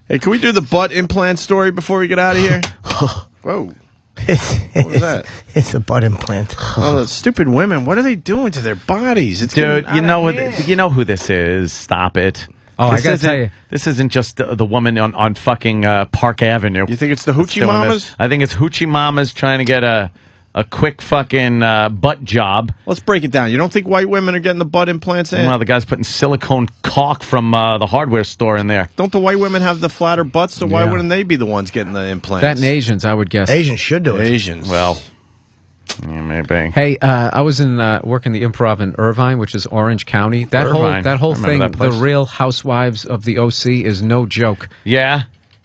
Hey, can we do the butt implant story before we get out of here? Whoa. What was that? It's a butt implant. Oh, the stupid women. What are they doing to their bodies? It's Dude, you know who this is. Stop it. Oh, I gotta tell you. This isn't just the woman on fucking Park Avenue. You think it's the hoochie mamas? I think it's hoochie mamas trying to get a quick fucking butt job. Let's break it down. You don't think white women are getting the butt implants in? Well, the guy's putting silicone caulk from the hardware store in there. Don't the white women have the flatter butts? So why wouldn't they be the ones getting the implants? That and Asians, I would guess. Asians should do it. Asians. Well, yeah, maybe. Hey, I was in working the Improv in Irvine, which is Orange County. That whole thing, the Real Housewives of the OC, is no joke. Yeah,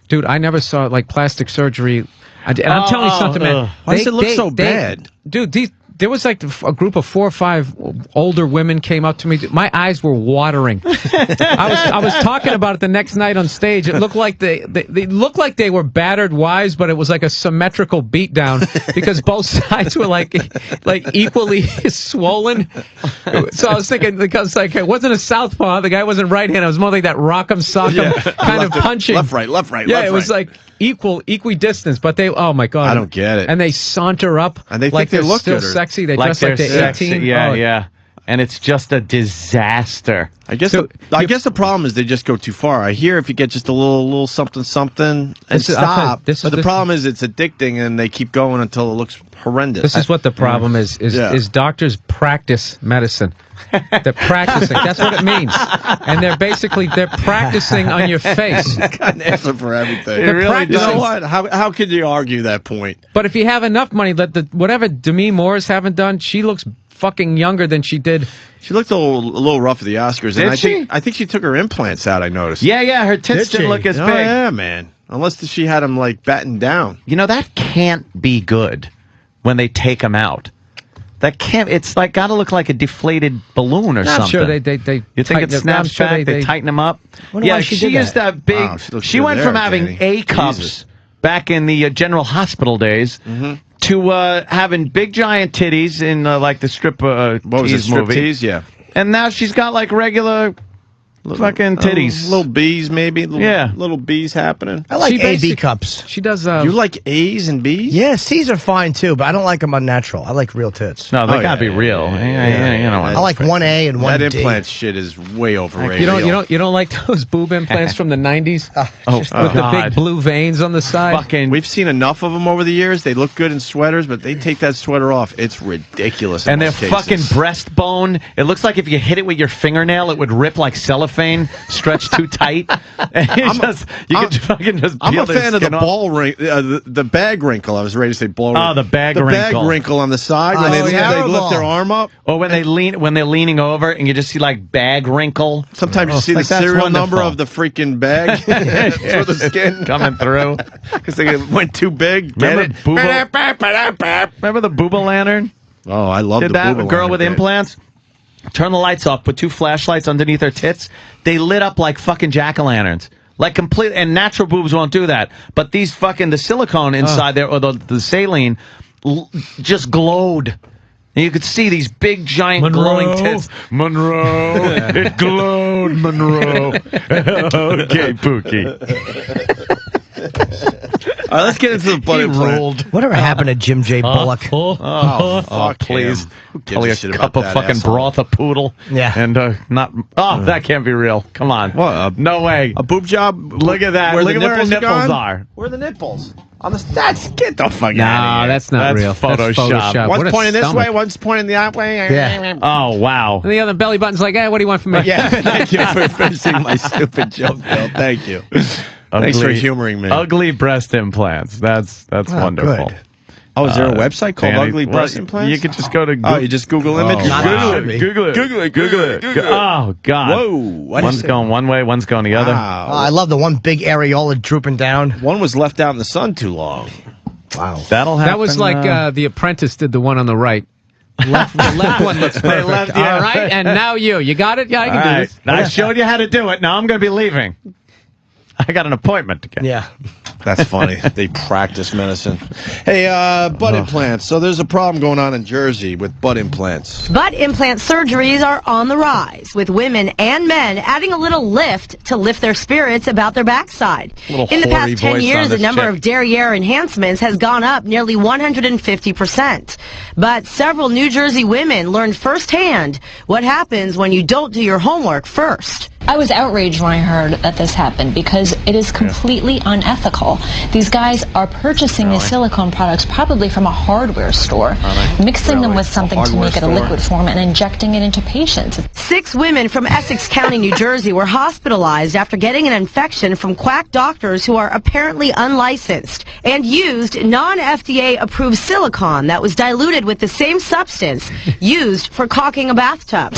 dude, I never saw like plastic surgery. And I'm telling you something, man. Why does it look so bad? Dude, there was like a group of 4 or 5 older women came up to me. My eyes were watering. I was talking about it the next night on stage. It looked like they looked like they were battered wives, but it was like a symmetrical beatdown because both sides were like equally swollen. So I was thinking, because like it wasn't a southpaw, the guy wasn't right-handed. It was more like that rock'em sock'em kind of punching. Left, right, left, right. Yeah, left, it was right. like equidistance, but they, oh my God. I don't get it. And they saunter up and they like think they look still good, sexy. They like dress like they're 18. Yeah, Oh, yeah. And it's just a disaster. I guess the problem is they just go too far. I hear if you get just a little something and stop. But the problem is it's addicting and they keep going until it looks horrendous. This is what the problem is doctors practice medicine. They're practicing. That's what it means. And they're practicing on your face. Got an answer for everything. Really you know what? How could you argue that point? But if you have enough money, whatever Demi Moore's haven't done, she looks fucking younger than she did. She looked a little rough at the Oscars. I think she took her implants out, I noticed. Yeah, her tits didn't look as big. Yeah, man. Unless she had them, like, battened down. You know, that can't be good when they take them out. That can't, it's like, gotta look like a deflated balloon or something. Sure, they you think it snaps back, they tighten them up? Yeah, she used that big, she went from having A cups back in the General Hospital days to having big giant titties in like the strip what was it, movie. Striptease? Yeah. And now she's got like regular fucking titties. Little B's, maybe. Little B's happening. I like A, B cups. She does. You like A's and B's? Yeah, C's are fine too, but I don't like them unnatural. I like real tits. No, they gotta be real. Yeah, you know. I like 1A and 1D. That implant shit is way overrated. You don't like those boob implants from the 90s? With the big blue veins on the side? We've seen enough of them over the years. They look good in sweaters, but they take that sweater off. It's ridiculous. And their fucking breastbone, it looks like if you hit it with your fingernail, it would rip like cellophane. Stretched too tight. I'm a fan of the ball the bag wrinkle. I was ready to say ball. Oh, the bag wrinkle. The bag wrinkle on the side when they lift their arm up, or when they're leaning over, and you just see like bag wrinkle. Sometimes you see the serial number of the freaking bag through the skin coming through because they went too big. Remember the Booba lantern? Oh, I love Did the that Booba girl with lantern, implants? Turn the lights off, put 2 flashlights underneath her tits. They lit up like fucking jack-o'-lanterns. Like complete, and natural boobs won't do that. But these fucking, the silicone inside there, or the saline, just glowed. And you could see these big, giant, glowing tits. Monroe. It glowed, Monroe. Okay, Pookie. All right, let's get into the butt implant. Whatever happened to Jim J. Bullock? Fuck please. Probably a cup of fucking broth, a poodle. Yeah. And not... Oh, that can't be real. Come on. What? No way. A boob job? Look at that. Look at where her nipples are. Where are the nipples? On the get the fuck out of here. No, that's not real. Photoshop. That's Photoshop. One's pointing this way, one's pointing the other way. Yeah. Oh, wow. And the other belly button's like, hey, what do you want from me? Yeah, thank you for finishing my stupid joke, Bill. Thank you. Thanks for humoring me. Ugly breast implants. That's wonderful. Good. Oh, is there a website called Ugly Breast Implants? You can just go to Google. Oh, you just Google image? Google it. Oh, God. Whoa. One's going one way, one's going the other. Wow. I love the one big areola drooping down. One was left out in the sun too long. Wow. That'll happen. That was like The Apprentice did the one on the right. Left one looks perfect. All right, and now you got it? Yeah, I can do this. I showed you how to do it. Now I'm going to be leaving. I got an appointment to get. Yeah. That's funny. They practice medicine. Hey, butt implants. So there's a problem going on in Jersey with butt implants. Butt implant surgeries are on the rise, with women and men adding a little lift to lift their spirits about their backside. In the past 10 years, the number of derriere enhancements has gone up nearly 150%. But several New Jersey women learned firsthand what happens when you don't do your homework first. I was outraged when I heard that this happened because it is completely unethical. These guys are purchasing these silicone products probably from a hardware store, mixing them with something to make it a liquid form and injecting it into patients. 6 women from Essex County, New Jersey were hospitalized after getting an infection from quack doctors who are apparently unlicensed and used non-FDA approved silicone that was diluted with the same substance used for caulking a bathtub.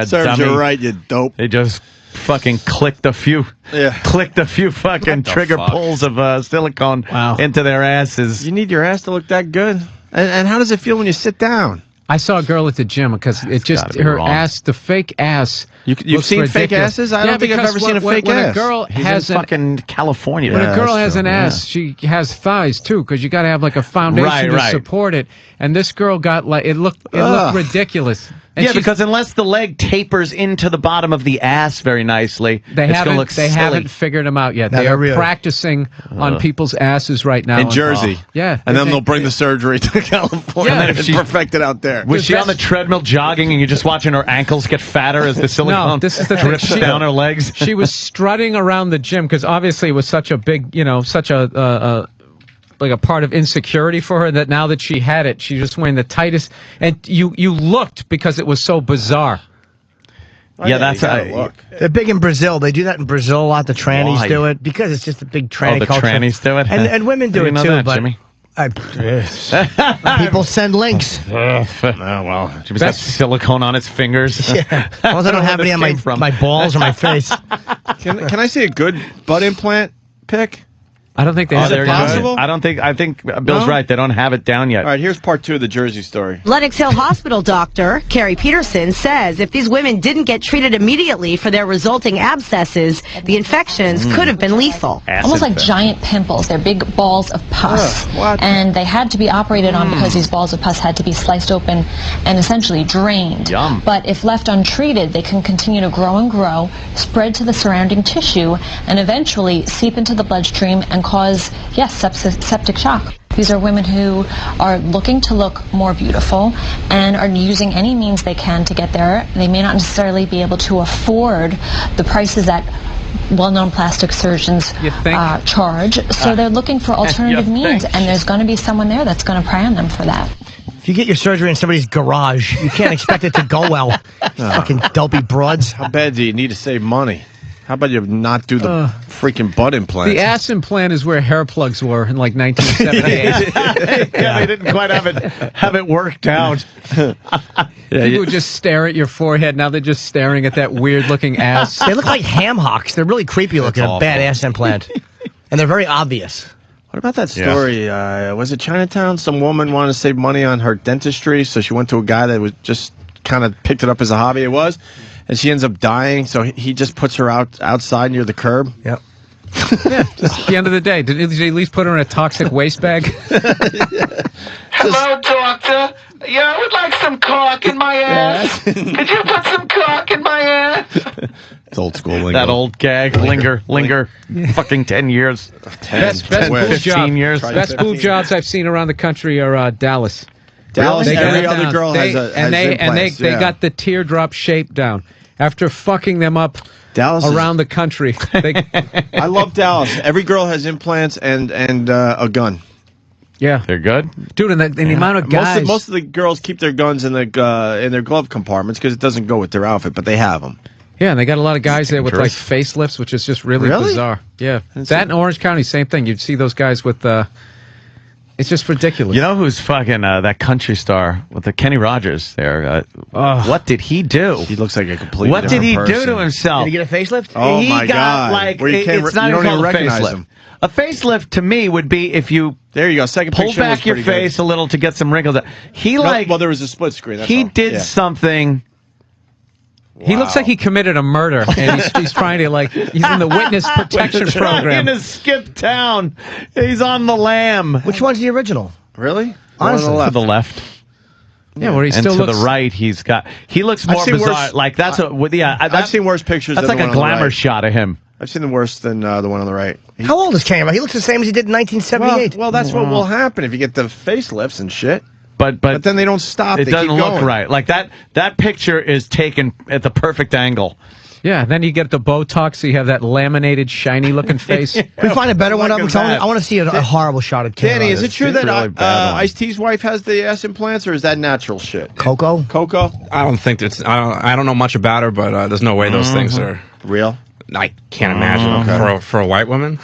Serves you right, you dope. They just fucking clicked a few fucking trigger pulls of silicone into their asses. You need your ass to look that good? And how does it feel when you sit down? I saw a girl at the gym because it just her ass, the fake ass. You've seen ridiculous. fake asses? I don't think I've ever seen a fake ass. When a girl has fucking California. When a girl has an ass, she has thighs too, because you got to have like a foundation to support it. And this girl got like it looked ridiculous. And because unless the leg tapers into the bottom of the ass very nicely, they haven't figured them out yet. They are practicing on people's asses right now in Jersey. Yeah, and then they'll bring the surgery to California and perfect it out there. Was she on the treadmill jogging and you're just watching her ankles get fatter as the silicone drips down her legs? She was strutting around the gym because obviously it was such a big, such a like a part of insecurity for her that now that she had it, she was wearing the tightest. And you looked because it was so bizarre. Yeah, that's how look. They're big in Brazil. They do that in Brazil a lot. The trannies do it because it's just a big tranny culture. The trannies do it, and women do it too. That, but Jimmy? People send links. Well, Jimmy's got silicone on its fingers. Yeah. Well, I don't have any on my balls or my face. Can I see a good butt implant pic? I don't think they have it possible? I think Bill's right. They don't have it down yet. All right, here's part 2 of the Jersey story. Lenox Hill Hospital doctor Carrie Peterson says if these women didn't get treated immediately for their resulting abscesses, the infections could have been lethal. Almost like giant pimples. They're big balls of pus. And they had to be operated on because these balls of pus had to be sliced open and essentially drained. Yum. But if left untreated, they can continue to grow and grow, spread to the surrounding tissue, and eventually seep into the bloodstream and cause, septic shock. These are women who are looking to look more beautiful and are using any means they can to get there. They may not necessarily be able to afford the prices that well-known plastic surgeons charge, so they're looking for alternative means, and there's going to be someone there that's going to prey on them for that. If you get your surgery in somebody's garage, you can't expect it to go well. Fucking dopey broads. How bad do you need to save money? How about you not do the freaking butt implant? The ass implant is where hair plugs were in like 1978. They didn't quite have it worked out. People would just stare at your forehead. Now they're just staring at that weird-looking ass. They look like ham hocks. They're really creepy looking. A bad ass implant, and they're very obvious. What about that story? Was it Chinatown? Some woman wanted to save money on her dentistry, so she went to a guy that was just kind of picked it up as a hobby. It was. And she ends up dying, so he just puts her outside near the curb. Yep. Yeah, just at the end of the day. Did he at least put her in a toxic waste bag? Hello, doctor. Yeah, I would like some caulk in my ass. Could you put some caulk in my ass? It's old school lingo. That old gag. Linger. Fucking 10 years. Best boob job. Years. Best boob jobs I've seen around the country are Dallas. Dallas, every other girl has implants. They got the teardrop shape down. After fucking them up around the country. I love Dallas. Every girl has implants and a gun. Yeah. They're good? Dude, and the amount of guys... Most of the girls keep their guns in their glove compartments because it doesn't go with their outfit, but they have them. Yeah, and they got a lot of guys there with like facelifts, which is just really bizarre. Yeah. That in Orange County, same thing. You'd see those guys with... It's just ridiculous. You know who's fucking that country star with the Kenny Rogers there? What did he do? He looks like a completely What did he person. do to himself? Did he get a facelift? Oh my God! Like, it's not even called a facelift. A facelift to me would be if you there you go. Second pull picture back your face a little to get some wrinkles. He well, there was a split screen. That's he all. did something He looks like he committed a murder, and he's trying to he's in the witness protection program. Trying to skip town. He's on the lam. Which one's the original? Really? Honestly. To the left. Yeah, where he And still to looks. the right, he looks more seen bizarre. worse- Like that's I've seen worse pictures. That's than like the a one on the glamour right. shot of him. I've seen them worse than the one on the right. How old is Cameron? He looks the same as he did in 1978. Well, that's what will happen if you get the facelifts and shit. But then they don't stop. It They doesn't keep look going. right. Like that picture is taken at the perfect angle. Yeah, then you get the Botox, so you have that laminated, shiny-looking face. Can we find a better one of him? 'Cause I want to see a horrible shot of Cameron. Danny, is it true It's that a really bad one. Ice-T's wife has the ass implants, or is that natural shit? Coco? Coco? I don't think it's. I don't know much about her, but there's no way those things are Real? I can't imagine for a white woman.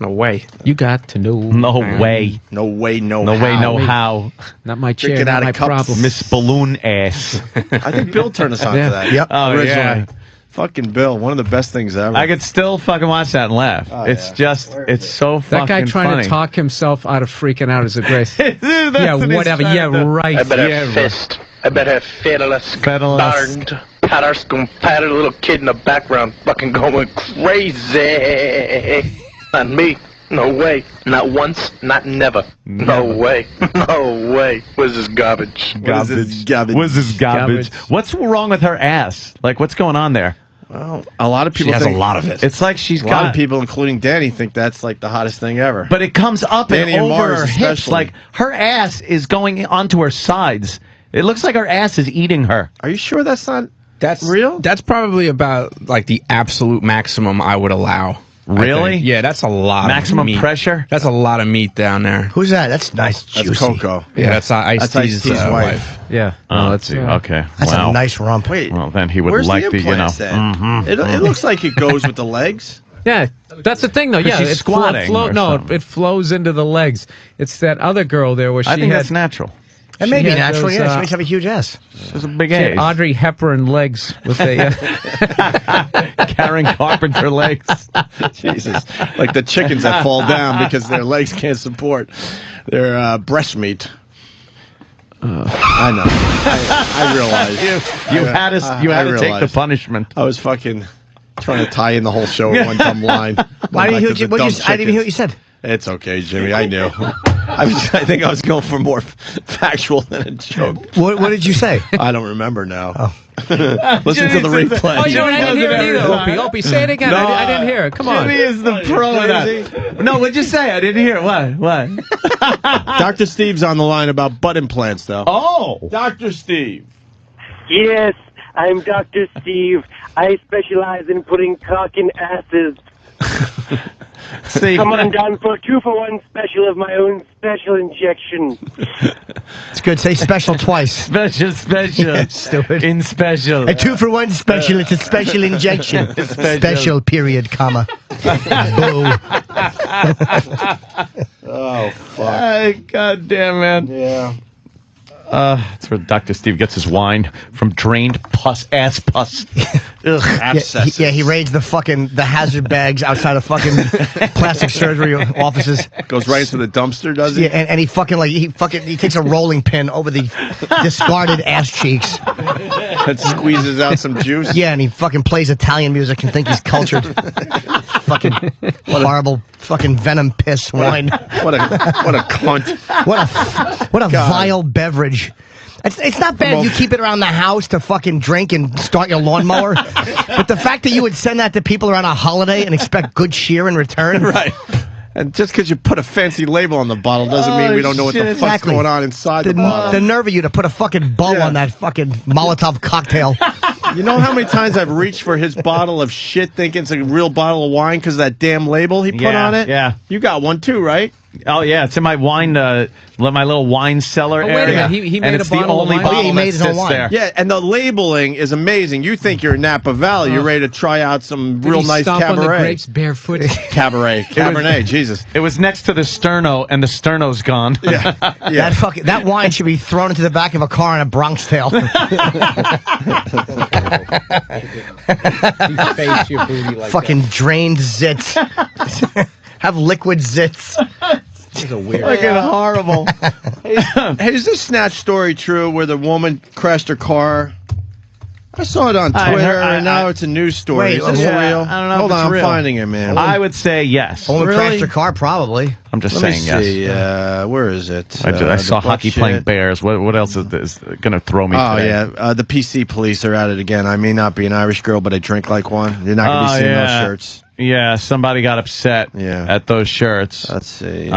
No way. You got to know. No way. No way, No way, no how. Not my chair, Drinking not out of my cups. problem. Miss Balloon ass. I think Bill turned us on Yeah. to that. Yep. Oh, Originally. yeah. Fucking Bill, one of the best things ever. I could still fucking watch that and laugh. It's just, it's so fucking That guy trying funny. to talk himself out of freaking out is a grace. That's Yeah, what he's whatever. trying Yeah, to do. right. I better Yeah, fist. I better fiddleless, Fiddleless. darned, patterscum, patted little kid in the background fucking going crazy. Not me. No way. Not once. Not never. No way. No way. Where's this garbage? What is this garbage? What is this garbage? Garbage. What's wrong with her ass? Like, what's going on there? Well, a lot of She people has think, a lot of it. It's like she's a lot got. of people, including Danny, think that's like the hottest thing ever. But it comes up Danny and and over Mars her hips. especially. Like, her ass is going onto her sides. It looks like her ass is eating her. Are you sure that's not That's real? That's probably about like the absolute maximum I would allow. I Really? think. Yeah, that's a lot. Maximum of meat. pressure? That's a lot of meat down there. Who's that? That's nice, That's juicy. Coco. Yeah, that's That's Ice-T's Ice-T's wife. Yeah. Oh, that's okay. That's wow. a nice rump. Wait, Well, then he would where's like the to, implants then? Mhm. It looks like it goes with the legs. Yeah, that's the thing, though. Yeah, she's it squatting or no, something. it flows into the legs. It's that other girl there where she I think had, that's natural. It may She be had natural, those, yeah. She makes have a huge ass. She's a big she had age. Audrey Hepburn legs with a. Karen Carpenter legs. Jesus. Like the chickens that fall down because their legs can't support their breast meat. I know. I realize. You had to, you I had to take the realized. punishment. I was fucking trying to tie in the whole show with one dumb line. Why didn't you Back to hear the what dumb you, I didn't even hear what you chickens. said. It's okay, Jimmy. I knew. I think I was going for more factual than a joke. What did you say? I don't remember now. Oh. Listen to the Jimmy says- replay. Oh, you know what? I didn't hear it either. Every time. Opie, say it again. I didn't hear it. Come on. Jimmy is the pro of that. No, what'd you say? I didn't hear it. What? Dr. Steve's on the line about butt implants, though. Oh. Dr. Steve. Yes, I'm Dr. Steve. I specialize in putting cock in asses. See, Come on down for a 2-for-1 special of my own special injection. It's good. Say special twice. special. Yeah, stupid. In special. A 2-for-1 special. It's a special injection. Special period, comma. Boo. Oh, fuck. God damn, man. Yeah. That's where Dr. Steve gets his wine from drained ass pus. Ugh. Abscesses. Yeah, he raids the hazard bags outside of fucking plastic surgery offices. Goes right into the dumpster, does he? Yeah, and he takes a rolling pin over the discarded ass cheeks. And squeezes out some juice. Yeah, and he fucking plays Italian music and think he's cultured. Fucking horrible fucking venom piss wine. What a cunt. What a vile beverage. It's not bad if you keep it around the house to fucking drink and start your lawnmower. But the fact that you would send that to people around a holiday and expect good cheer in return. Right. And just because you put a fancy label on the bottle doesn't mean we don't know what the fuck's exactly. going on inside the bottle. The nerve of you to put a fucking bow on that fucking Molotov cocktail. You know how many times I've reached for his bottle of shit thinking it's a real bottle of wine because of that damn label he put on it? Yeah. You got one too, right? Oh, yeah. It's in my wine, my little wine cellar Oh, wait a area. minute. He made and a it's the bottle of only wine? bottle Oh, yeah, he made that his own sits wine. there. Yeah, and the labeling is amazing. You think you're in Napa Valley. You're ready to try out some real Did he nice stomp on the cabaret. grapes barefoot? Cabernet, Jesus. It was next to the sterno, and the sterno's gone. Yeah. That wine should be thrown into the back of a car in a Bronx Tale. Face your booty like Fucking drained zits. Have liquid zits. This is a weird. Fucking horrible. Hey, is this snatch story true where the woman crashed her car? I saw it on Twitter, and now it's a news story. Wait, Is this yeah, real? I don't know Hold if on, it's I'm real. finding it, man. I would say yes. Someone Really? crashed your car, probably. I'm just Let me saying yes. see. Where is it? I saw the hockey butt playing shit. Bears. What else is going to throw me Oh, today? yeah. The PC police are at it again. I may not be an Irish girl, but I drink like one. You're not going to be seeing those shirts. Yeah, somebody got upset at those shirts. Let's see.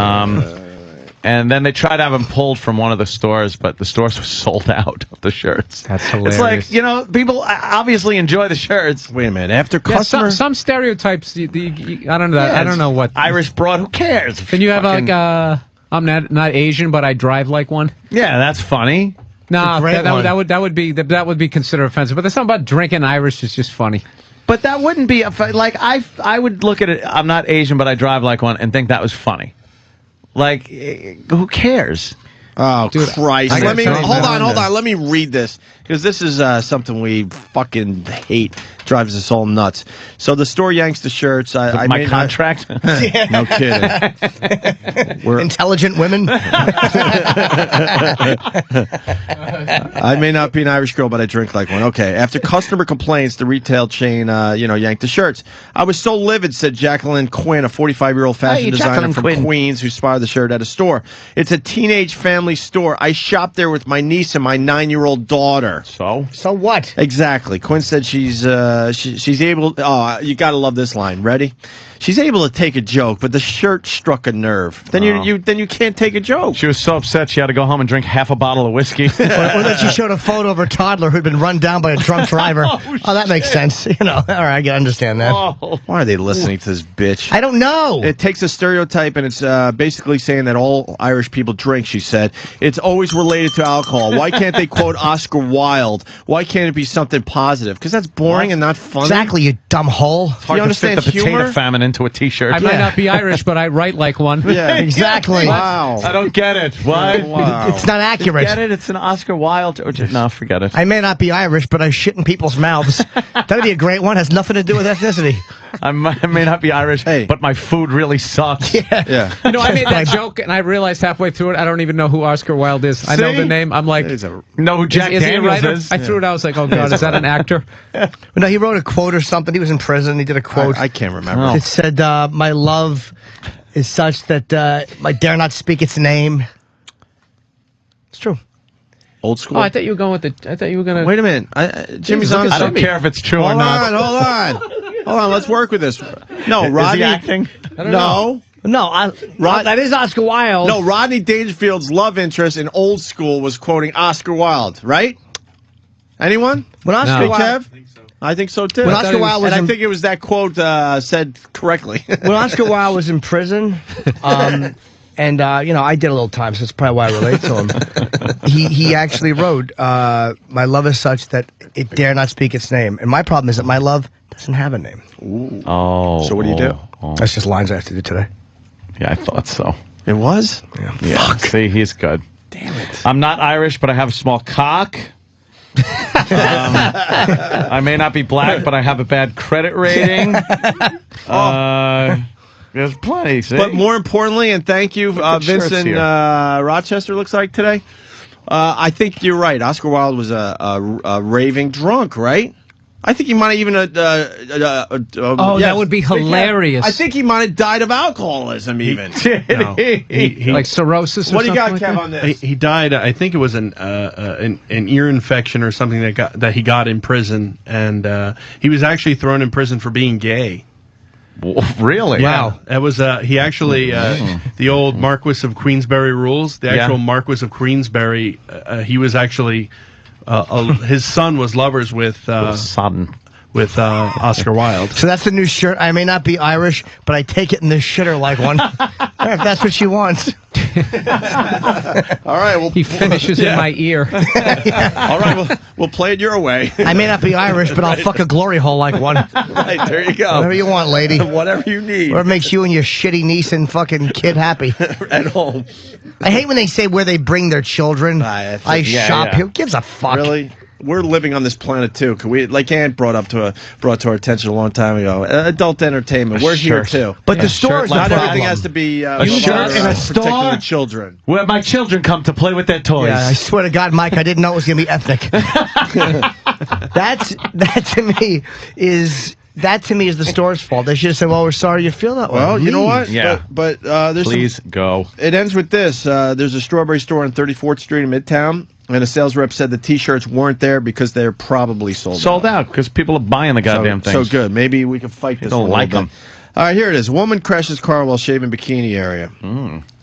And then they tried to have them pulled from one of the stores, but the stores were sold out of the shirts. That's hilarious. It's like, you know, people obviously enjoy the shirts. Wait a minute. After Yeah, customer... some stereotypes. I don't know. I don't know what Irish broad. Who cares? Then you have like I'm not Asian, but I drive like one. Yeah, that's funny. No, great one. that would be considered offensive. But there's something about drinking Irish is just funny. But that wouldn't be like I would look at it. I'm not Asian, but I drive like one, and think that was funny. Like, who cares? Oh, Dude, Christ. I gotta Hold tell you, on. Let me read this. Because this is something we fucking hate. Drives us all nuts. So the store yanks the shirts. My contract? No kidding. We're, Intelligent women. I may not be an Irish girl, but I drink like one. Okay. After customer complaints, the retail chain, yanked the shirts. I was so livid, said Jacqueline Quinn, a 45-year-old fashion designer from Queens who spotted the shirt at a store. It's a teenage family store. I shopped there with my niece and my 9-year-old daughter. So what? Exactly. Quinn said she's able. Oh, you got to love this line. Ready? She's able to take a joke, but the shirt struck a nerve. Then you can't take a joke. She was so upset she had to go home and drink half a bottle of whiskey. Or that she showed a photo of her toddler who'd been run down by a drunk driver. Oh, that makes sense. You know, all right, I can understand that. Why are they listening to this bitch? I don't know. It takes a stereotype, and it's basically saying that all Irish people drink, she said. It's always related to alcohol. Why can't they quote Oscar Wilde? Why can't it be something positive? Because that's boring and not funny. Exactly, you dumb hole. It's hard You to fit understand the potato humor? famine into a T-shirt. I might not be Irish, but I write like one. Yeah, Exactly. Wow. I don't get it. Why? Wow. It's not accurate. Get it? It's an Oscar Wilde. No, forget it. I may not be Irish, but I shit in people's mouths. That'd be a great one. Has nothing to do with ethnicity. I may not be Irish, but my food really sucks. Yeah. You know, I made that joke, and I realized halfway through it, I don't even know who Oscar Wilde is. I know the name. I'm like, know who Jack is he a Daniels writer? is? I threw it out. I was like, oh, God, is that an actor? No, he wrote a quote or something. He was in prison. He did a quote. I can't remember. It said, my love is such that I dare not speak its name. It's true. Old school. Oh, I thought you were going with the. I thought you were going to. Wait a minute. Jimmy's on. I don't care if it's true or Hold not. on. Let's work with this. No, Is Rodney. he acting? No. No, that is Oscar Wilde. No, Rodney Dangerfield's love interest in Old School was quoting Oscar Wilde, right? Anyone? When Oscar Big Wilde, Kev? I think so too. When Oscar Wilde was and I in- think it was that quote said correctly. when Oscar Wilde was in prison, and I did a little time, so that's probably why I relate to him. He actually wrote, "My love is such that it dare not speak its name." And my problem is that my love doesn't have a name. Ooh. Oh. So what do you do? That's just lines I have to do today. Yeah, I thought so. It was? Yeah. Fuck. See, he's good. Damn it. I'm not Irish, but I have a small cock. I may not be black, but I have a bad credit rating. There's plenty, see? But more importantly, and thank you, Look at shirts Vincent here. Rochester looks like today. I think you're right. Oscar Wilde was a raving drunk, right? I think he might have even. that would be hilarious. I think he might have died of alcoholism, even. No, he Like cirrhosis or What do you got, something Kev, like on this? he died. I think it was an ear infection or something that he got in prison, and he was actually thrown in prison for being gay. Really? Wow, that was he actually the old Marquis of Queensberry rules. The actual Marquis of Queensberry. He was actually his son was lovers with Oscar Wilde. So that's the new shirt. I may not be Irish, but I take it in this shitter like one. If that's what she wants. All right. Well, He finishes in my ear. all right. We'll play it your way. I may not be Irish, but I'll fuck a glory hole like one. Right, there you go. Whatever you want, lady. Whatever you need. Whatever makes you and your shitty niece and fucking kid happy. At home. I hate when they say where they bring their children. I shop here. Who gives a fuck? Really? We're living on this planet too. Cause we, like Ant brought to our attention a long time ago. Adult entertainment. We're here too. But the store's Not not everything has to be a shirt in a store? protecting the children. Where my children come to play with their toys. Yeah, I swear to God, Mike, I didn't know it was going to be ethnic. That to me is the store's fault. They should have said, "Well, we're sorry you feel that way." Well, you know what? Yeah. But there's Please go. It ends with this. There's a strawberry store on 34th Street in Midtown, and a sales rep said the T-shirts weren't there because they're probably sold out because people are buying the goddamn things. So good. Maybe we can fight this. Don't like them. All right, here it is. Woman crashes car while shaving bikini area.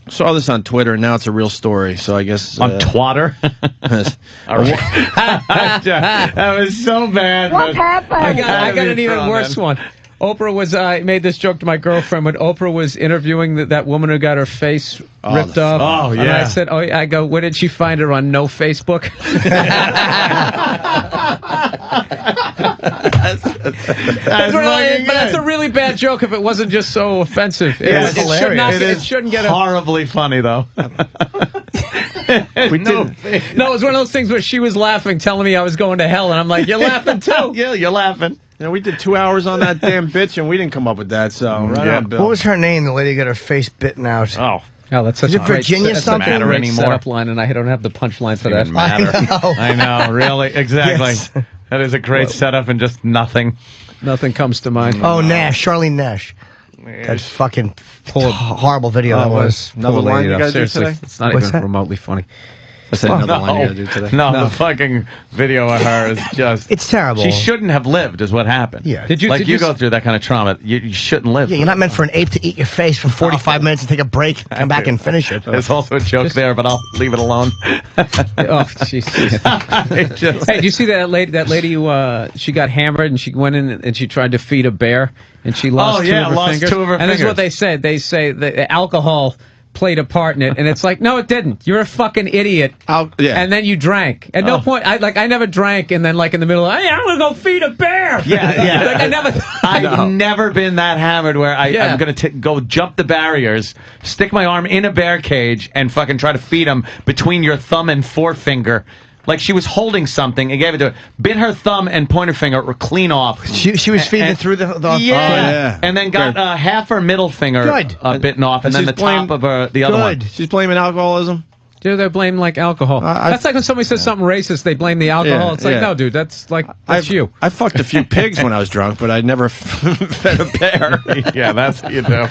Saw this on Twitter, and now it's a real story. So I guess on Twitter. All right. That was so bad. What happened? I got an even worse one. Oprah was made this joke to my girlfriend when Oprah was interviewing that woman who got her face ripped off. Oh, yeah. And I said, I go, where did she find her on no Facebook? That's a really bad joke if it wasn't just so offensive. It shouldn't get horribly funny though. No, it was one of those things where she was laughing, telling me I was going to hell, and I'm like, you're laughing too. Yeah, you're laughing. You know, we did 2 hours on that damn bitch, and we didn't come up with that. So right on, Bill. What was her name? The lady who got her face bitten out. Oh, that's such Is it Virginia something? Matter anymore. Setup line, and I don't have the punchline for that. I know, really, exactly. Yes. That is a great setup, and just nothing. Nothing comes to mind. Oh, Nash, Charlene Nash. That fucking horrible video that was. Another line you guys do today? It's not even remotely funny. I said another line you gotta do today. No, the fucking video of her is just... It's terrible. She shouldn't have lived, is what happened. Yeah. Did you go through that kind of trauma, you shouldn't live. Yeah, you're not meant for an ape to eat your face for 45 minutes and take a break, come back and finish it. There's also a joke there, but I'll leave it alone. Oh, jeez. Hey, do you see that lady who she got hammered and she went in and she tried to feed a bear and she lost two of her fingers? And that's what they said. They say the alcohol played a part in it, and it's like, no, it didn't. You're a fucking idiot. And then you drank. At no point, I never drank, and then like in the middle, hey, I'm gonna go feed a bear. Yeah. Like, I've never been that hammered where I'm gonna go jump the barriers, stick my arm in a bear cage, and fucking try to feed him between your thumb and forefinger. Like she was holding something and gave it to her. Bit her thumb and pointer finger were clean off. She was feeding it through the yeah. And then got half her middle finger bitten off, and then the top of the other one. She's blaming alcoholism. Dude, they blame like alcohol. That's like when somebody says something racist, they blame the alcohol. It's like, no, dude, that's you. I fucked a few pigs when I was drunk, but I never fed a bear. Yeah, that's what you do.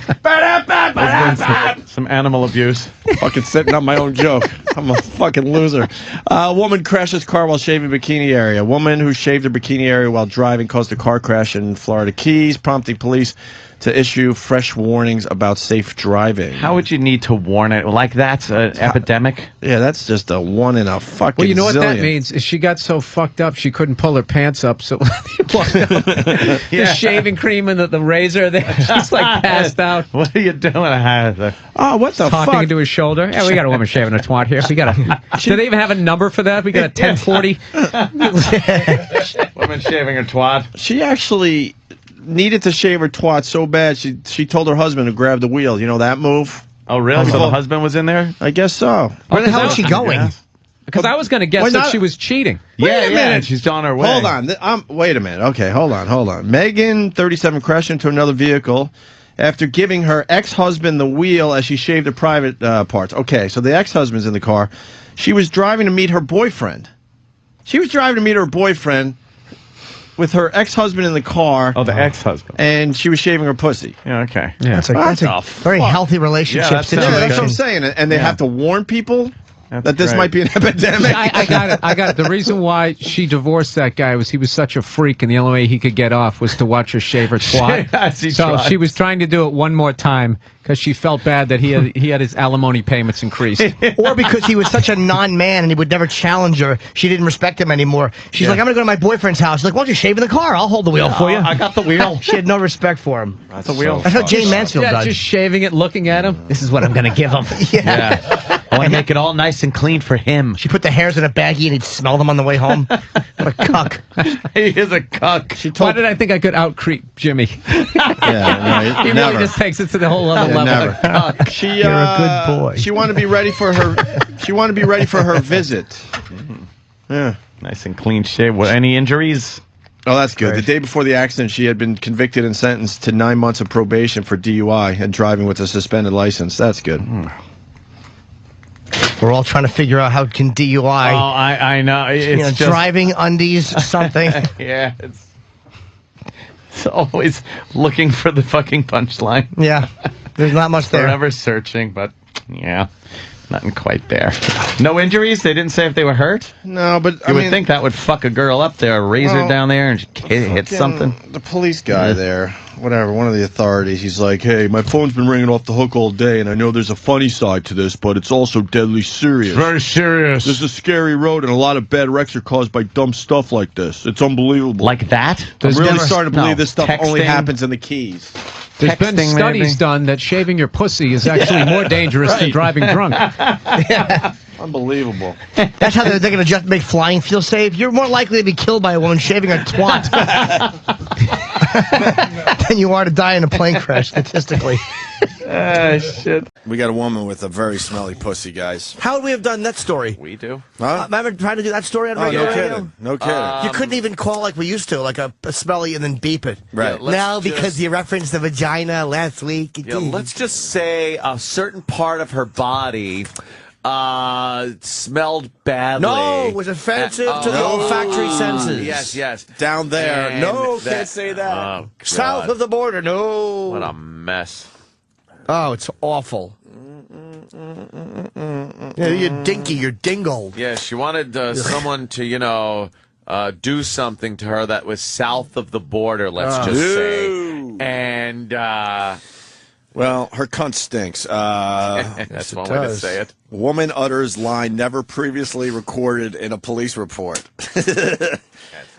Some animal abuse. Fucking setting up my own joke. I'm a fucking loser. A woman crashes car while shaving bikini area. A woman who shaved her bikini area while driving caused a car crash in Florida Keys, prompting police to issue fresh warnings about safe driving. How would you need to warn it? Like that's an epidemic? Yeah, that's just a one in a fucking Well, you know what that zillion. means? Is she got so fucked up she couldn't pull her pants up, so the shaving cream and the razor, she's like passed out. What are you doing? Oh, what the fuck? Talking into his shoulder. Yeah, we got a woman shaving a twat here. We got a. Do they even have a number for that? We got a 1040. Woman shaving her twat. She actually needed to shave her twat so bad she told her husband to grab the wheel. You know that move? Oh, really? So the husband was in there? I guess so. Where the hell is she going? Because I was going to guess that she was cheating. Wait a minute. She's on her way. Hold on. Wait a minute. Okay, hold on. Megan, 37, crashed into another vehicle after giving her ex-husband the wheel as she shaved her private parts. Okay, so the ex-husband's in the car. She was driving to meet her boyfriend. With her ex-husband in the car. Oh, the ex-husband. And she was shaving her pussy. Yeah, okay. Yeah. That's a very healthy relationship situation. Yeah, that's what I'm saying. And they have to warn people that this might be an epidemic. I got it. The reason why she divorced that guy was he was such a freak, and the only way he could get off was to watch her shave her twat. So she was trying to do it one more time because she felt bad that he had his alimony payments increased. Or because he was such a non-man and he would never challenge her. She didn't respect him anymore. She's like, I'm going to go to my boyfriend's house. She's like, why don't you shave in the car? I'll hold the wheel for you. I got the wheel. She had no respect for him. That's the wheel. That's how Jane Mansfield does. Just shaving it, looking at him. This is what I'm going to give him. Yeah. I want to make it all nice and clean for him. She put the hairs in a baggie and he'd smell them on the way home. What a cuck. He is a cuck. Why did I think I could out-creep Jimmy? Yeah, He really just takes it to the whole other level. Never. You're a good boy. She wanted to be ready for her. She wanted to be ready for her visit. Yeah, nice and clean shave. Any injuries? Oh, that's good. The day before the accident, she had been convicted and sentenced to 9 months of probation for DUI and driving with a suspended license. That's good. We're all trying to figure out how it can DUI. Oh, I know. It's just, driving undies, something. Yeah, it's always looking for the fucking punchline. Yeah, there's not much there. Forever searching, but yeah, nothing quite there. No injuries? They didn't say if they were hurt? No, but you would think that would fuck a girl up there, a razor down there, and hit something. The police guy there, whatever, one of the authorities, he's like, hey, my phone's been ringing off the hook all day, and I know there's a funny side to this, but it's also deadly serious. Very serious. This is a scary road, and a lot of bad wrecks are caused by dumb stuff like this. It's unbelievable. Like that? I'm really starting to believe this stuff only Texting. happens in the Keys. There's been studies done that shaving your pussy is actually more dangerous than driving drunk. Unbelievable. That's how they're going to just make flying feel safe. You're more likely to be killed by a woman shaving a twat than you are to die in a plane crash, statistically. Shit. We got a woman with a very smelly pussy, guys. How would we have done that story? We do. Huh? Remember trying to do that story on Oh, radio? no kidding. No kidding. You couldn't even call like we used to, like a smelly and then beep it. Right. Now, because you referenced the vagina last week. Yeah, let's just say a certain part of her body smelled badly. No, it was offensive to the olfactory senses. Yes. Down there. And No, that- can't say that. Oh, South God. of the border, no. What a mess. Oh, it's awful. Yeah, you're dinky, you're dingled. Yeah, she wanted someone to, do something to her that was south of the border, let's just say. And, well, her cunt stinks. that's one way to say it. Woman utters line never previously recorded in a police report.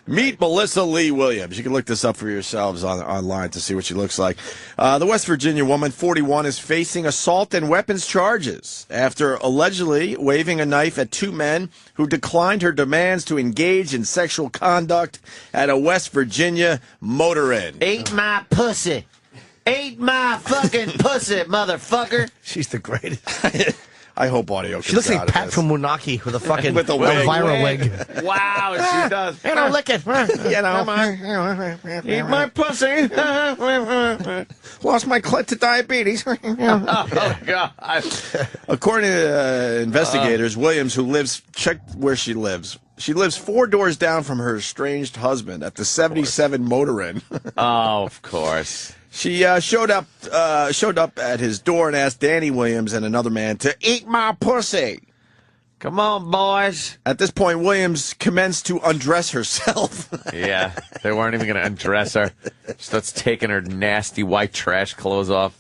Meet Melissa Lee Williams. You can look this up for yourselves online to see what she looks like. The West Virginia woman, 41, is facing assault and weapons charges after allegedly waving a knife at two men who declined her demands to engage in sexual conduct at a West Virginia motor inn. Eat my pussy. Eat my fucking pussy, motherfucker. She's the greatest. I hope audio comes She looks like out of Pat this. from Munaki with a fucking With a wig. viral wig. Wow, she does. You know, lick it. Eat my pussy. Lost my clit to diabetes. Oh, God. According to investigators, Williams, check where she lives. She lives 4 doors down from her estranged husband at the 77 Motor Inn. Oh, of course. She showed up at his door and asked Danny Williams and another man to eat my pussy. Come on, boys. At this point, Williams commenced to undress herself. Yeah, they weren't even going to undress her. Starts taking her nasty white trash clothes off.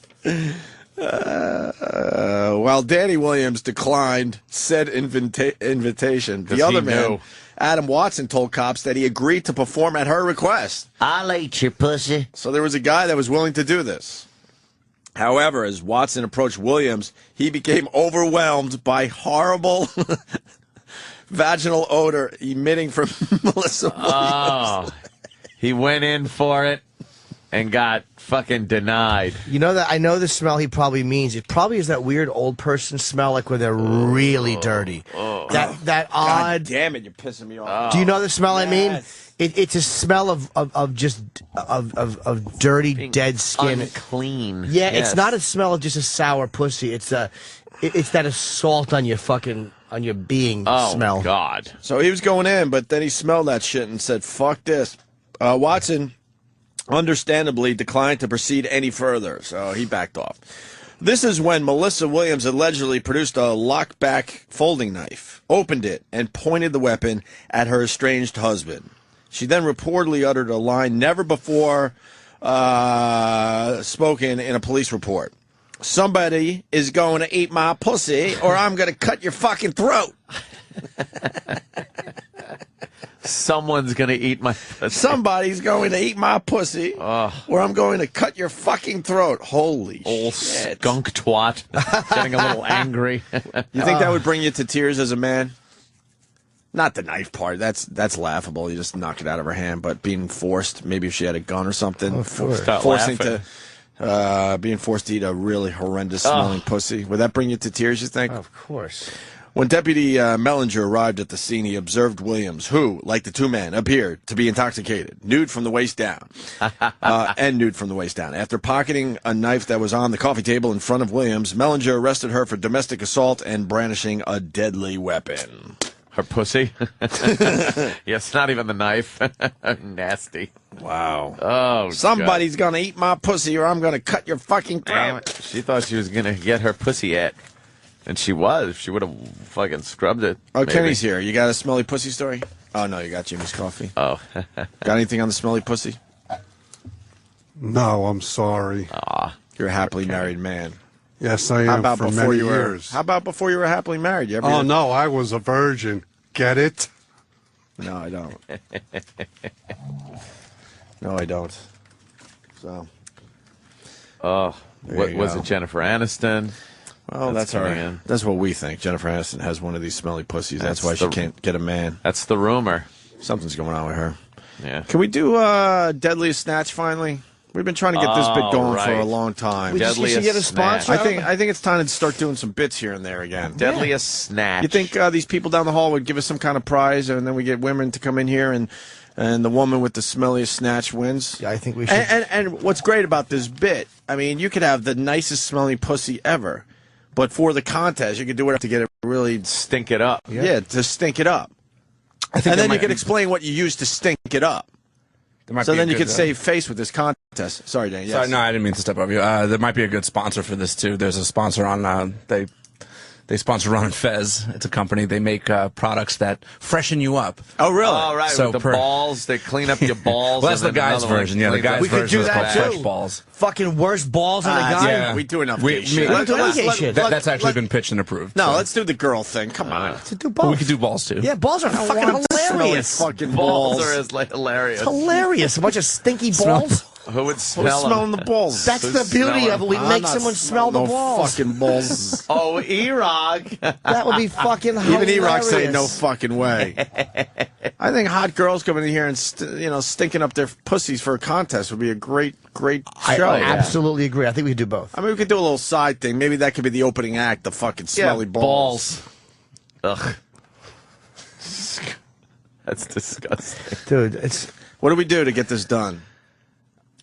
While Danny Williams declined said invitation, the other man, Adam Watson, told cops that he agreed to perform at her request. I'll eat your pussy. So there was a guy that was willing to do this. However, as Watson approached Williams, he became overwhelmed by horrible vaginal odor emitting from Melissa Williams. Oh, he went in for it and got fucking denied. You know that I know the smell he probably means. It probably is that weird old person smell, like when they're really dirty. That odd. God damn it, you're pissing me off. Do you know the smell I mean? Yes. It's a smell of dirty dead skin. Unclean. Yeah, Yes. it's not a smell of just a sour pussy. It's that assault on your being smell. Oh, God. So he was going in, but then he smelled that shit and said, fuck this. Watson understandably declined to proceed any further, so he backed off. This is when Melissa Williams allegedly produced a lockback folding knife, opened it, and pointed the weapon at her estranged husband. She then reportedly uttered a line never before spoken in a police report. Somebody is going to eat my pussy, or I'm going to cut your fucking throat. Someone's going to eat my pussy. Somebody's going to eat my pussy, or I'm going to cut your fucking throat. Holy Old shit. skunk twat. Getting a little angry. You think that would bring you to tears as a man? Not the knife part. That's laughable. You just knock it out of her hand. But being forced, maybe if she had a gun or something, being forced to eat a really horrendous smelling pussy. Would that bring you to tears, you think? Of course. When Deputy Mellinger arrived at the scene, he observed Williams, who, like the two men, appeared to be intoxicated, nude from the waist down, and nude from the waist down. After pocketing a knife that was on the coffee table in front of Williams, Mellinger arrested her for domestic assault and brandishing a deadly weapon. Her pussy? Yes, not even the knife. Nasty. Wow. Oh, Somebody's going to eat my pussy or I'm going to cut your fucking throat. She thought she was going to get her pussy at. And she was. She would have fucking scrubbed it. Oh, maybe. Kenny's here. You got a smelly pussy story? Oh, no, you got Jimmy's coffee. Oh. Got anything on the smelly pussy? No, I'm sorry. You're a happily married man. Yes, I am for many years. How about before you were happily married? You ever Oh, no, I was a virgin. Get it? No, I don't. No, I don't. So. Oh, what was it, Jennifer Aniston? Well, that's what we think. Jennifer Aniston has one of these smelly pussies. That's why she can't get a man. That's the rumor. Something's going on with her. Yeah. Can we do Deadliest Snatch finally? We've been trying to get this bit going for a long time. We just should get a sponsor. I think it's time to start doing some bits here and there again. Deadliest Snatch. You think these people down the hall would give us some kind of prize, and then we get women to come in here, and the woman with the smelliest snatch wins? Yeah, I think we should. And what's great about this bit, I mean, you could have the nicest smelly pussy ever, but for the contest, you could do it to get it really stink it up. Yeah, to stink it up. And then you could explain what you use to stink it up. So then you could save face with this contest. Sorry, Dan. Yes. Sorry, no, I didn't mean to step over you. There might be a good sponsor for this too. There's a sponsor on. They sponsor Ron and Fez. It's a company. They make products that freshen you up. Oh, really? Oh, right. So with the balls, they clean up your balls. Well, that's the guy's version. Yeah, the guy's version is called Fresh Balls. Fucking worst balls on a guy. Yeah. We do enough gay shit. That's actually been pitched and approved. No, let's do the girl thing. Come on. To do both. Well, we could do balls too. Yeah, balls are fucking hilarious. Fucking balls are hilarious. It's hilarious. A bunch of stinky balls. Who would smell Who's smelling the balls? That's the beauty of it. We make someone smell the balls. Fucking balls. Oh, E-Rock. That would be fucking hilarious. Even E-Rock saying no fucking way. I think hot girls coming in here and stinking up their pussies for a contest would be a great show. I absolutely agree. I think we could do both. I mean, we could do a little side thing. Maybe that could be the opening act. The fucking smelly balls. Ugh. That's disgusting, dude. It's. What do we do to get this done?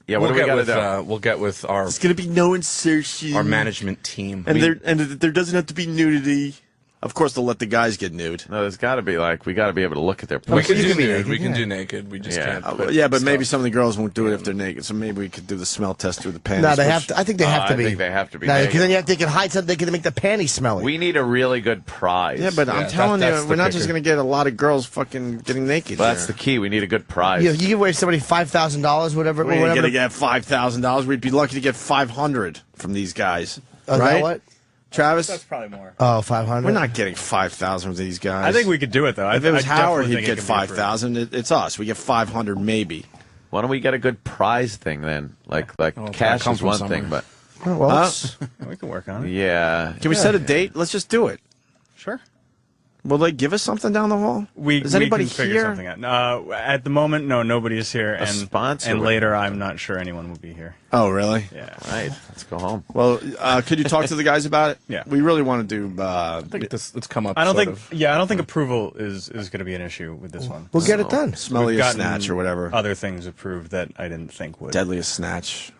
Yeah, what do we gotta do? We'll get with our. It's gonna be no insertion. Our management team, and there doesn't have to be nudity. Of course, they'll let the guys get nude. No, there's got to be we got to be able to look at their pussy. We can do nude. We can do naked. We just can't. But maybe some of the girls won't do it if they're naked. So maybe we could do the smell test through the panties. No, they have to. I think they have to be. I think they have to be. Because then they can hide something. They can make the panties smelly. We need a really good prize. Yeah, but I'm telling you, we're not just going to get a lot of girls fucking getting naked. Well, that's the key. We need a good prize. You give away somebody $5,000, whatever. We're going to get $5,000. We'd be lucky to get 500 from these guys. Is that what? Travis? That's probably more. Oh, 500. We're not getting 5,000 from these guys. I think we could do it though. If it was Howard, he'd get 5,000. It's us. We get 500 maybe. Why don't we get a good prize thing then? Like cash is one thing, but we can work on it. Yeah. Can we set a date? Let's just do it. Sure. Will they give us something down the hall? Is anybody we can figure here? something out. At the moment, no, nobody is here. A sponsor. And later, I'm not sure anyone will be here. Oh, really? Yeah. Right. Let's go home. Well, could you talk to the guys about it? Yeah. We really want to do. I think let's come up. I don't think approval is going to be an issue with this one. We'll get it done. Smelliest snatch or whatever. Other things approved that I didn't think would. Deadliest snatch.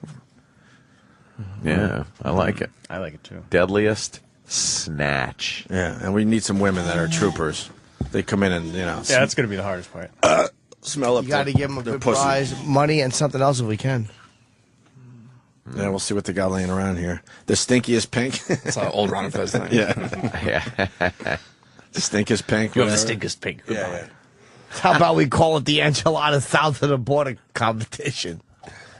Yeah, I like it. I like it too. Deadliest snatch. Yeah, and we need some women that are troopers. They come in and Yeah, that's going to be the hardest part. Smell up. You got to give them a good pussy. prize, money, and something else if we can. Yeah, we'll see what they got laying around here. The stinkiest pink. It's an old Ron and Fez thing. Yeah. The stinkest pink. You have the stinkest pink. Yeah. How about we call it the enchilada south of the border competition?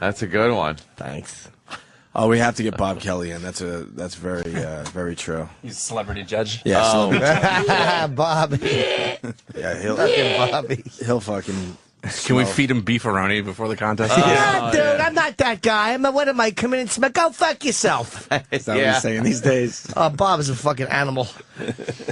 That's a good one. Thanks. Oh, we have to get Bob Kelly in. That's very true. He's a celebrity judge. Yeah, Bobby. Yeah, he'll Bobby. He'll fucking. Can we feed him beefaroni before the contest? Dude, I'm not that guy. What am I? Come in and smell? Go fuck yourself. That's what he's saying these days. Bob is a fucking animal.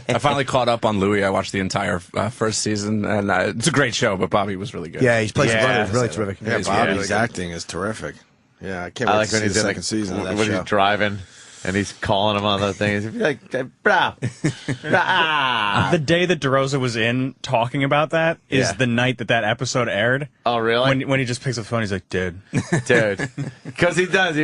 I finally caught up on Louis. I watched the entire first season, and it's a great show. But Bobby was really good. Yeah, he's played some brothers. Really terrific. Yeah, Bobby's acting is terrific. Yeah, I can't wait to see the second season of that when show. he's driving. And he's calling him on the thing. He's like, brah. The day that DeRosa was in talking about that is the night that episode aired. Oh, really? When he just picks up the phone, he's like, dude. Because he does.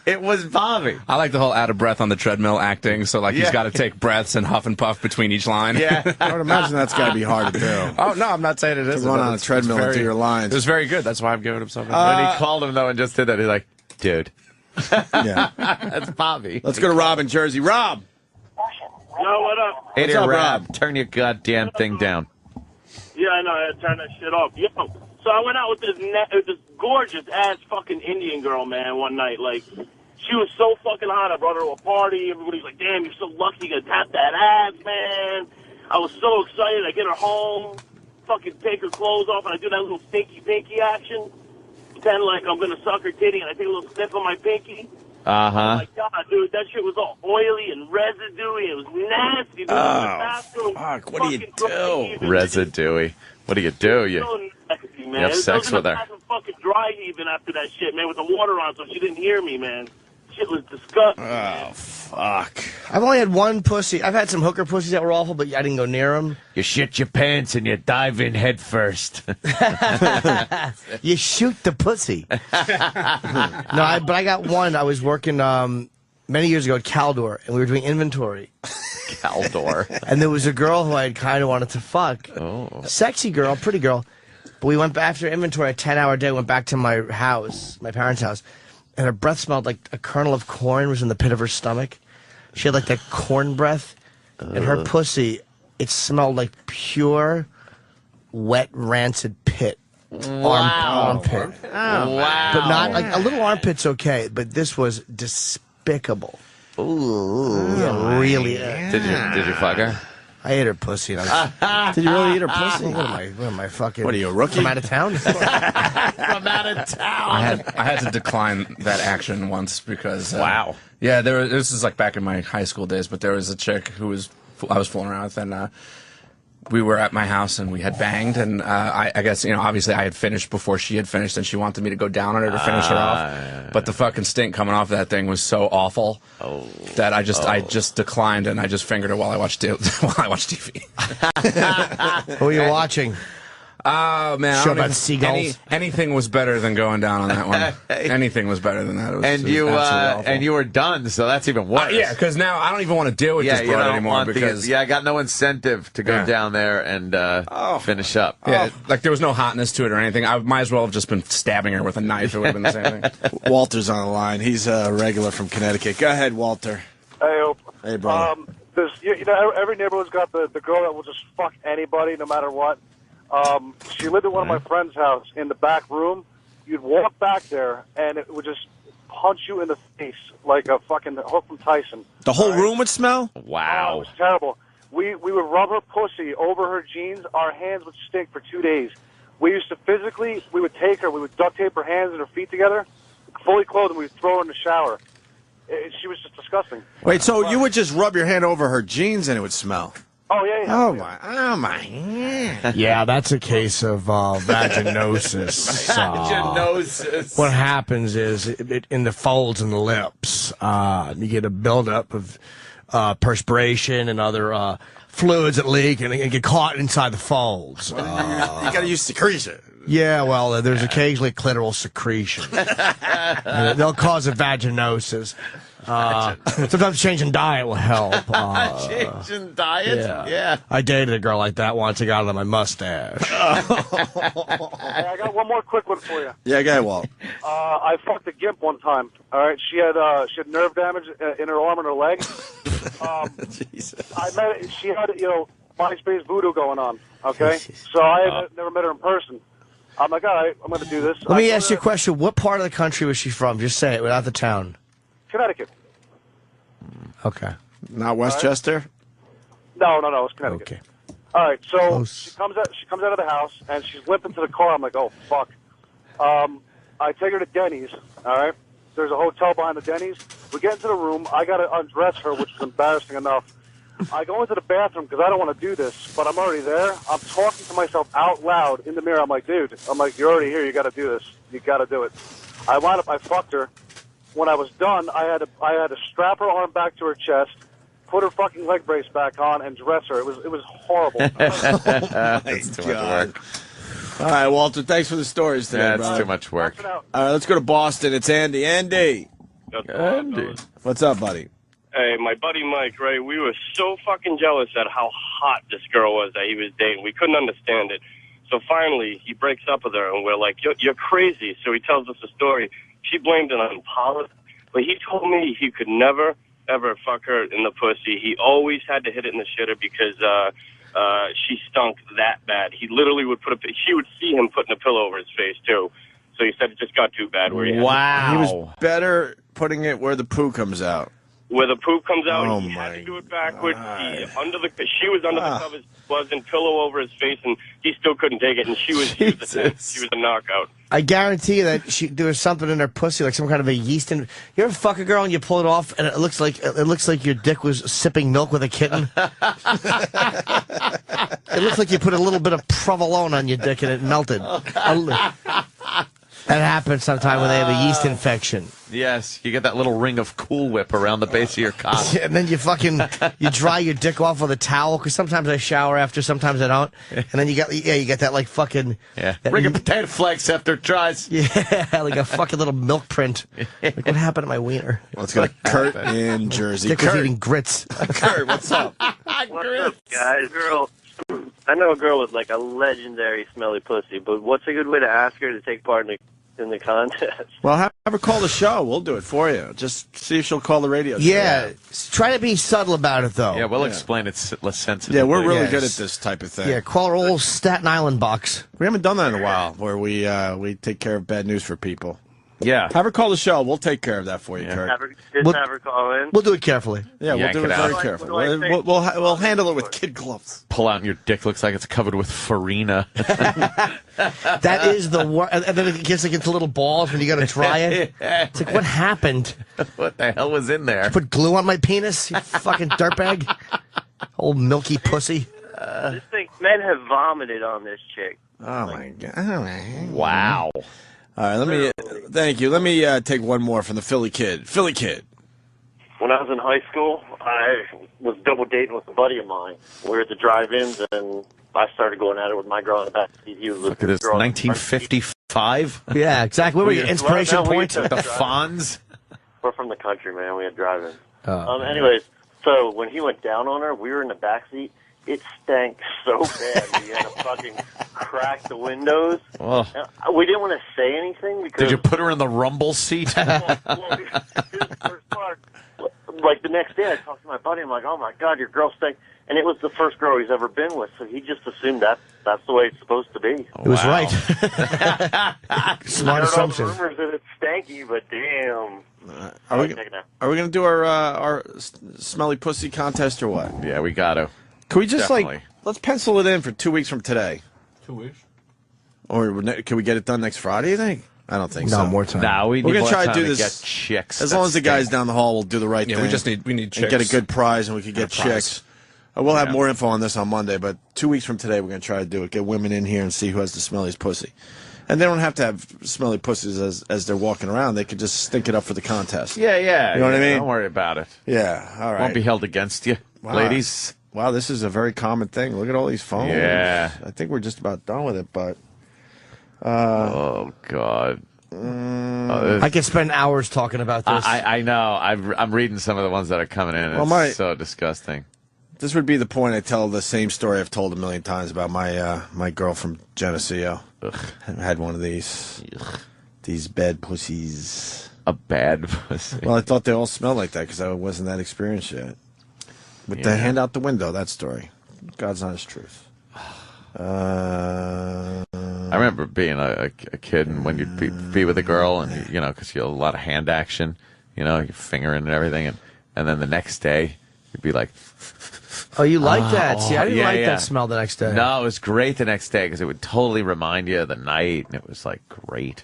It was Bobby. I like the whole out of breath on the treadmill acting. So, like, he's got to take breaths and huff and puff between each line. Yeah. I would imagine that's got to be hard to do. Oh, no, I'm not saying it is. To run on a treadmill and do your lines. It was very good. That's why I'm giving him something. When he called him, though, and just did that, he's like, dude. Yeah. That's Bobby. Let's go to Rob in Jersey. Rob. Yo, what up? Hey What's there, up, Rob. Turn your goddamn thing down. Yeah, I know. I had to turn that shit off. Yo, so I went out with this gorgeous ass fucking Indian girl, man, one night. Like, she was so fucking hot. I brought her to a party. Everybody's like, damn, you're so lucky to tap that ass, man. I was so excited. I get her home, fucking take her clothes off, and I do that little stinky pinky action. Pretend like I'm going to suck her titty, and I take a little sniff on my pinky. Uh-huh. Oh, my God, dude, that shit was all oily and residuey. It was nasty, dude. Oh, fuck. What do you do? Residuey. What do you do? So nasty, man. You have sex with her. I was fucking dry heaving after that shit, man, with the water on, so she didn't hear me, man. Shit was disgusting. Oh, fuck. I've only had one pussy. I've had some hooker pussies that were awful, but I didn't go near them. You shit your pants and you dive in head first. You shoot the pussy. But I got one. I was working many years ago at Caldor, and we were doing inventory. Caldor. And there was a girl who I kind of wanted to fuck. Oh. Sexy girl, pretty girl. But we went back after inventory, a 10-hour day, went back to my house, my parents' house. And her breath smelled like a kernel of corn was in the pit of her stomach. She had like that corn breath. And her pussy, it smelled like pure, wet, rancid pit. Armpit. Wow. But not like a little armpit's okay, but this was despicable. Ooh. Yeah, really. Did you fuck her? I ate her pussy. And Did you really eat her pussy? What am I fucking? What are you, a rookie? From out of town? From out of town. I had to decline that action once because Wow. Yeah, this is like back in my high school days, but there was a chick who I was fooling around with, and we were at my house and we had banged, and I guess, you know, obviously I had finished before she had finished, and she wanted me to go down on her to finish her off. But the fucking stink coming off that thing was so awful that I just declined, and I just fingered her while I watched TV. Who are you watching? Oh, man. Show about seagulls. Anything was better than going down on that one. Anything was better than that. It was absolutely awful. And you were done, so that's even worse. Yeah, because now I don't even want to deal with this broad anymore. Because I got no incentive to go down there and finish up. Yeah, like there was no hotness to it or anything. I might as well have just been stabbing her with a knife. It would have been the same thing. Walter's on the line. He's a regular from Connecticut. Go ahead, Walter. Hey, Hey, brother. Every neighborhood's got the girl that will just fuck anybody no matter what. She lived at one of my friend's house in the back room. You'd walk back there, and it would just punch you in the face like a fucking hook from Tyson. The whole room would smell? Wow. Oh, it was terrible. We would rub her pussy over her jeans. Our hands would stink for 2 days. We used to we would take her, we would duct tape her hands and her feet together, fully clothed, and we'd throw her in the shower. She was just disgusting. Wait, so you would just rub your hand over her jeans and it would smell? Oh, yeah. Oh, my. Yeah, that's a case of vaginosis. Vaginosis. What happens is in the folds in the lips, you get a buildup of perspiration and other fluids that leak and get caught inside the folds. You got to use secretion. Yeah, well, there's occasionally clitoral secretion. They'll cause a vaginosis. Sometimes changing diet will help. Changing diet? Yeah. I dated a girl like that once. I got it on my mustache. Hey, I got one more quick one for you. Yeah, go ahead, Walt. I fucked a gimp one time. All right, she had nerve damage in her arm and her leg. Jesus. I met. She had MySpace voodoo going on. Okay, so I had never met her in person. I'm like, all right, I'm going to do this. Let me ask you a question. What part of the country was she from? Just say it without the town. Connecticut. Okay. Not Westchester? No, it's Connecticut. Okay. All right, so she comes out of the house and she's limping to the car. I'm like, oh fuck. I take her to Denny's. All right, there's a hotel behind the Denny's. We get into the room. I got to undress her, which is embarrassing enough. I go into the bathroom because I don't want to do this, but I'm already there. I'm talking to myself out loud in the mirror. I'm like, dude, you're already here. You got to do this. You got to do it. I fucked her. when I was done, I had to strap her arm back to her chest, put her fucking leg brace back on, and dress her. It was horrible. That's too much work. All right, Walter, thanks for the stories today, Yeah, it's brother. too much work. All right, let's go to Boston. It's Andy. Andy. Andy. What's up, buddy? Hey, my buddy Mike, right? We were so fucking jealous at how hot this girl was that he was dating. We couldn't understand it. So finally, he breaks up with her, and we're like, you're crazy. So he tells us a story. She blamed it on politics, but he told me he could never, ever fuck her in the pussy. He always had to hit it in the shitter because she stunk that bad. He literally would she would see him putting a pillow over his face, too. So he said it just got too bad. Where he He was better putting it where the poo comes out. Where the poop comes out, Oh, he had to do it backwards. She was under the covers, wasn't pillow over his face, and he still couldn't take it. And she was a knockout. I guarantee you that there was something in her pussy, like some kind of a yeast. You ever fuck a girl and you pull it off, and it looks like your dick was sipping milk with a kitten. It looks like you put a little bit of provolone on your dick and it melted. That happens sometime when they have a yeast infection. Yes, you get that little ring of Cool Whip around the base of your cock. And then you dry your dick off with a towel, because sometimes I shower after, sometimes I don't. And then you get that like fucking ring of potato flakes after it dries. Yeah, like a fucking little milk print. Like, what happened to my wiener? Let's go to Kurt in Jersey. Dick was Kurt. eating grits. Kurt, what's up? What's up, guys? I know a girl with like a legendary smelly pussy, but what's a good way to ask her to take part in the contest? Well, have her call the show. We'll do it for you. Just see if she'll call the radio show. Yeah, try to be subtle about it, though. Yeah, we'll explain it less sensitively. Yeah, we're really good at this type of thing. Yeah, call our old Staten Island box. We haven't done that in a while, where we take care of bad news for people. Yeah. Have her call the show. We'll take care of that for you, Kurt. Have her call in. We'll do it carefully. Yeah, we'll Yank do it it very out. carefully. We'll handle it with kid gloves. Pull out and your dick looks like it's covered with farina. That is the worst. And then it gets like into little balls when you got to dry it. It's like, what happened? What the hell was in there? Did you put glue on my penis, you fucking dirtbag? Old milky pussy. Just think, men have vomited on this chick. Oh, my God. Wow. All right, thank you. Let me take one more from the Philly Kid. Philly Kid. When I was in high school, I was double dating with a buddy of mine. We were at the drive-ins, and I started going at it with my girl in the back seat. He was Look at this, 1955? Yeah, exactly. What were your inspiration points? The Fonz? We're from the country, man. We had drive-ins. Oh, anyways, so when he went down on her, we were in the back seat. It stank so bad. We had to fucking crack the windows. Oh. We didn't want to say anything because. Did you put her in the rumble seat? Like the next day, I talked to my buddy. I'm like, "Oh my God, your girl stank," and it was the first girl he's ever been with. So he just assumed that's the way it's supposed to be. It was right. Smart assumption. Rumors that it's stanky, but damn. Are we going to do our smelly pussy contest or what? Yeah, we got to. Can we just Definitely. let's pencil it in for 2 weeks from today? 2 weeks? Or can we get it done next Friday, you think? I don't think so. No, more time. No, We're going to try to do this. Get chicks. As long as the guys down the hall will do the right thing. Yeah, we need chicks. And get a good prize, and we can get chicks. We'll have more info on this on Monday, but 2 weeks from today, we're going to try to do it. Get women in here and see who has the smelliest pussy. And they don't have to have smelly pussies as they're walking around. They could just stink it up for the contest. Yeah. You know what I mean? Don't worry about it. Yeah, all right. Won't be held against you, ladies. Wow, this is a very common thing. Look at all these phones. Yeah. I think we're just about done with it, but... oh, God. I could spend hours talking about this. I know. I'm reading some of the ones that are coming in. It's so disgusting. This would be the point I tell the same story I've told a million times about my girl from Geneseo. I had one of these bad pussies. A bad pussy. Well, I thought they all smelled like that because I wasn't that experienced yet. With the hand out the window, that story. God's honest truth. I remember being a kid, and when you'd be with a girl, and you know, because you have a lot of hand action, you know, your fingering and everything, and then the next day you'd be like, oh, you like that? See, I didn't like that smell the next day. No, it was great the next day because it would totally remind you of the night, and it was like great.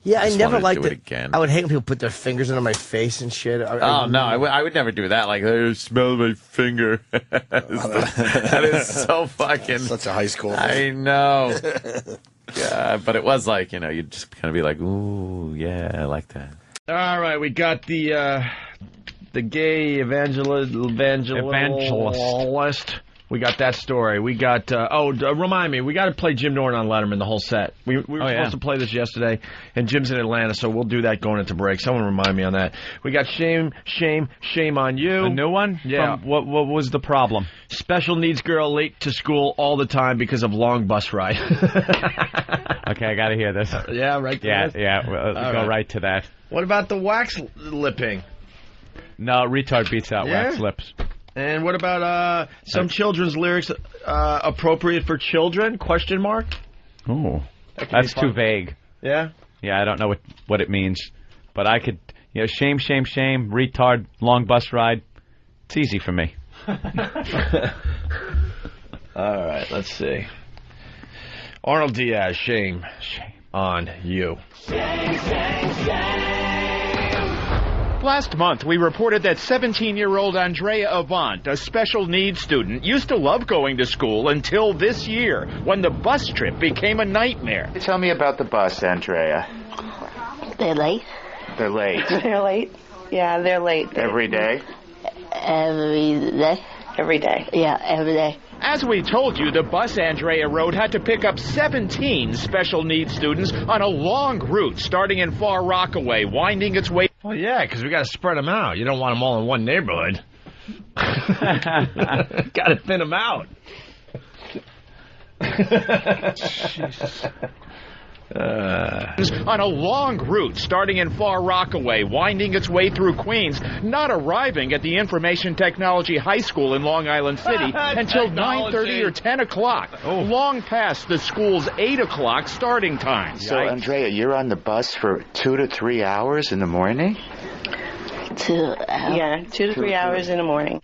Yeah, I never liked it it. Again. I would hate when people put their fingers into my face and shit. I would never do that. Like, they smell my finger. That is so fucking... Such a high school thing. I know. Yeah, but it was like, you know, you'd just kind of be like, ooh, yeah, I like that. All right, we got the gay evangelist. We got that story. We got, remind me, we got to play Jim Norton on Letterman the whole set. We were supposed to play this yesterday, and Jim's in Atlanta, so we'll do that going into break. Someone remind me on that. We got Shame on You. A new one? Yeah. What was the problem? Special needs girl late to school all the time because of long bus ride. Okay, I got to hear this. Yeah, right to Yeah, this? yeah, we'll go right to that. What about the wax lipping? No, Retard beats out wax lips. And what about some children's lyrics appropriate for children? Question mark. Ooh, that's too vague. Yeah? Yeah, I don't know what it means. But I could, shame, retard, long bus ride. It's easy for me. All right, let's see. Arnold Diaz, shame on you. Last month, we reported that 17-year-old Andrea Avant, a special needs student, used to love going to school until this year, when the bus trip became a nightmare. Tell me about the bus, Andrea. They're late. They're late. They're late. Yeah, they're late. Every day? Every day. Every day. Yeah, every day. As we told you, the bus Andrea rode had to pick up 17 special needs students on a long route starting in Far Rockaway, winding its way... Well, yeah, because we got to spread them out. You don't want them all in one neighborhood. Got to thin them out. Jesus. On a long route starting in Far Rockaway, winding its way through Queens, not arriving at the Information Technology High School in Long Island City until 9:30 or 10 o'clock, long past the school's 8 o'clock starting time. So, Andrea, you're on the bus for 2 to 3 hours in the morning? 2 hours. Yeah, 2 to 3 hours in the morning.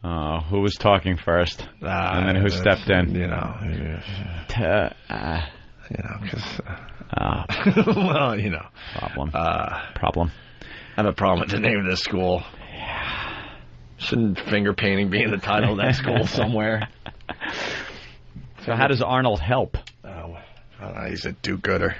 Oh, who was talking first? And then who stepped in? Because... well, Problem. I have a problem with the name of this school. Shouldn't finger painting be in the title of that school somewhere? So how does Arnold help? He's a do-gooder.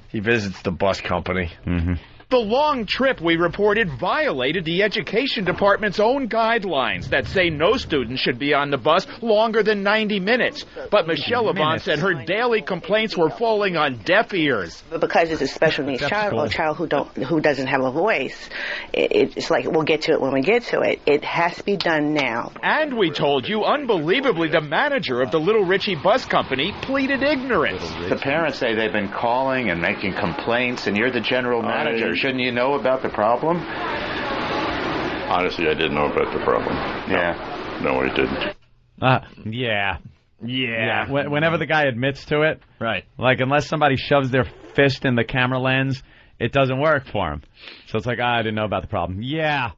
He visits the bus company. Mm-hmm. The long trip, we reported, violated the Education Department's own guidelines that say no student should be on the bus longer than 90 minutes. But Michelle Avant said her daily complaints were falling on deaf ears. Because it's a special needs child or a child who doesn't have a voice, it's like we'll get to it when we get to it. It has to be done now. And we told you, unbelievably, the manager of the Little Richie Bus Company pleaded ignorance. The parents say they've been calling and making complaints, and you're the general manager. Shouldn't you know about the problem? Honestly, I didn't know about the problem. Yeah. No, I didn't. Yeah. Whenever the guy admits to it, right? Like, unless somebody shoves their fist in the camera lens, it doesn't work for him. So it's like, I didn't know about the problem. Yeah.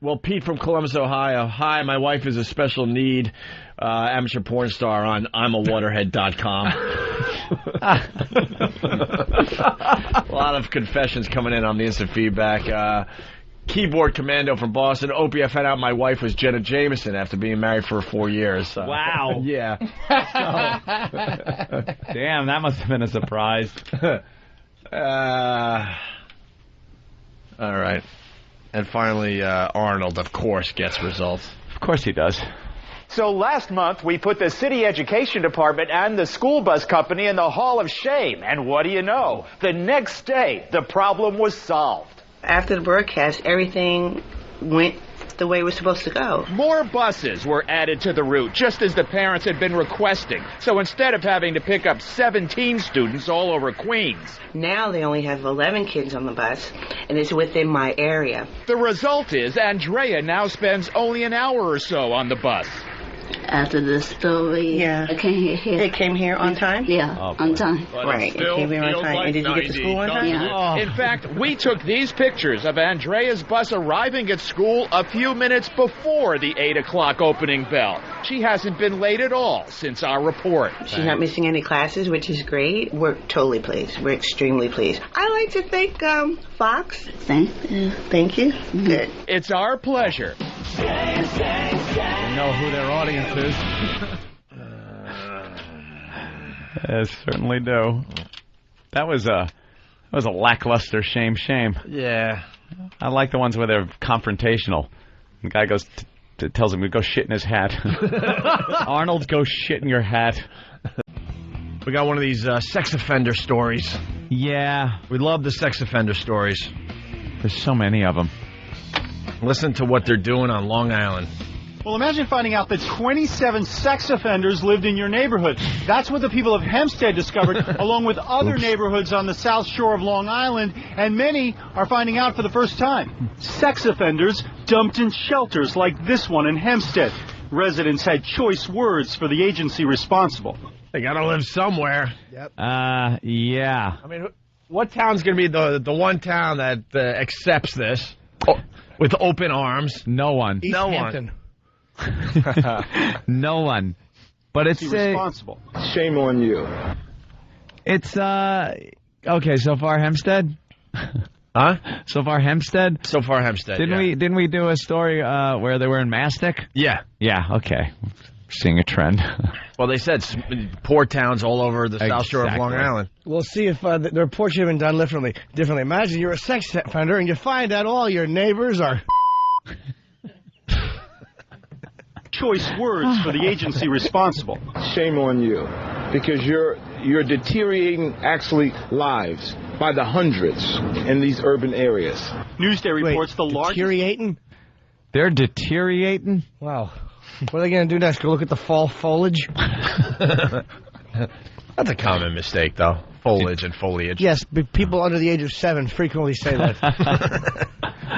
Well, Pete from Columbus, Ohio. Hi, my wife is a special need amateur porn star on I'mAWaterhead.com. A lot of confessions coming in on the instant feedback. Keyboard Commando from Boston. Opie, I found out my wife was Jenna Jameson after being married for 4 years. Wow. Yeah. Damn, that must have been a surprise. All right. And finally, Arnold, of course, gets results. Of course he does. So last month, we put the city education department and the school bus company in the Hall of Shame. And what do you know? The next day, the problem was solved. After the broadcast, everything went the way it was supposed to go. More buses were added to the route, just as the parents had been requesting. So instead of having to pick up 17 students all over Queens, now they only have 11 kids on the bus, and it's within my area. The result is Andrea now spends only an hour or so on the bus. After the story, it came here. It came here on time? Yeah, on time. Right, it came here on time. And did you get to school on time? Yeah. In fact, we took these pictures of Andrea's bus arriving at school a few minutes before the 8 o'clock opening bell. She hasn't been late at all since our report. She's not missing any classes, which is great. We're totally pleased. We're extremely pleased. I like to thank Fox. Thank you. Thank you. Mm-hmm. Good. It's our pleasure. You know who their audience is. I certainly do. That was was a lackluster shame. Yeah. I like the ones where they're confrontational. The guy goes, tells him to go shit in his hat. Arnold, go shit in your hat. We got one of these sex offender stories. Yeah. We love the sex offender stories. There's so many of them. Listen to what they're doing on Long Island. Well, imagine finding out that 27 sex offenders lived in your neighborhood. That's what the people of Hempstead discovered, along with other neighborhoods on the south shore of Long Island, and many are finding out for the first time. Sex offenders dumped in shelters like this one in Hempstead. Residents had choice words for the agency responsible. They gotta live somewhere. Yep. Yeah. I mean, what town's gonna be the one town that accepts this with open arms? No one. East No Hampton. one. No one. But it's responsible. Shame on you. It's okay. So far, Hempstead. Huh? So far, Hempstead. So far, Hempstead. Didn't we do a story where they were in mastic? Yeah. Yeah. Okay. Seeing a trend. Well, they said poor towns all over the south shore of Long Island. We'll see if the report should have been done differently. Imagine you're a sex offender and you find out all your neighbors are. Choice words for the agency responsible. Shame on you, because you're deteriorating actually lives by the hundreds in these urban areas. Newsday reports the largest. Deteriorating? They're deteriorating? Wow. What are they going to do next? Go look at the fall foliage? That's a common mistake, though. Foliage and foliage. Yes, but people under the age of 7 frequently say that.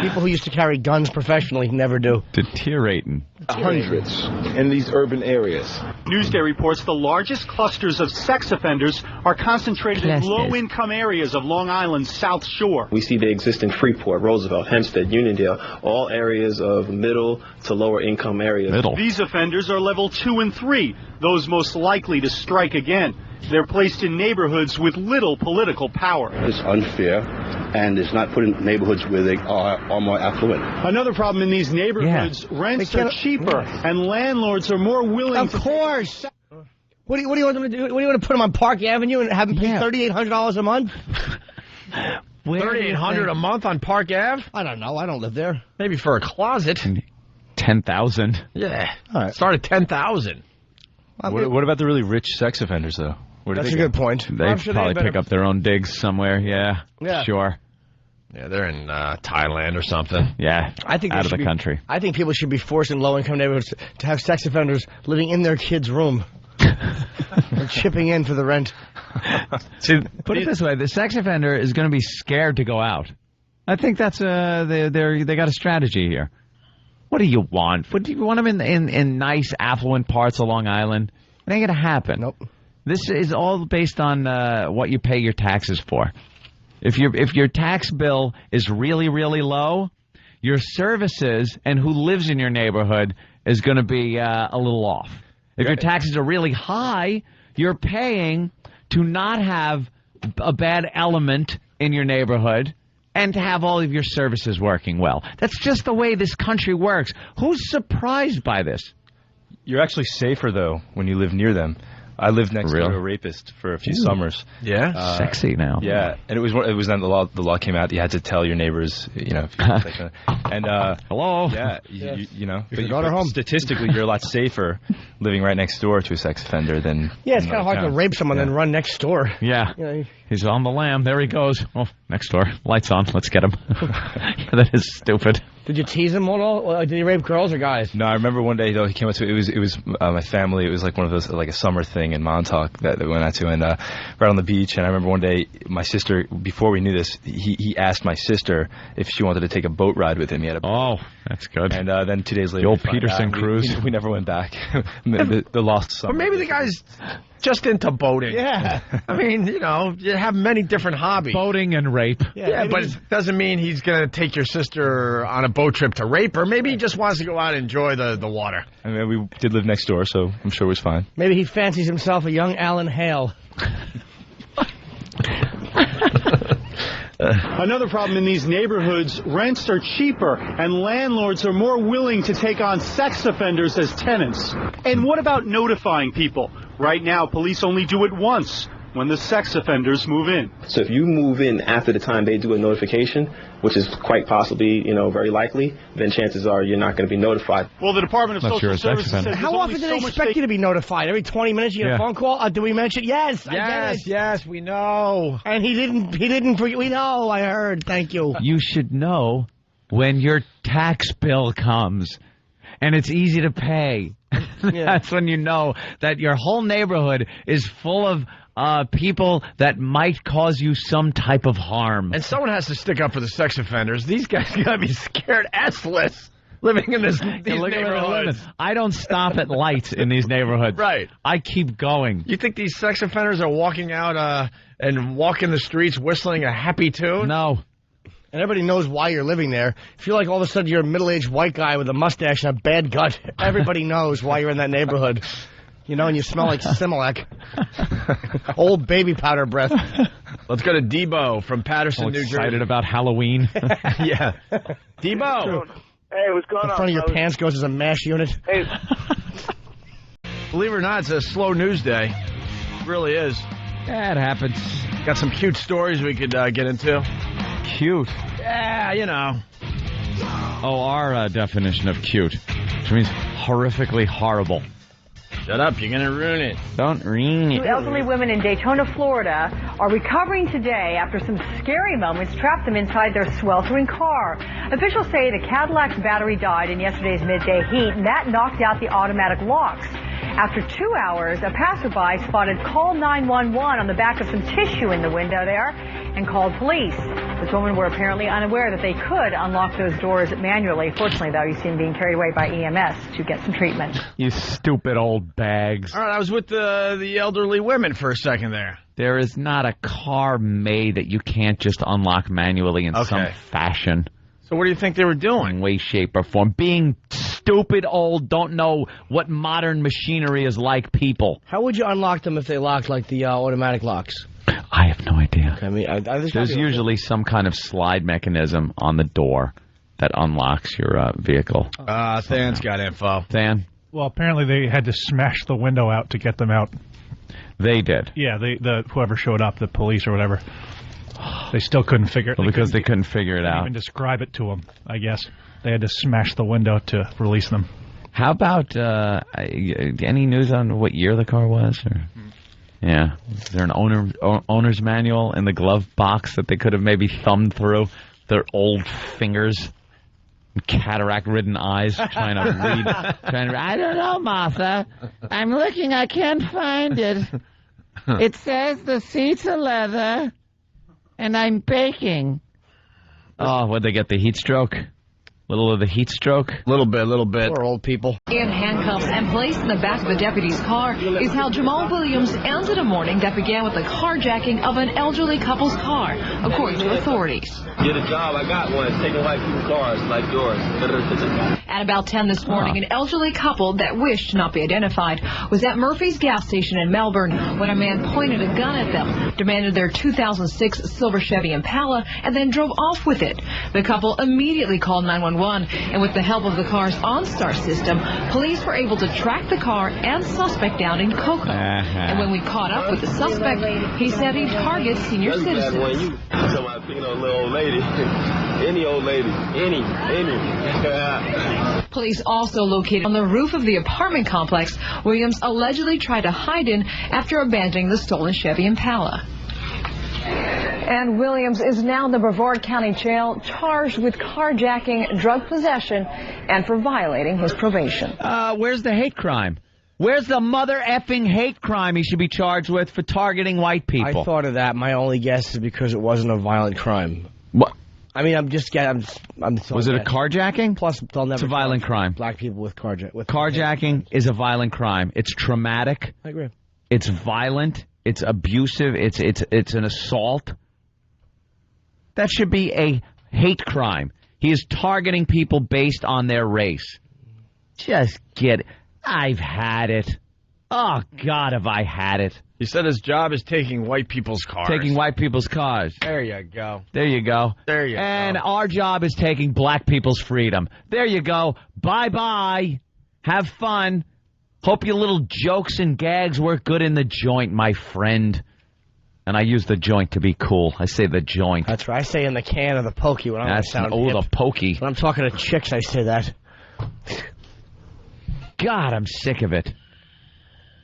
People who used to carry guns professionally never do. Deteriorating. Hundreds in these urban areas. Newsday reports the largest clusters of sex offenders are concentrated in low-income areas of Long Island's South Shore. We see they exist in Freeport, Roosevelt, Hempstead, Uniondale, all areas of middle to lower income areas. These offenders are level 2 and 3, those most likely to strike again. They're placed in neighborhoods with little political power. It's unfair, and it's not put in neighborhoods where they are more affluent. Another problem in these neighborhoods, rents are cheaper, and landlords are more willing Of course. What do you want them to do? What do you want to put them on Park Avenue and have them pay $3,800 a month? $3,800 a month on Park Ave? I don't know. I don't live there. Maybe for a closet. 10,000. Yeah. All right. Start at 10,000. What about the really rich sex offenders, though? That's a good point. They probably pick up their own digs somewhere. Yeah. Sure. Yeah, they're in Thailand or something. Yeah. I think out of the country. I think people should be forced in low-income neighborhoods to have sex offenders living in their kid's room. Or chipping in for the rent. See, put it this way: the sex offender is going to be scared to go out. I think that's they got a strategy here. What do you want? What do you want them in nice, affluent parts of Long Island? It ain't gonna happen. Nope. This is all based on what you pay your taxes for. If your tax bill is really, really low, your services and who lives in your neighborhood is going to be a little off. If your taxes are really high, you're paying to not have a bad element in your neighborhood and to have all of your services working well. That's just the way this country works. Who's surprised by this? You're actually safer, though, when you live near them. I lived next door to a rapist for a few summers. Yeah, sexy now. Yeah, and it was then the law came out. You had to tell your neighbors, if you and hello. Yeah, you know, but your daughter home. Statistically, you're a lot safer living right next door to a sex offender than. Yeah, it's kind of hard to rape someone and run next door. Yeah. He's on the lam. There he goes. Oh, next door. Lights on. Let's get him. That is stupid. Did you tease him at all? Did he rape girls or guys? No, I remember one day though he came up to it was my family. It was like one of those like a summer thing in Montauk that we went out to, and right on the beach. And I remember one day my sister, before we knew this, he asked my sister if she wanted to take a boat ride with him. He had a that's good. And then 2 days later, the old Peterson cruise. We never went back. the lost summer. Or maybe the guy's just into boating. Yeah. I mean, you have many different hobbies. Boating and rape. Yeah, but it doesn't mean he's going to take your sister on a boat trip to rape her. Maybe he just wants to go out and enjoy the water. I mean, we did live next door, so I'm sure it was fine. Maybe he fancies himself a young Alan Hale. Another problem in these neighborhoods, rents are cheaper and landlords are more willing to take on sex offenders as tenants. And what about notifying people? Right now, police only do it once. when the sex offenders move in. So if you move in after the time they do a notification, which is quite possibly, very likely, then chances are you're not going to be notified. Well, the Department of Social Services says How often do they expect you to be notified? Every 20 minutes you get a phone call? Did we mention? Yes, I get it. Yes, we know. And he didn't forget. We know, I heard. Thank you. You should know when your tax bill comes and it's easy to pay. That's when you know that your whole neighborhood is full of people that might cause you some type of harm. And someone has to stick up for the sex offenders. These guys gotta be scared assless living in these neighborhoods. I don't stop at lights in these neighborhoods. Right. I keep going. You think these sex offenders are walking out and walking the streets whistling a happy tune? No. And everybody knows why you're living there. If you're like all of a sudden you're a middle-aged white guy with a mustache and a bad gut, everybody knows why you're in that neighborhood. And you smell like Similac. Old baby powder breath. Let's go to Debo from Patterson, New Jersey. Excited about Halloween. Yeah. Debo. Hey, what's going on? The front of your pants goes as a MASH unit. Hey. Believe it or not, it's a slow news day. It really is. Yeah, it happens. Got some cute stories we could get into. Cute? Yeah, Oh, our definition of cute, which means horrifically horrible. Shut up, you're going to ruin it. Don't ruin it. Two elderly women in Daytona, Florida are recovering today after some scary moments trapped them inside their sweltering car. Officials say the Cadillac's battery died in yesterday's midday heat, and that knocked out the automatic locks. After 2 hours, a passerby spotted "Call 911" on the back of some tissue in the window there and called police. This women were apparently unaware that they could unlock those doors manually. Fortunately, though, you see them being carried away by EMS to get some treatment. You stupid old bags. All right, I was with the elderly women for a second there. There is not a car made that you can't just unlock manually in some fashion. So what do you think they were doing? Way, shape, or form. Being stupid old, don't know what modern machinery is like people. How would you unlock them if they locked like the automatic locks? I have no idea. Okay, I mean, there's usually some kind of slide mechanism on the door that unlocks your vehicle. Than's got info. Than? Well, apparently they had to smash the window out to get them out. They did? Yeah, whoever showed up, the police or whatever. They still couldn't figure it out. Well, because they couldn't figure it out. Even describe it to them, I guess. They had to smash the window to release them. How about any news on what year the car was? Or? Yeah. Is there an owner's manual in the glove box that they could have maybe thumbed through their old fingers and cataract-ridden eyes trying to read? I don't know, Martha. I'm looking. I can't find it. It says the seats are leather, and I'm baking. Oh, what'd they get, the heat stroke? Little of the heat stroke? Little bit. Poor old people. In handcuffs and placed in the back of a deputy's car is how Jamal Williams ended a morning that began with the carjacking of an elderly couple's car, according to authorities. Get a job, I got one. Taking white people's cars like yours. At about 10 this morning, an elderly couple that wished to not be identified was at Murphy's gas station in Melbourne when a man pointed a gun at them, demanded their 2006 silver Chevy Impala, and then drove off with it. The couple immediately called 911, and with the help of the car's OnStar system, police were able to track the car and suspect down in Cocoa. And when we caught up with the suspect, he said he targets senior citizens. Little old lady. Any old lady. Any. Police also located on the roof of the apartment complex Williams allegedly tried to hide in after abandoning the stolen Chevy Impala. And Williams is now in the Brevard County Jail, charged with carjacking, drug possession, and for violating his probation. Where's the hate crime? Where's the mother effing hate crime he should be charged with for targeting white people? I thought of that. My only guess is because it wasn't a violent crime. What? I mean, I'm just getting. Was it a carjacking? Plus, they'll never. It's a violent crime. Black people with carjacking. Carjacking is a violent crime. It's traumatic. I agree. It's violent. It's abusive. It's an assault. That should be a hate crime. He is targeting people based on their race. Just get it. I've had it. Oh, God, have I had it. He said his job is taking white people's cars. Taking white people's cars. There you go. There you go. There you go. And our job is taking black people's freedom. There you go. Bye-bye. Have fun. Hope your little jokes and gags work good in the joint, my friend. And I use the joint to be cool. I say the joint. That's right. I say in the can of the pokey when I want to sound hip. the pokey. When I'm talking to chicks, I say that. God, I'm sick of it.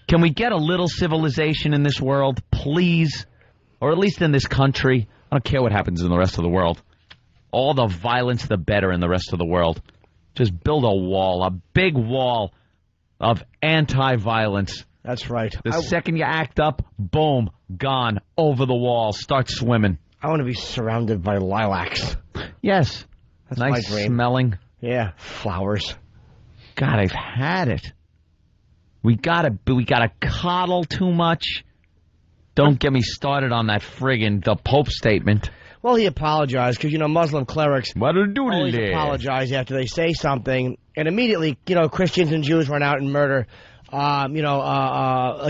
Can we get a little civilization in this world, please? Or at least in this country. I don't care what happens in the rest of the world. All the violence, the better in the rest of the world. Just build a wall, a big wall of anti-violence. That's right. The second you act up, boom, gone, over the wall, start swimming. I want to be surrounded by lilacs. Yes. That's nice my dream. smelling. Yeah, flowers. God, I've had it. We gotta coddle too much. Don't get me started on that the Pope statement. Well, he apologized because, Muslim clerics always there? apologize after they say something. And immediately, Christians and Jews run out and murder, like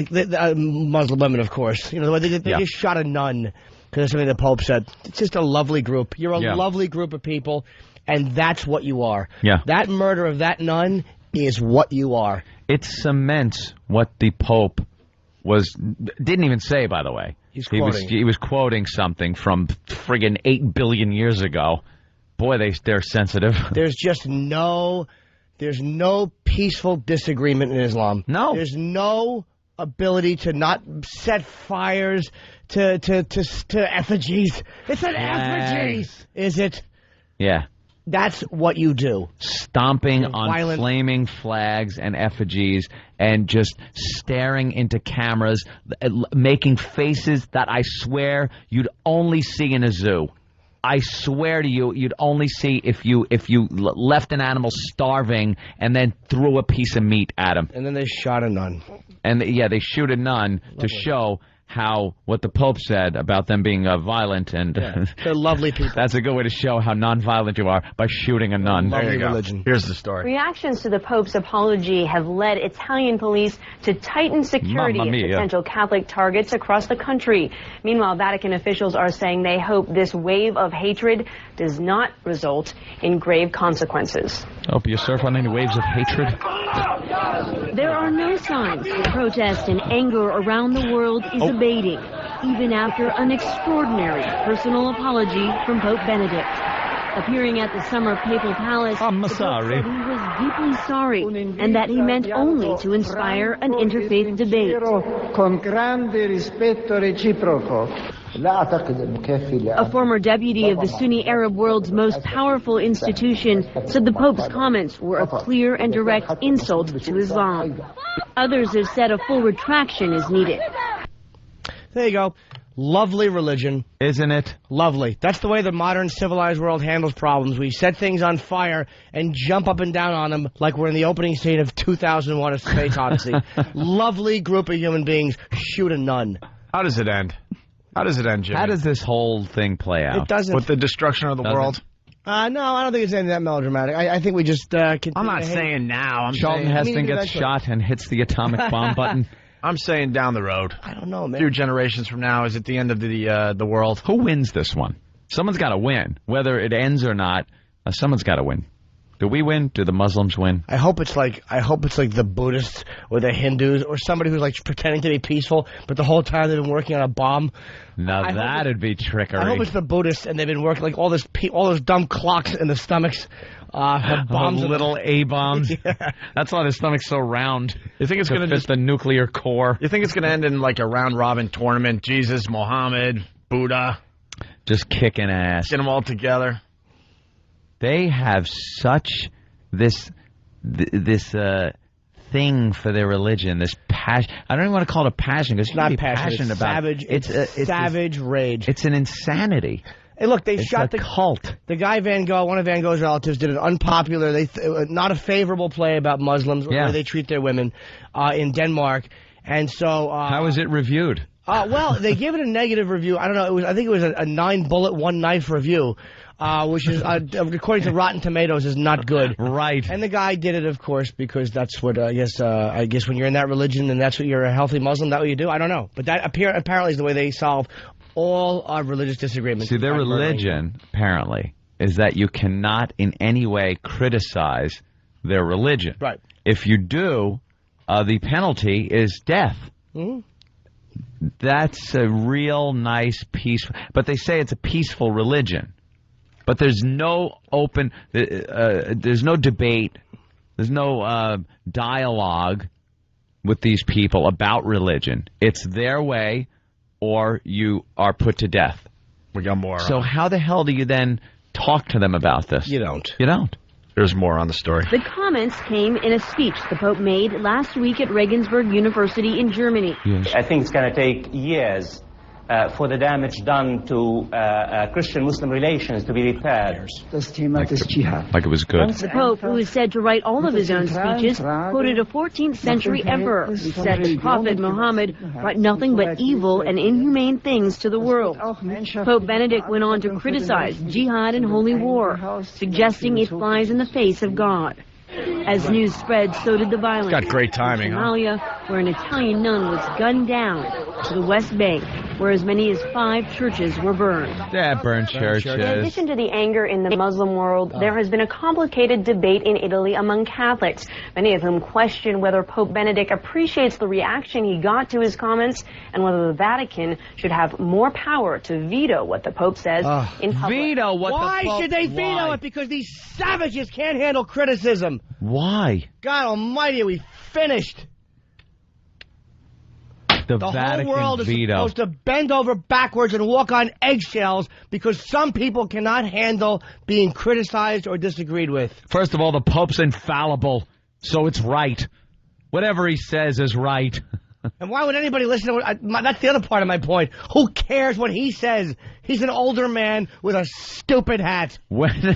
the Muslim women, of course. They just shot a nun because of something the Pope said. It's just a lovely group. You're a lovely group of people, and that's what you are. Yeah. That murder of that nun is what you are. It cements what the Pope didn't even say, by the way. He was quoting something from friggin' 8 billion years ago. Boy, they're sensitive. There's no peaceful disagreement in Islam. No. There's no ability to not set fires to effigies. It's an effigy, is it? Yeah. That's what you do. Stomping on flaming flags and effigies and just staring into cameras, making faces that I swear you'd only see in a zoo. I swear to you, you'd only see if you left an animal starving and then threw a piece of meat at him. And then they shot a nun. And they shoot a nun to show what the Pope said about them being violent, and they're lovely people. That's a good way to show how non-violent you are, by shooting a nun. Lovely religion. Here's the story. Reactions to the Pope's apology have led Italian police to tighten security of potential Catholic targets across the country. Meanwhile, Vatican officials are saying they hope this wave of hatred does not result in grave consequences. Hope you surf on any waves of hatred? There are no signs that protest and anger around the world is abating, even after an extraordinary personal apology from Pope Benedict. Appearing at the summer papal palace, the Pope said he was deeply sorry and that he meant only to inspire an interfaith debate. Con grande rispetto reciproco. A former deputy of the Sunni Arab world's most powerful institution said the Pope's comments were a clear and direct insult to Islam. Others have said a full retraction is needed. There you go. Lovely religion. Isn't it? Lovely. That's the way the modern civilized world handles problems. We set things on fire and jump up and down on them like we're in the opening scene of 2001: A Space Odyssey. Lovely group of human beings shoot a nun. How does it end? How does it end, Jimmy? How does this whole thing play out? It doesn't. With the destruction of the world? No, I don't think it's anything that melodramatic. I think we just continue. I'm not saying now. Charlton Heston gets shot and hits the atomic bomb button. I'm saying down the road. I don't know, man. A few generations from now, is it the end of the world? Who wins this one? Someone's got to win. Whether it ends or not, someone's got to win. Do we win? Do the Muslims win? I hope it's like the Buddhists or the Hindus or somebody who's like pretending to be peaceful, but the whole time they've been working on a bomb. Now that'd be trickery. I hope it's the Buddhists and they've been working like all those dumb clocks in the stomachs. Have bombs, little A-bombs. Yeah. That's why the stomach's so round. You think it's going to fit the nuclear core? You think it's going to end in like a round-robin tournament? Jesus, Mohammed, Buddha, just kicking ass. Get them all together. They have such this thing for their religion. This passion. I don't even want to call it a passion because it's not passionate about savage. It's savage rage. It's an insanity. Hey, look, they shot the cult. The guy Van Gogh, one of Van Gogh's relatives, did an unpopular, not a favorable play about Muslims or the way they treat their women in Denmark. And so, how was it reviewed? Well, they gave it a negative review. I don't know. I think it was a 9-bullet, 1-knife review, which is, according to Rotten Tomatoes, is not good. Right. And the guy did it, of course, because that's what I guess when you're in that religion and that's what you're a healthy Muslim, that's what you do. I don't know, but that apparently is the way they solve all our religious disagreements. See, their religion, apparently, is that you cannot in any way criticize their religion. Right. If you do, the penalty is death. Mm-hmm. That's a real nice, peaceful... But they say it's a peaceful religion. But there's no open... there's no debate. There's no dialogue with these people about religion. It's their way, or you are put to death. We got more. So how the hell do you then talk to them about this? You don't. You don't. There's more on the story. The comments came in a speech the Pope made last week at Regensburg University in Germany. I think it's going to take years for the damage done to Christian-Muslim relations to be repaired. Like it was good. The Pope, who is said to write all of his own speeches, quoted a 14th century emperor who said his prophet Muhammad brought nothing but evil and inhumane things to the world. Pope Benedict went on to criticize jihad and holy war, suggesting it flies in the face of God. As news spread, so did the violence. Got great timing, in Somalia, where an Italian nun was gunned down, to the West Bank, where as many as 5 churches were burned. Yeah, burned churches. In addition to the anger in the Muslim world, there has been a complicated debate in Italy among Catholics, many of whom question whether Pope Benedict appreciates the reaction he got to his comments and whether the Vatican should have more power to veto what the Pope says in public. Veto what Why the Pope... should they veto it? Because these savages can't handle criticism. Why? God almighty, are we finished? The whole world is veto. supposed to bend over backwards and walk on eggshells because some people cannot handle being criticized or disagreed with. First of all, the Pope's infallible, so it's right. Whatever he says is right. And why would anybody listen to what... that's the other part of my point. Who cares what he says? He's an older man with a stupid hat. When Who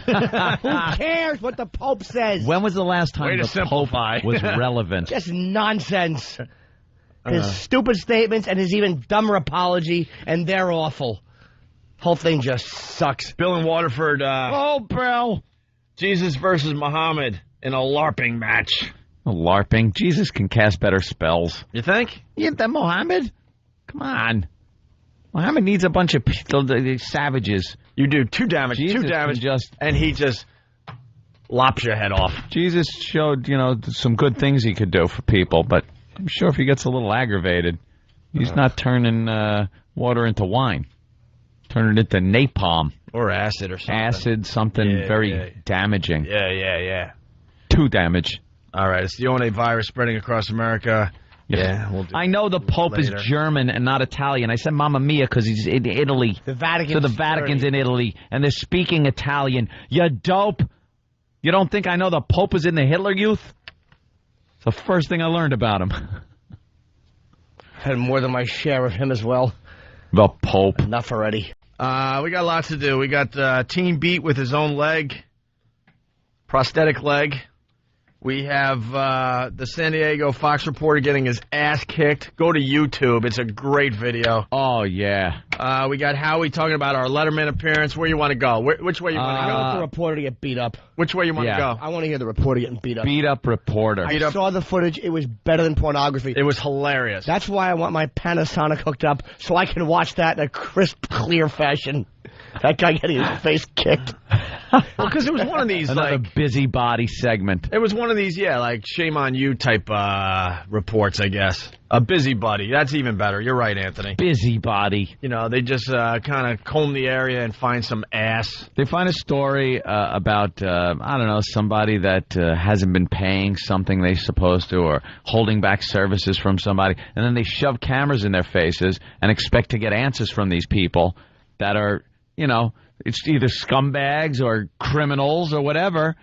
cares what the Pope says? When was the last time the Pope was relevant? Just nonsense. His stupid statements and his even dumber apology, and they're awful. Whole thing just sucks. Bill in Waterford. Oh, Bill. Jesus versus Muhammad in a LARPing match. LARPing? Jesus can cast better spells. You think? Yeah, that Muhammad? Come on. Muhammad needs a bunch of savages. You do 2 damage, Jesus 2 damage, just and he just lops your head off. Jesus showed, some good things he could do for people, but I'm sure if he gets a little aggravated, he's not turning water into wine. Turning it into napalm. Or acid or something. Acid, something very damaging. Yeah. Too damage. All right, it's the One virus spreading across America. Yeah, we'll do I know the Pope is German and not Italian. I said Mamma Mia because he's in Italy. The Vatican. So the Vatican's in Italy, and they're speaking Italian. You dope. You don't think I know the Pope is in the Hitler Youth? It's the first thing I learned about him. Had more than my share of him as well. The Pope. Enough already. We got lots to do. We got Team Beat with his own leg. Prosthetic leg. We have the San Diego Fox reporter getting his ass kicked. Go to YouTube. It's a great video. Oh, yeah. We got Howie talking about our Letterman appearance. Where you want to go? Which way you want to go? I want the reporter to get beat up. Which way you want to go? I want to hear the reporter getting beat up. Beat up reporter. I saw the footage. It was better than pornography. It was hilarious. That's why I want my Panasonic hooked up, so I can watch that in a crisp, clear fashion. That guy getting his face kicked. Well, because it was one of these, another busybody segment. It was one of these, like shame on you type reports, I guess. A busybody. That's even better. You're right, Anthony. Busybody. They just kind of comb the area and find some ass. They find a story about, somebody that hasn't been paying something they're supposed to or holding back services from somebody, and then they shove cameras in their faces and expect to get answers from these people that are, it's either scumbags or criminals or whatever,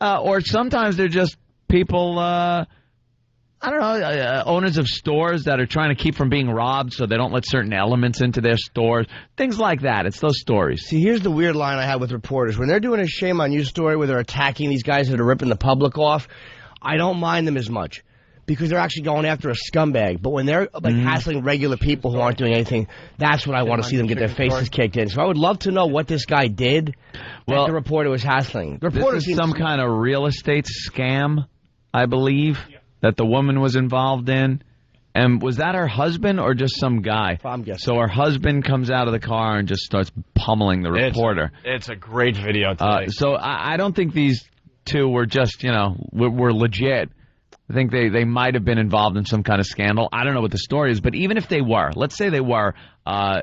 or sometimes they're just people, owners of stores that are trying to keep from being robbed so they don't let certain elements into their stores. Things like that. It's those stories. See, here's the weird line I have with reporters. When they're doing a shame on you story where they're attacking these guys that are ripping the public off, I don't mind them as much. Because they're actually going after a scumbag. But when they're hassling regular people who aren't doing anything, that's when I want to see them get their faces kicked in. So I would love to know what this guy did that the reporter was hassling. The reporter this is some kind of real estate scam, I believe, that the woman was involved in. And was that her husband or just some guy? I'm guessing. So her husband comes out of the car and just starts pummeling the reporter. It's a great video today. So I don't think these two were just, were legit. I think they might have been involved in some kind of scandal. I don't know what the story is, but even if they were, let's say they were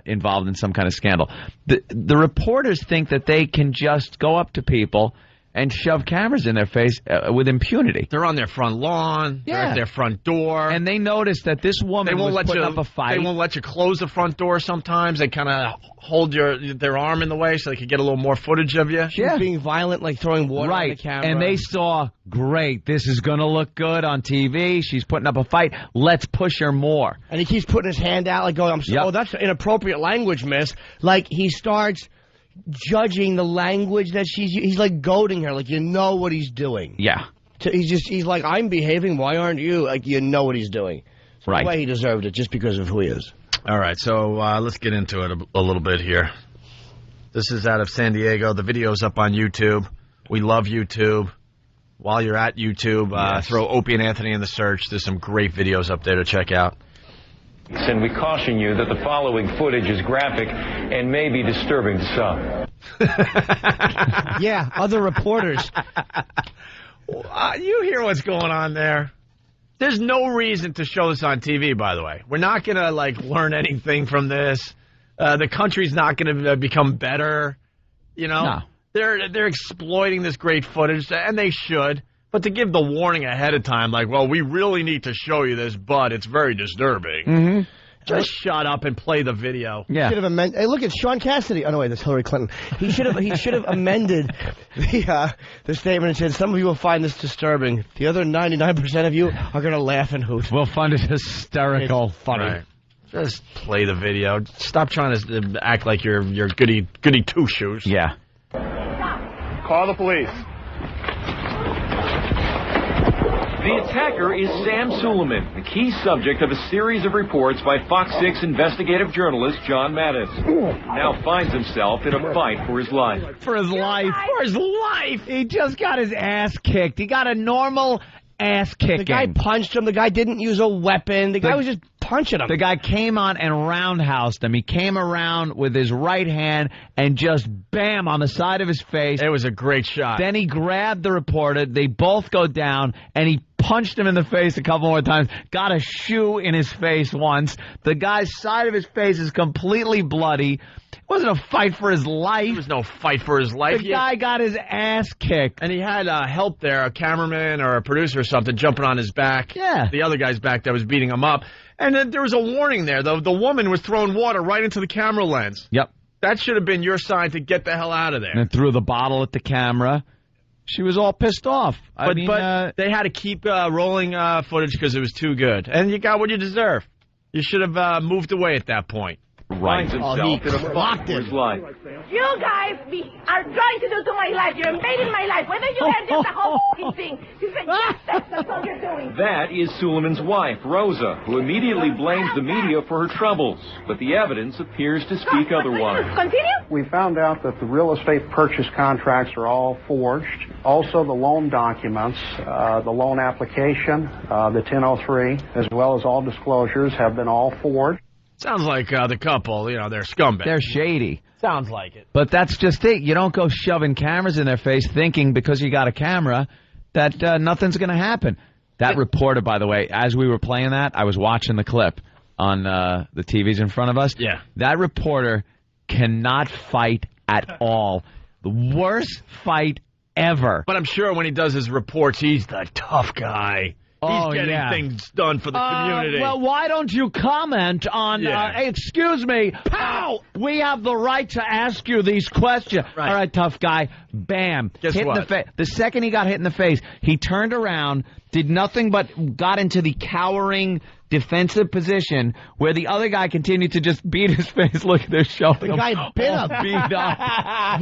involved in some kind of scandal, the reporters think that they can just go up to people and shove cameras in their face with impunity. They're on their front lawn. Yeah. They're at their front door. And they notice that this woman was putting up a fight. They won't let you close the front door sometimes. They kind of hold their arm in the way so they could get a little more footage of you. She was being violent, like throwing water on the camera. And they saw, great, this is going to look good on TV. She's putting up a fight. Let's push her more. And he keeps putting his hand out, like going, oh, that's inappropriate language, miss. Like, he starts judging the language that he's like goading her, like, you know what he's doing. Yeah. He's like, I'm behaving, why aren't you? Like, you know what he's doing. So right. The way he deserved it, just because of who he is. All right, so let's get into it a little bit here. This is out of San Diego. The video's up on YouTube. We love YouTube. While you're at YouTube, throw Opie and Anthony in the search. There's some great videos up there to check out. And we caution you that the following footage is graphic and may be disturbing to some. Yeah, other reporters. You hear what's going on there. There's no reason to show this on TV, by the way. We're not going to, learn anything from this. The country's not going to become better. You know? No. They're exploiting this great footage, and they should. But to give the warning ahead of time, we really need to show you this, but it's very disturbing. Mm-hmm. Just shut up and play the video. Yeah. Hey, look, it's Sean Cassidy. Oh no, wait, that's Hillary Clinton. He should have amended the statement and said, "Some of you will find this disturbing. The other 99% of you are going to laugh and hoot. We'll find it hysterical." It's funny. Right. Just play the video. Stop trying to act like you're goody two shoes. Yeah. Call the police. The attacker is Sam Suleiman, the key subject of a series of reports by Fox 6 investigative journalist John Mattis. Now finds himself in a fight for his life. For his life. He just got his ass kicked. He got a normal ass kicking. The guy punched him. The guy didn't use a weapon. The guy was just punching him. The guy came on and roundhoused him. He came around with his right hand and just bam on the side of his face. It was a great shot. Then he grabbed the reporter. They both go down, and he punched him in the face a couple more times. Got a shoe in his face once. The guy's side of his face is completely bloody. It wasn't a fight for his life. There was no fight for his life. The guy got his ass kicked. And he had help there, a cameraman or a producer or something, jumping on his back. Yeah. The other guy's back that was beating him up. And then there was a warning there. The woman was throwing water right into the camera lens. Yep. That should have been your sign to get the hell out of there. And threw the bottle at the camera. She was all pissed off. But they had to keep rolling footage because it was too good. And you got what you deserve. You should have moved away at that point. Finds himself in a fight for his life. You guys are trying to do to my life. You're invading my life. Whether you have this the whole thing. You said yes, that's all you're doing. That is Suleiman's wife, Rosa, who immediately blames the media for her troubles. But the evidence appears to speak otherwise. Continue. We found out that the real estate purchase contracts are all forged. Also, the loan documents, the loan application, the 1003, as well as all disclosures have been all forged. Sounds like the couple, they're scumbags. They're shady. Sounds like it. But that's just it. You don't go shoving cameras in their face thinking because you got a camera that nothing's going to happen. That reporter, by the way, as we were playing that, I was watching the clip on the TVs in front of us. Yeah. That reporter cannot fight at all. The worst fight ever. But I'm sure when he does his reports, he's the tough guy. He's getting things done for the community. Well, why don't you comment on, hey, excuse me, pow! We have the right to ask you these questions. Right. All right, tough guy. Bam. Guess hit what? In the face. The second he got hit in the face, he turned around, did nothing but got into the cowering defensive position where the other guy continued to just beat his face. Look, they're showing The guy bit him. beat up.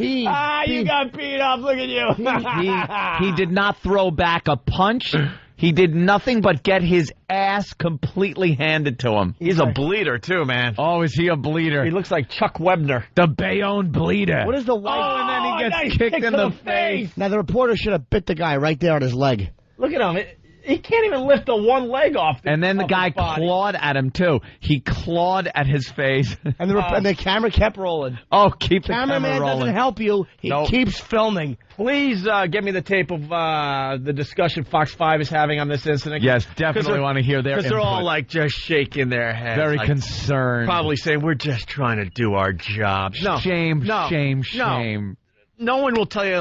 You got beat up. Look at you. He did not throw back a punch. He did nothing but get his ass completely handed to him. He's a bleeder, too, man. Oh, is he a bleeder? He looks like Chuck Webner. The Bayonne bleeder. What is the wife? Oh, and then he gets kicked in the face. Now, the reporter should have bit the guy right there on his leg. Look at him. he can't even lift the one leg off. And then the guy clawed at him, too. He clawed at his face. And the camera kept rolling. Oh, keep the camera Cameraman rolling. doesn't help you. He keeps filming. Please get me the tape of the discussion Fox 5 is having on this incident. Yes, definitely want to hear their Because they're all input. like just shaking their heads. Very like, concerned. Probably saying, we're just trying to do our job. No. Shame, No. shame, No. shame. No one will tell you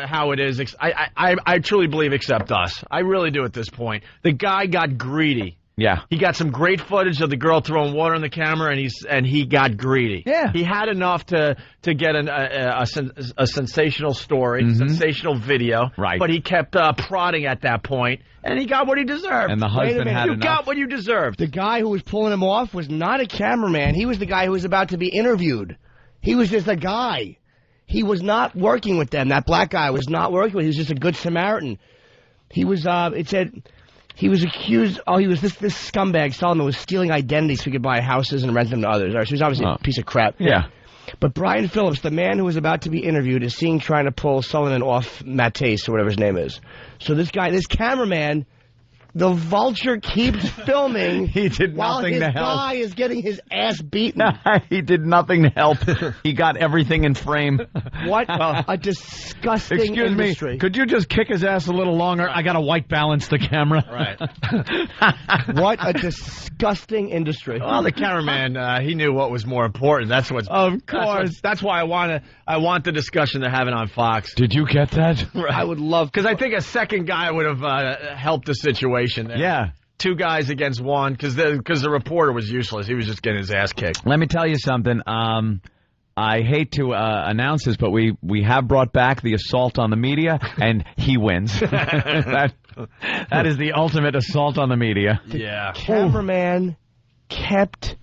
how it is. I truly believe except us. I really do at this point. The guy got greedy. Yeah. He got some great footage of the girl throwing water on the camera, and he got greedy. Yeah. He had enough to get a sensational story, sensational video. Right. But he kept prodding at that point, and he got what he deserved. And the husband had You enough. got what you deserved. The guy who was pulling him off was not a cameraman. He was the guy who was about to be interviewed. He was just a guy. He was not working with them. That black guy was not working with them. He was just a good Samaritan. He was, it said, he was accused, he was this scumbag Solomon was stealing identities so he could buy houses and rent them to others. All right, so he's obviously a piece of crap. Yeah. But Brian Phillips, the man who was about to be interviewed, is seen trying to pull Sullivan off Matisse or whatever his name is. So this cameraman, the vulture keeps filming. He did nothing to help. While his guy is getting his ass beaten. He did nothing to help. He got everything in frame. What a disgusting industry. Me, could you just kick his ass a little longer? I got to white balance the camera. Right. What a disgusting industry. Well, the cameraman, he knew what was more important. That's what's. Of course. That's why I want the discussion they're having on Fox. Did you get that? Right. I would love because I think a second guy would have helped the situation. There. Yeah. Two guys against one because the reporter was useless. He was just getting his ass kicked. Let me tell you something. I hate to announce this, but we have brought back the assault on the media, and he wins. that is the ultimate assault on the media. Yeah. Cameraman kept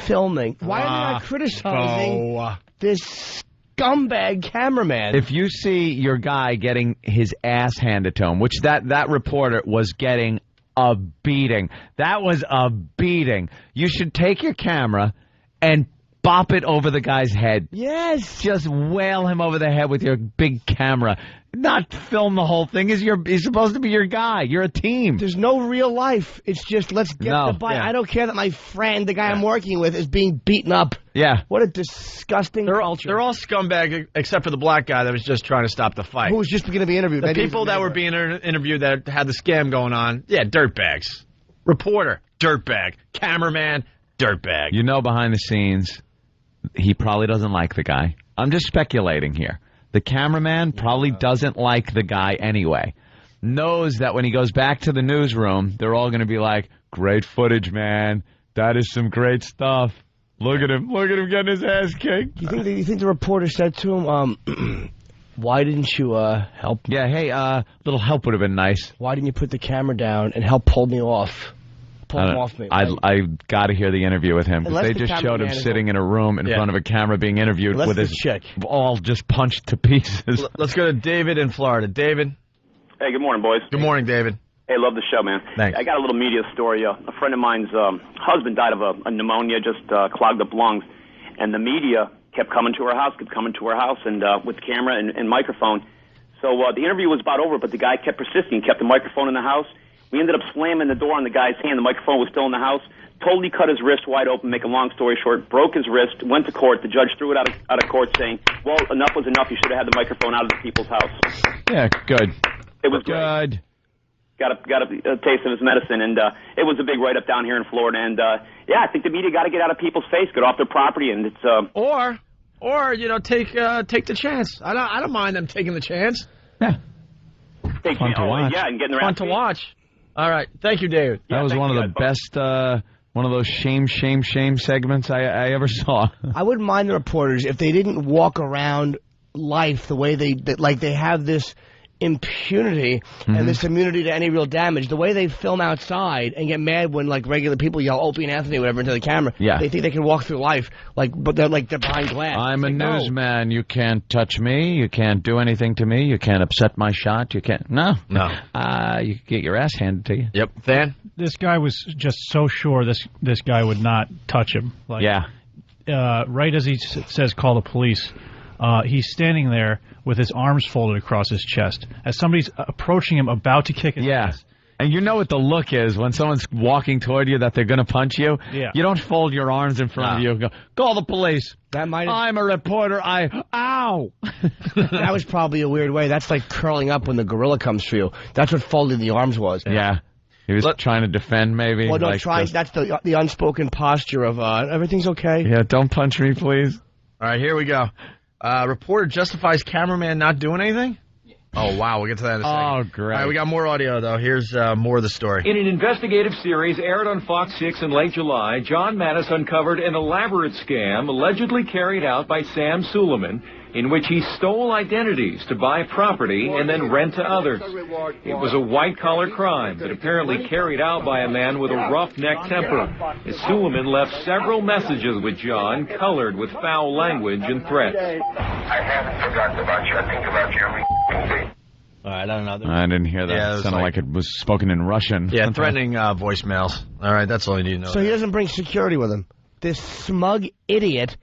filming. Why are they not criticizing this scumbag cameraman? If you see your guy getting his ass handed to him, which that reporter was getting a beating. That was a beating. You should take your camera and bop it over the guy's head. Yes. Just wail him over the head with your big camera. Not film the whole thing. He's supposed to be your guy. You're a team. There's no real life. It's just let's get the bite. Yeah. I don't care that my friend, the guy I'm working with, is being beaten up. Yeah. What a disgusting culture. They're all scumbag except for the black guy that was just trying to stop the fight. Who was just going to be interviewed. The people that were being interviewed that had the scam going on, dirtbags. Reporter, dirtbag. Cameraman, dirtbag. You know, behind the scenes, he probably doesn't like the guy. I'm just speculating here. The cameraman probably doesn't like the guy anyway. Knows that when he goes back to the newsroom, they're all going to be like, great footage, man. That is some great stuff. Look at him. Look at him getting his ass kicked. You think the reporter said to him, why didn't you help? Yeah, hey, little help would have been nice. Why didn't you put the camera down and help pull me off? Off me, right? I got to hear the interview with him because they just showed him sitting in a room in front of a camera being interviewed with his chick all just punched to pieces. Let's go to David in Florida. David. Hey, good morning, boys. Good morning, David. Hey, love the show, man. Thanks. I got a little media story. A friend of mine's husband died of a pneumonia, just clogged up lungs, and the media kept coming to her house, and with camera and microphone. So the interview was about over, but the guy kept persisting, kept the microphone in the house. We ended up slamming the door on the guy's hand. The microphone was still in the house. Totally cut his wrist wide open, make a long story short. Broke his wrist, went to court. The judge threw it out of court saying, well, enough was enough. You should have had the microphone out of the people's house. Yeah, good. It was good. Got a taste of his medicine, and it was a big write-up down here in Florida. And, I think the media got to get out of people's face, get off their property, and it's... Or take the chance. I don't mind them taking the chance. Yeah. Fun to watch. Yeah, and getting their fun to watch. All right. Thank you, David. That was one of the best, one of those shame segments I ever saw. I wouldn't mind the reporters if they didn't walk around life the way they have this impunity and this immunity to any real damage. The way they film outside and get mad when regular people yell Opie and Anthony or whatever into the camera. Yeah. They think they can walk through life but they're behind glass. I'm a newsman. You can't touch me. You can't do anything to me. You can't upset my shot. You can't. No. You can get your ass handed to you. Yep. Van? This guy was just so sure this guy would not touch him. Right as he says, call the police. He's standing there with his arms folded across his chest as somebody's approaching him, about to kick his ass. And you know what the look is when someone's walking toward you that they're going to punch you? Yeah. You don't fold your arms in front of you and go, call the police. I'm a reporter. Ow. That was probably a weird way. That's like curling up when the gorilla comes for you. That's what folding the arms was. Yeah. He was trying to defend, maybe. Well, no, like that's the unspoken posture of everything's okay. Yeah, don't punch me, please. All right, here we go. Reporter justifies cameraman not doing anything? Oh, wow. We'll get to that in a second. Oh, great. All right, we got more audio, though. Here's more of the story. In an investigative series aired on Fox 6 in late July, John Mattis uncovered an elaborate scam allegedly carried out by Sam Suleiman, in which he stole identities to buy property and then rent to others. It was a white-collar crime, but apparently carried out by a man with a roughneck temper, as Suleiman left several messages with John colored with foul language and threats. I haven't forgotten about you. I think about you every day. All right, I don't know. I didn't hear that. Yeah, it sounded like it was spoken in Russian. Yeah, threatening voicemails. All right, that's all you need to know. So he doesn't bring security with him. This smug idiot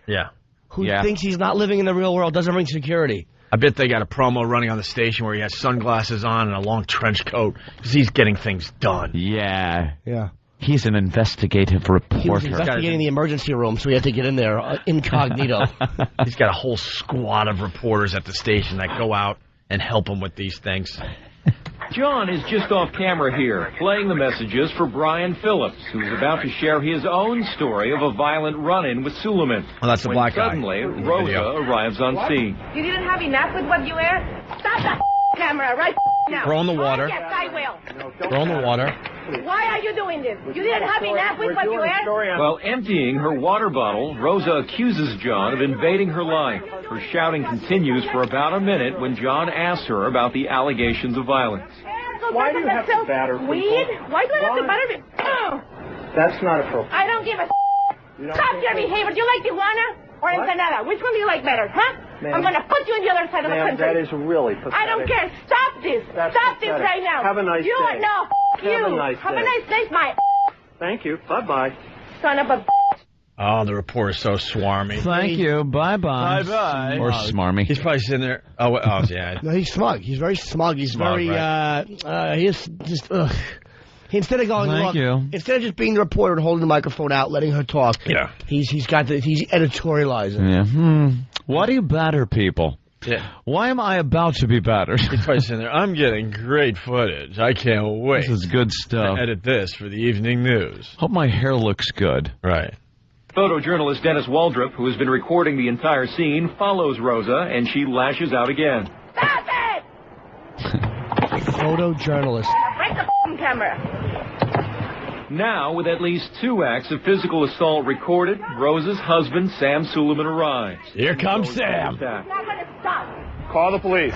who thinks he's not living in the real world doesn't bring security. I bet they got a promo running on the station where he has sunglasses on and a long trench coat because he's getting things done. Yeah. Yeah. He's an investigative reporter. He was investigating the emergency room, so we had to get in there incognito. He's got a whole squad of reporters at the station that go out and help him with these things. John is just off camera here, playing the messages for Brian Phillips, who's about to share his own story of a violent run-in with Suleiman. Well, that's the black guy. Suddenly, Rosa arrives on scene. You didn't have enough with what you ate? Stop that camera right now. Throw in the water. Oh, yes, I will. Throw in the water. Why are you doing this? You didn't have enough with what you ate? While emptying her water bottle, Rosa accuses John of invading her life. Her shouting continues for about a minute when John asks her about the allegations of violence. Why do you have to batter people? Weed? Why do I have to batter me? Oh. That's not appropriate. I don't give a Stop your behavior. Do you like Tijuana or Ensenada? Which one do you like better, huh? I'm going to put you on the other side of the country. That is really pathetic. I don't care. Stop this. Stop this right now. Have a nice day. No, you. Have a nice day. Have a nice day, my Thank you. Bye-bye. Son of a Oh, the reporter's so swarmy. Thank you. Bye-bye. Bye-bye. Or smarmy. He's probably sitting there. Oh, yeah. No, he's smug. He's very smug. He's Smug, he's just, instead of going, Thank you. Instead of just being the reporter and holding the microphone out, letting her talk, he's editorializing. Yeah. What do you batter people? Yeah. Why am I about to be battered? He's probably sitting there. I'm getting great footage. I can't wait. This is good stuff. To edit this for the evening news. Hope my hair looks good. Right. Photojournalist Dennis Waldrop, who has been recording the entire scene, follows Rosa, and she lashes out again. Stop it! Photojournalist. Break the camera. Now, with at least 2 acts of physical assault recorded, Rosa's husband, Sam Suleiman, arrives. Here comes Sam. It's not going to stop. Call the police.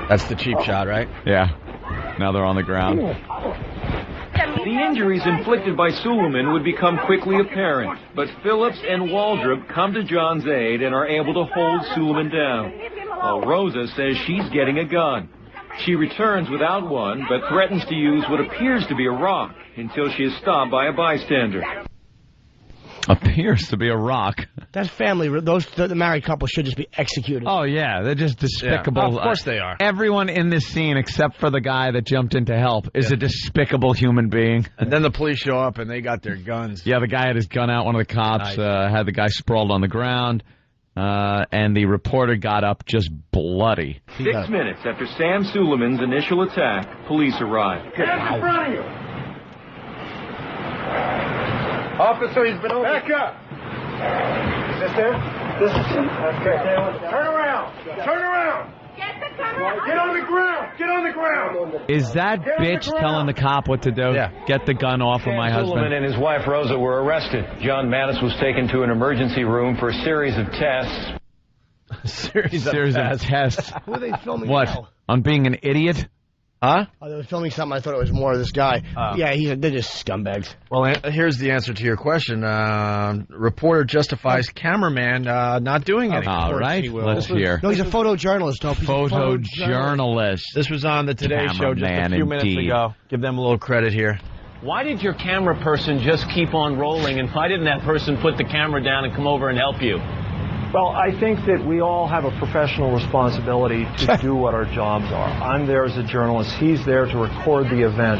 That's the cheap shot, right? Yeah. Now they're on the ground. The injuries inflicted by Suleiman would become quickly apparent, but Phillips and Waldrop come to John's aid and are able to hold Suleiman down, while Rosa says she's getting a gun. She returns without one, but threatens to use what appears to be a rock until she is stopped by a bystander. Appears to be a rock. That family, the married couple should just be executed. Oh, yeah. They're just despicable. Yeah. Of course they are. Everyone in this scene, except for the guy that jumped in to help, is a despicable human being. And then the police show up, and they got their guns. Yeah, the guy had his gun out. One of the cops had the guy sprawled on the ground. And the reporter got up just bloody. 6 minutes after Sam Suleiman's initial attack, police arrived. Get in front of you! Officer, he's been over. Back up! Is this him? This is him. Okay. Turn around! Turn around! Get the camera. Get on the ground! Get on the ground! Is that bitch telling the cop what to do? Yeah. Get the gun off of my husband. Suleiman and his wife Rosa were arrested. John Mattis was taken to an emergency room for a series of tests. series of tests. Who are they filming What? now? On being an idiot? Huh? Oh, they were filming something. I thought it was more of this guy. Yeah, they're just scumbags. Well, here's the answer to your question. Reporter justifies cameraman not doing anything. All right, let's hear. No, he's a photojournalist. Photojournalist. This was on the Today Show just a few minutes ago. Give them a little credit here. Why did your camera person just keep on rolling, and why didn't that person put the camera down and come over and help you? Well, I think that we all have a professional responsibility to do what our jobs are. I'm there as a journalist. He's there to record the event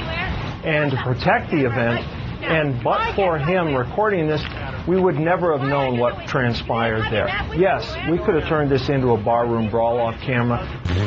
and to protect the event. And but for him recording this, we would never have known what transpired there. Yes, we could have turned this into a barroom brawl off camera.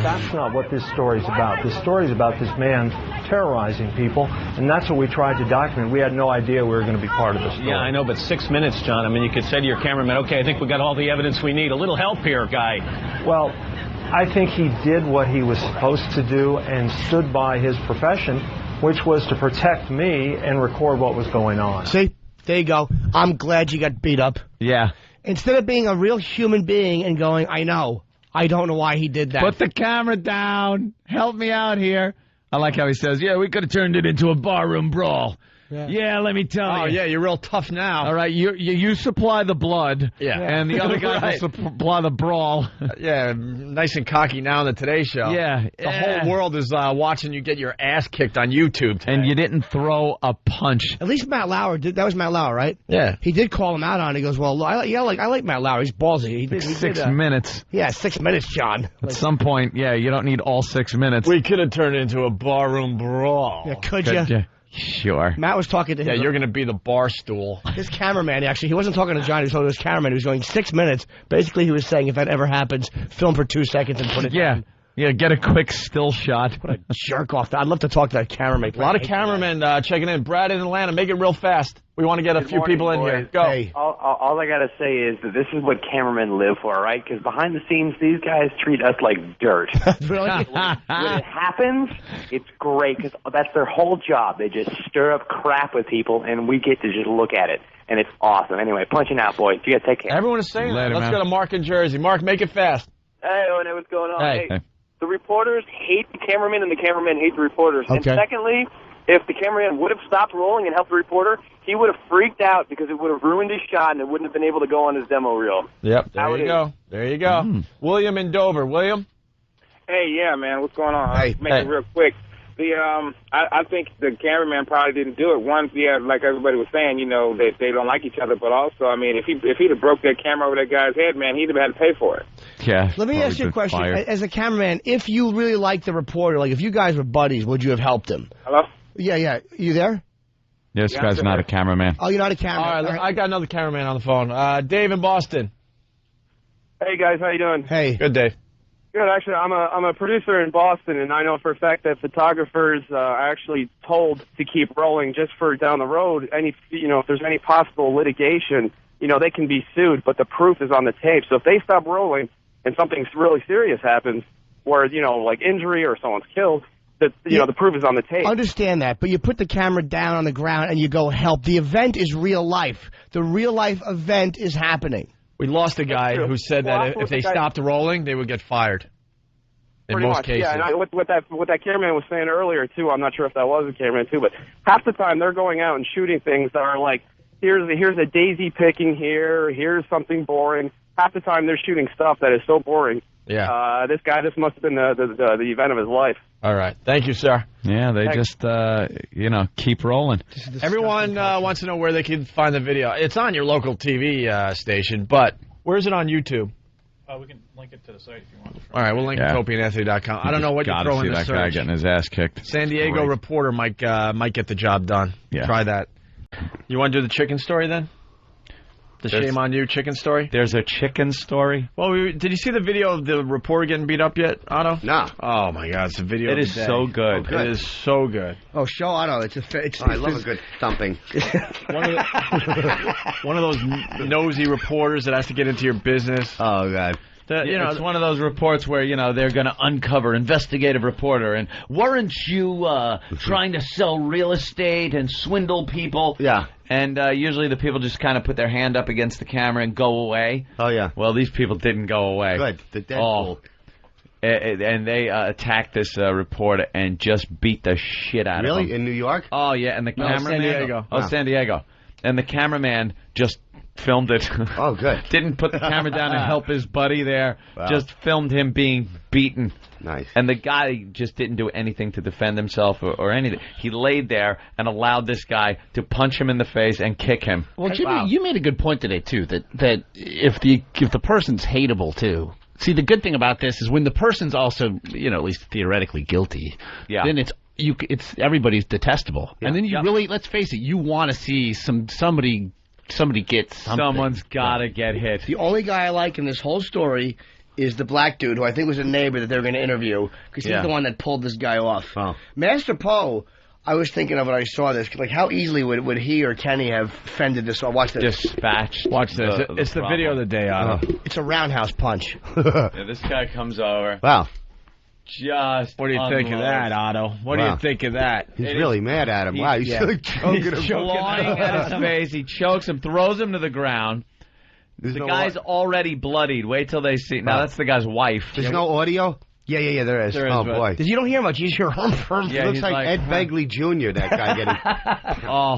That's not what this story's about. This story's about this man terrorizing people, and that's what we tried to document. We had no idea we were going to be part of this story. Yeah, I know, but 6 minutes, John. I mean, you could say to your cameraman, okay, I think we got all the evidence we need. A little help here, guy. Well, I think he did what he was supposed to do and stood by his profession, which was to protect me and record what was going on. See? There you go. I'm glad you got beat up. Yeah. Instead of being a real human being and going, I know. I don't know why he did that. Put the camera down. Help me out here. I like how he says, yeah, we could have turned it into a barroom brawl. Yeah, let me tell you. Oh, yeah, you're real tough now. All right, you supply the blood. Yeah. And the other guy will supply the brawl. Yeah, nice and cocky now on the Today Show. Yeah. The whole world is watching you get your ass kicked on YouTube today. And you didn't throw a punch. At least Matt Lauer did. That was Matt Lauer, right? Yeah. He did call him out on it. He goes, well, I like Matt Lauer. He's ballsy. He did, 6 minutes. Yeah, 6 minutes, John. At some point, yeah, you don't need all 6 minutes. We could have turned it into a barroom brawl. Yeah, could you? Sure. Matt was talking to him. Yeah, you're going to be the bar stool. His cameraman, actually, he wasn't talking to John. He was talking to his cameraman. He was going 6 minutes. Basically, he was saying if that ever happens, film for 2 seconds and put it down. Yeah, get a quick still shot. What a jerk off. I'd love to talk to that cameraman. A lot of cameramen checking in. Brad in Atlanta, make it real fast. We want to get a few people in here. Go. Hey. All I got to say is that this is what cameramen live for, right? Because behind the scenes, these guys treat us like dirt. Really? When it happens, it's great because that's their whole job. They just stir up crap with people, and we get to just look at it. And it's awesome. Anyway, punching out, boys. You guys take care. Everyone is saying that. Let's go to Mark in Jersey. Mark, make it fast. Hey, Owen, what's going on? Hey. The reporters hate the cameraman, and the cameraman hate the reporters. Okay. And secondly, if the cameraman would have stopped rolling and helped the reporter, he would have freaked out because it would have ruined his shot, and it wouldn't have been able to go on his demo reel. Yep, there you go. There you go. William in Dover. William? Hey, yeah, man, what's going on? Hey. Make it real quick. I think the cameraman probably didn't do it. One, yeah, like everybody was saying, you know, they don't like each other, but also, I mean, if he'd have broke that camera over that guy's head, man, he'd have had to pay for it. Yeah. Let me ask you a question. As a cameraman, if you really liked the reporter, like if you guys were buddies, would you have helped him? Hello? Yeah. You there? This guy's not a cameraman. Oh, you're not a cameraman. All right, I got another cameraman on the phone. Dave in Boston. Hey, guys, how you doing? Hey. Good, Dave. Good. Actually, I'm a producer in Boston, and I know for a fact that photographers are actually told to keep rolling just for down the road. If there's any possible litigation, they can be sued, but the proof is on the tape. So if they stop rolling and something really serious happens, where like injury or someone's killed, the proof is on the tape. Understand that, but you put the camera down on the ground and you go help. The event is real life. The real life event is happening. We lost a guy who said that if they stopped rolling, they would get fired. In most cases. Yeah, and what that cameraman was saying earlier, too, I'm not sure if that was a cameraman, too, but half the time they're going out and shooting things that are like, here's a daisy picking here, here's something boring. Half the time they're shooting stuff that is so boring. Yeah. This event of his life. All right. Thank you, sir. Yeah, they just, keep rolling. Everyone wants to know where they can find the video. It's on your local TV station, but where's it on YouTube? We can link it to the site if you want. All right, we'll link it to OpieandAnthony.com. I don't know what you're throwing in the search. That guy getting his ass kicked. San Diego reporter might get the job done. Yeah. Try that. You want to do the chicken story then? The shame on you chicken story? There's a chicken story? Well, did you see the video of the reporter getting beat up yet, Otto? No. Oh, my God. It's a video It of is the day. so good. Oh, good. It is so good. Oh, show Otto. I love a good thumping. One of those nosy reporters that has to get into your business. Oh, God. It's one of those reports where, they're going to uncover, investigative reporter, and weren't you trying to sell real estate and swindle people? Yeah. And usually the people just kind of put their hand up against the camera and go away. Oh, yeah. Well, these people didn't go away. Good. The Deadpool. And they attacked this reporter and just beat the shit out of him. Really? In New York? Oh, yeah. And the cameraman... San Diego. San Diego. And the cameraman just filmed it. Oh, good. Didn't put the camera down to help his buddy there. Wow. Just filmed him being beaten. Nice. And the guy just didn't do anything to defend himself or anything. He laid there and allowed this guy to punch him in the face and kick him. Well, Jimmy, you made a good point today too. That if the person's hateable too. See, the good thing about this is when the person's also, at least theoretically guilty. Yeah. Then it's everybody's detestable, and then you really, let's face it, you want to see somebody get something. Someone's got to get hit. The only guy I like in this whole story is the black dude, who I think was a neighbor that they were going to interview, because he's the one that pulled this guy off. Oh. Master Poe, I was thinking of when I saw this, like how easily would he or Kenny have fended this off? Watch this. Dispatched. Watch this. It's the video of the day, Otto. It's a roundhouse punch. This guy comes over. Wow. Just what do you think of that, Otto? What do you think of that? He's really mad at him. Wow, he's choking him. Clawing at his face. He chokes him, throws him to the ground. The guy's already bloodied. Wait till they see. Now, that's the guy's wife. There's no audio? Yeah, there is. Oh, boy. You don't hear much. You just hear It looks like Ed Begley Jr., that guy getting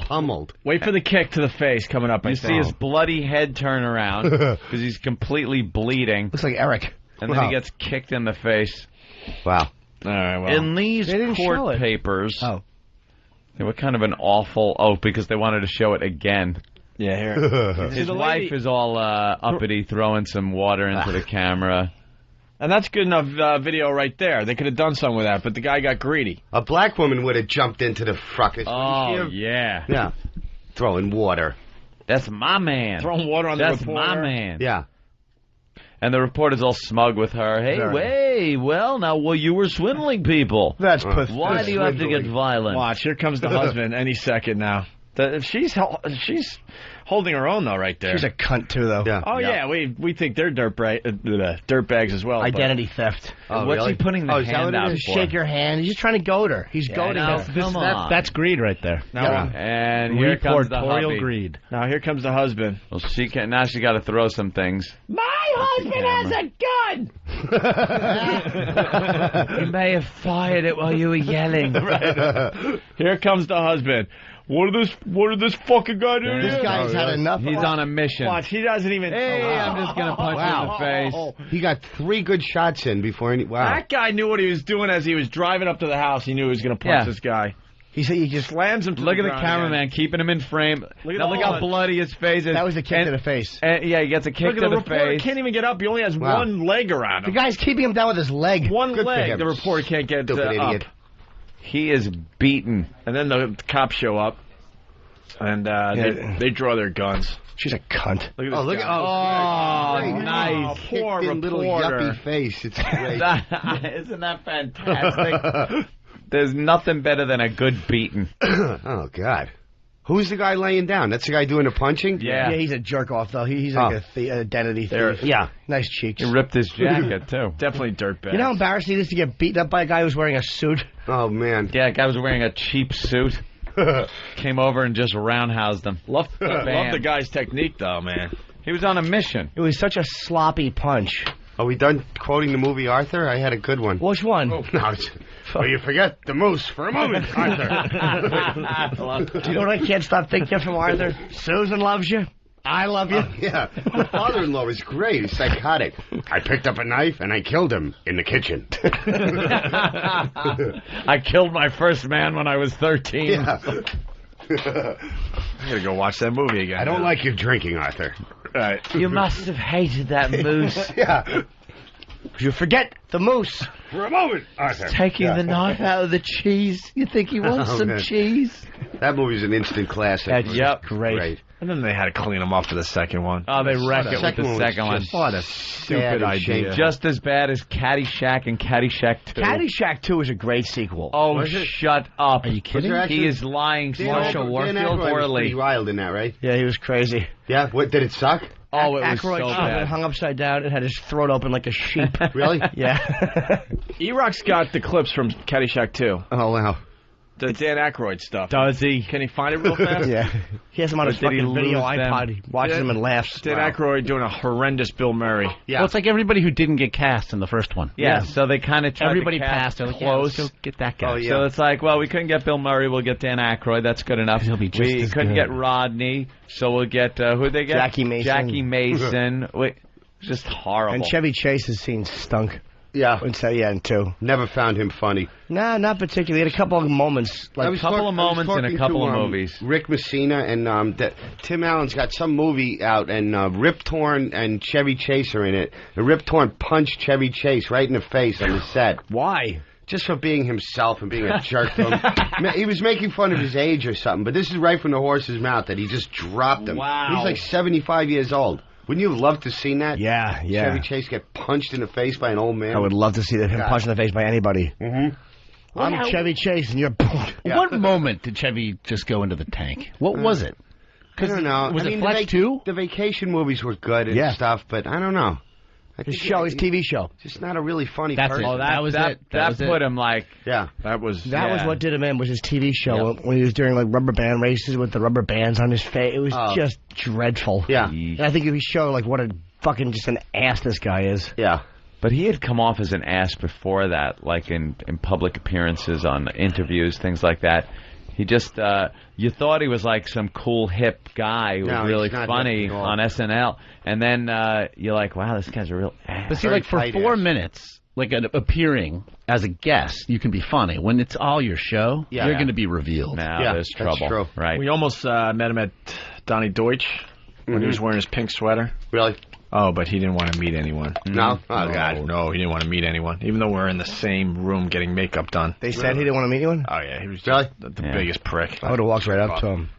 pummeled. Wait for the kick to the face coming up. You see his bloody head turn around because he's completely bleeding. Looks like Eric. And then he gets kicked in the face. Wow. All right, well. In these court papers, they were kind of an awful... because they wanted to show it again. Yeah, here. His wife is all uppity, throwing some water into the camera. And that's good enough video right there. They could have done something with that, but the guy got greedy. A black woman would have jumped into the fracas. Oh, yeah. Yeah. Throwing water. That's my man. Throwing water on the reporter. That's my man. Yeah. And the reporter's all smug with her. Hey, you were swindling people. That's pathetic. Why do you have to get violent? Watch, here comes the husband any second now. She's holding her own, though, right there. She's a cunt, too, though. Yeah. Oh, yeah, we think they're dirtbags as well. Identity theft. Oh, what's really? he putting the hand out for? Shake your hand. He's just trying to goad her. He's goading her. Come on. That's greed right there. And here comes the hubby. Greed. Now, here comes the husband. Well, she got to throw some things. My husband has a gun! You may have fired it while you were yelling. Here comes the husband. What did this fucking guy do? This guy's had enough. He's on a mission. Watch, he doesn't even... Hey, I'm just going to punch you in the face. He got 3 good shots in before any... Wow. That guy knew what he was doing as he was driving up to the house. He knew he was going to punch this guy. He just slams him to Look the at the ground cameraman again. keeping him in frame. Look how bloody his face is. That was a kick to the face. Yeah, he gets a kick to the reporter face. Can't even get up. He only has one leg around him. The guy's keeping him down with his leg. One Good for leg. him. The reporter can't get Idiot. up. He is beaten. And then the cops show up. And they draw their guns. She's a cunt. Look at this Look guy. at nice. Poor in little reporter. yuppie face. It's great. Isn't that fantastic? There's nothing better than a good beating. Oh, God. Who's the guy laying down? That's the guy doing the punching? Yeah. Yeah, he's a jerk off, though. He's like a identity thief. Yeah. Nice cheeks. He ripped his jacket, too. Definitely dirtbag. You know how embarrassing it is to get beaten up by a guy who's wearing a suit? Oh, man. Yeah, guy was wearing a cheap suit. Came over and just roundhoused him. Love the guy's technique, though, man. He was on a mission. It was such a sloppy punch. Are we done quoting the movie Arthur? I had a good one. Which one? Oh, no, you forget the moose for a moment, Arthur. Do you know what I can't stop thinking from Arthur? Susan loves you. I love you. Yeah. The father-in-law is great. He's psychotic. I picked up a knife and I killed him in the kitchen. I killed my first man when I was 13. Yeah. I gotta go watch that movie again. I don't like you drinking, Arthur. Right. You must have hated that moose. Yeah. You forget the moose. For a moment, Arthur. Taking the knife out of the cheese. You think he wants some cheese? That movie's an instant classic. Yep. Great. And then they had to clean him up for the second one. Oh, they wreck it with the second one. What a stupid idea. Just as bad as Caddyshack and Caddyshack 2. Caddyshack 2 is a great sequel. Oh, shut up. Are you kidding? He is lying. Marshall Dan Warfield Aykroyd was poorly. pretty wild in that, right? Yeah, he was crazy. Yeah? What, did it suck? Oh, it was Aykroyd so bad. hung upside down and had his throat open like a sheep. Really? Yeah. E-Rock's got the clips from Caddyshack 2. Oh, wow. The Dan Aykroyd stuff. Does he? Can he find it real fast? Yeah. He has him on his Or did he fucking video lose iPod. them? He watches him and laughs. Dan Aykroyd doing a horrendous Bill Murray. Yeah. Well, it's like everybody who didn't get cast in the first one. Yeah, so they kind of tried Everybody to cast passed. They're like, close. let's go get that guy. Oh, yeah. So it's like, well, we couldn't get Bill Murray. We'll get Dan Aykroyd. That's good enough. He'll be just we as couldn't good. get Rodney, so we'll get who'd they get? Jackie Mason. Jackie Mason. Wait, just horrible. And Chevy Chase's scene stunk. Yeah. And two. Never found him funny. Nah, not particularly. He had a couple of moments. a couple of moments in a couple of movies. Rick Messina and Tim Allen's got some movie out, and Rip Torn and Chevy Chase are in it. And Rip Torn punched Chevy Chase right in the face on the set. Why? Just for being himself and being a jerk to him. He was making fun of his age or something, but this is right from the horse's mouth that he just dropped him. Wow. He's like 75 years old. Wouldn't you have loved to see that? Yeah. Chevy Chase get punched in the face by an old man. I would love to see him punched in the face by anybody. Mm-hmm. I'm Chevy Chase, and you're... What moment did Chevy just go into the tank? What was it? I don't know. Was it Fletch 2? The vacation movies were good and stuff, but I don't know. His TV show. Just not a really funny That's person. it. Oh, That was it. That put him like... Yeah. That was what did him in, was his TV show when he was doing like rubber band races with the rubber bands on his face. It was just dreadful. Yeah. And I think if he showed like what a fucking just an ass this guy is. Yeah. But he had come off as an ass before that, like in public appearances, on interviews, things like that. He just, you thought he was like some cool, hip guy who was really funny on SNL. And then you're like, wow, this guy's a real ass. But see, like for 4 minutes, like appearing as a guest, you can be funny. When it's all your show, you're going to be revealed. Now there's trouble. That's true. Right. We almost met him at Donnie Deutsch when he was wearing his pink sweater. Really? Oh, but he didn't want to meet anyone. No? Oh, God. No, he didn't want to meet anyone, even though we're in the same room getting makeup done. They said he didn't want to meet anyone? Oh, yeah, he was Really? the biggest prick. I would have walked right up to him.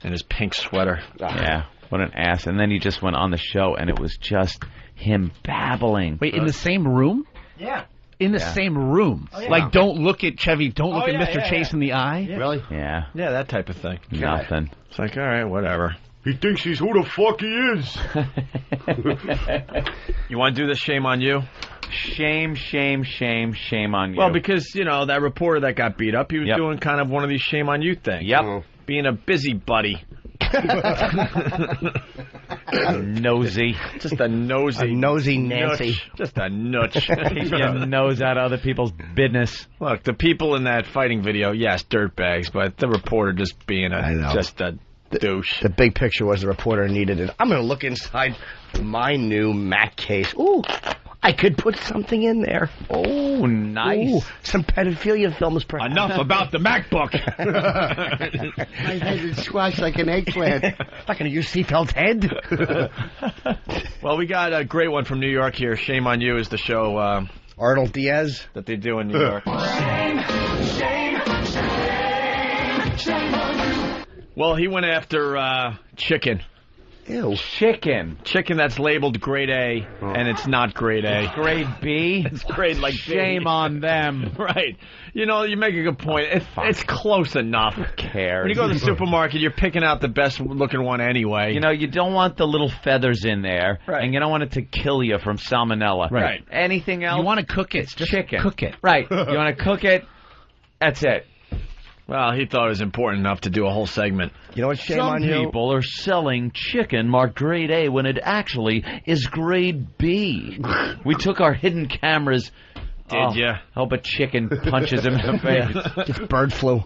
In his pink sweater. Yeah, what an ass. And then he just went on the show, and it was just him babbling. Wait, in the same room? Yeah. In the same room. Oh, yeah. Like, don't look at Chevy, don't look at Mr. Chase in the eye. Yeah. Really? Yeah. Yeah, that type of thing. Nothing. It's like, all right, whatever. He thinks he's who the fuck he is. You want to do the shame on you? Shame on you. Well, because, that reporter that got beat up, he was doing kind of one of these shame on you things. Yep. Being a busybody. Nosy. Just a nosy. A nosy Nancy. Nutch. Just a nutch. Keep your nose out of other people's business. Look, the people in that fighting video, yes, dirtbags, but the reporter just being just a douche. The big picture was the reporter needed it. I'm going to look inside my new Mac case. Ooh, I could put something in there. Oh, nice. Ooh, some pedophilia films, perhaps. Enough about the MacBook. My head is squashed like an eggplant. Not going to use Seafeld's head. Well, we got a great one from New York here. Shame on You is the show. Arnold Diaz. That they do in New York. Shame on you. Well, he went after chicken. Ew. Chicken that's labeled grade A, and it's not grade A. It's grade B? It's grade like Shame B. on them. Right. You make a good point. It's close enough. Who cares? When you go to the supermarket, you're picking out the best looking one anyway. You don't want the little feathers in there, right. And you don't want it to kill you from salmonella. Right. Anything else? You want to cook it. Just chicken. Cook it. Right. You want to cook it. That's it. Well, he thought it was important enough to do a whole segment. You know what? Shame Some on you. people are selling chicken marked grade A when it actually is grade B. We took our hidden cameras. Did ya? Hope a chicken punches him in the face. It's bird flu.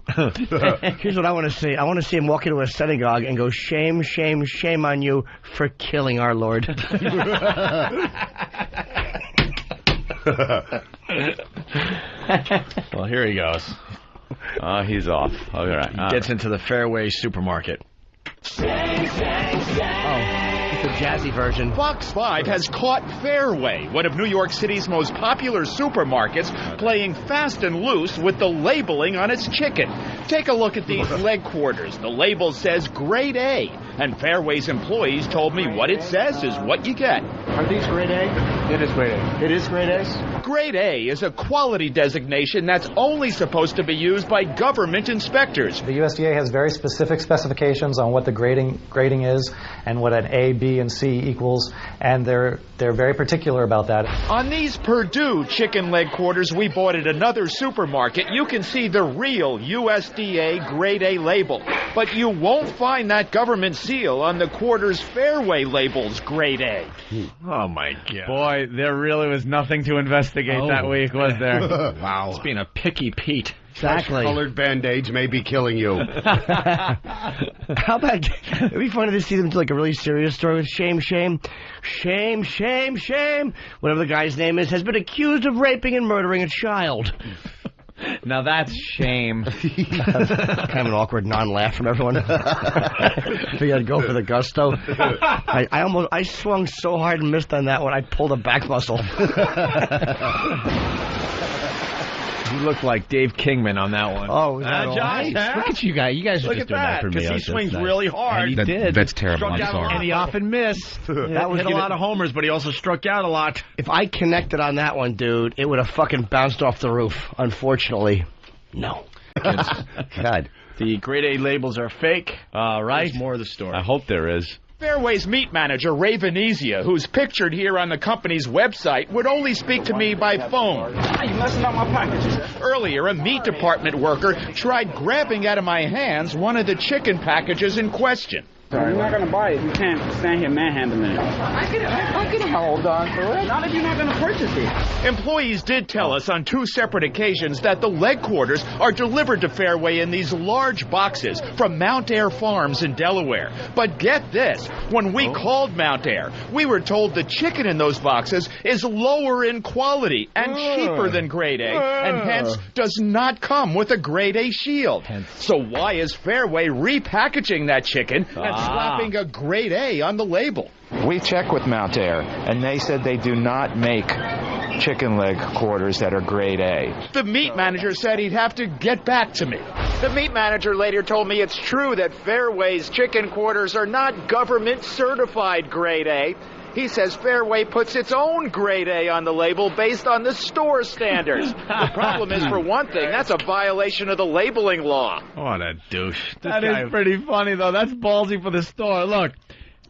Here's what I want to see. I want to see him walk into a synagogue and go, shame, shame, shame on you for killing our Lord. Well, here he goes. He's off. All right. He gets into the Fairway supermarket. Oh, it's a jazzy version. Fox 5 has caught Fairway, one of New York City's most popular supermarkets, playing fast and loose with the labeling on its chicken. Take a look at these leg quarters. The label says grade A, and Fairway's employees told me what it says is what you get. Are these grade A? It is grade A. It is grade A? Grade A is a quality designation that's only supposed to be used by government inspectors. The USDA has very specific specifications on what the grading is and what an A, B, and C equals, and they're very particular about that. On these Purdue chicken leg quarters we bought at another supermarket, you can see the real USDA grade A label. But you won't find that government seal on the quarters Fairway labels grade A. Oh, my God. Boy, there really was nothing to investigate that week, was there? Wow. It's being a picky Pete. Exactly. Colored band-aids may be killing you. How about, it'd be funny to see them do like a really serious story with shame, whatever the guy's name is, has been accused of raping and murdering a child. Now that's shame. Kind of an awkward non-laugh from everyone. I figured I'd go for the gusto. I swung so hard and missed on that one, I pulled a back muscle. You look like Dave Kingman on that one. Oh, Josh, look at you guys. You guys are just doing that for me. Because he swings really hard. And he did. That's terrible. I'm sorry. And he often missed. That was hit a lot of homers, but he also struck out a lot. If I connected on that one, dude, it would have fucking bounced off the roof. Unfortunately, no. God. The grade A labels are fake. Right. There's more of the story. I hope there is. Fairway's meat manager, Ray Venezia, who's pictured here on the company's website, would only speak to me by phone. You messing up my packages. Earlier, a meat department worker tried grabbing out of my hands one of the chicken packages in question. You're not going to buy it. You can't stand here manhandling it. I can hold on to it. Not if you're not going to purchase it. Employees did tell us on 2 separate occasions that the leg quarters are delivered to Fairway in these large boxes from Mount Air Farms in Delaware. But get this, when we called Mount Air, we were told the chicken in those boxes is lower in quality and cheaper than grade A, and hence does not come with a grade A shield. So why is Fairway repackaging that chicken and slapping a grade A on the label? We checked with Mount Air, and they said they do not make chicken leg quarters that are grade A. The meat manager said he'd have to get back to me. The meat manager later told me it's true that Fairway's chicken quarters are not government certified grade A. He says Fairway puts its own grade A on the label based on the store standards. The problem is, for one thing, that's a violation of the labeling law. What a douche. That is pretty funny, though. That's ballsy for the store. Look,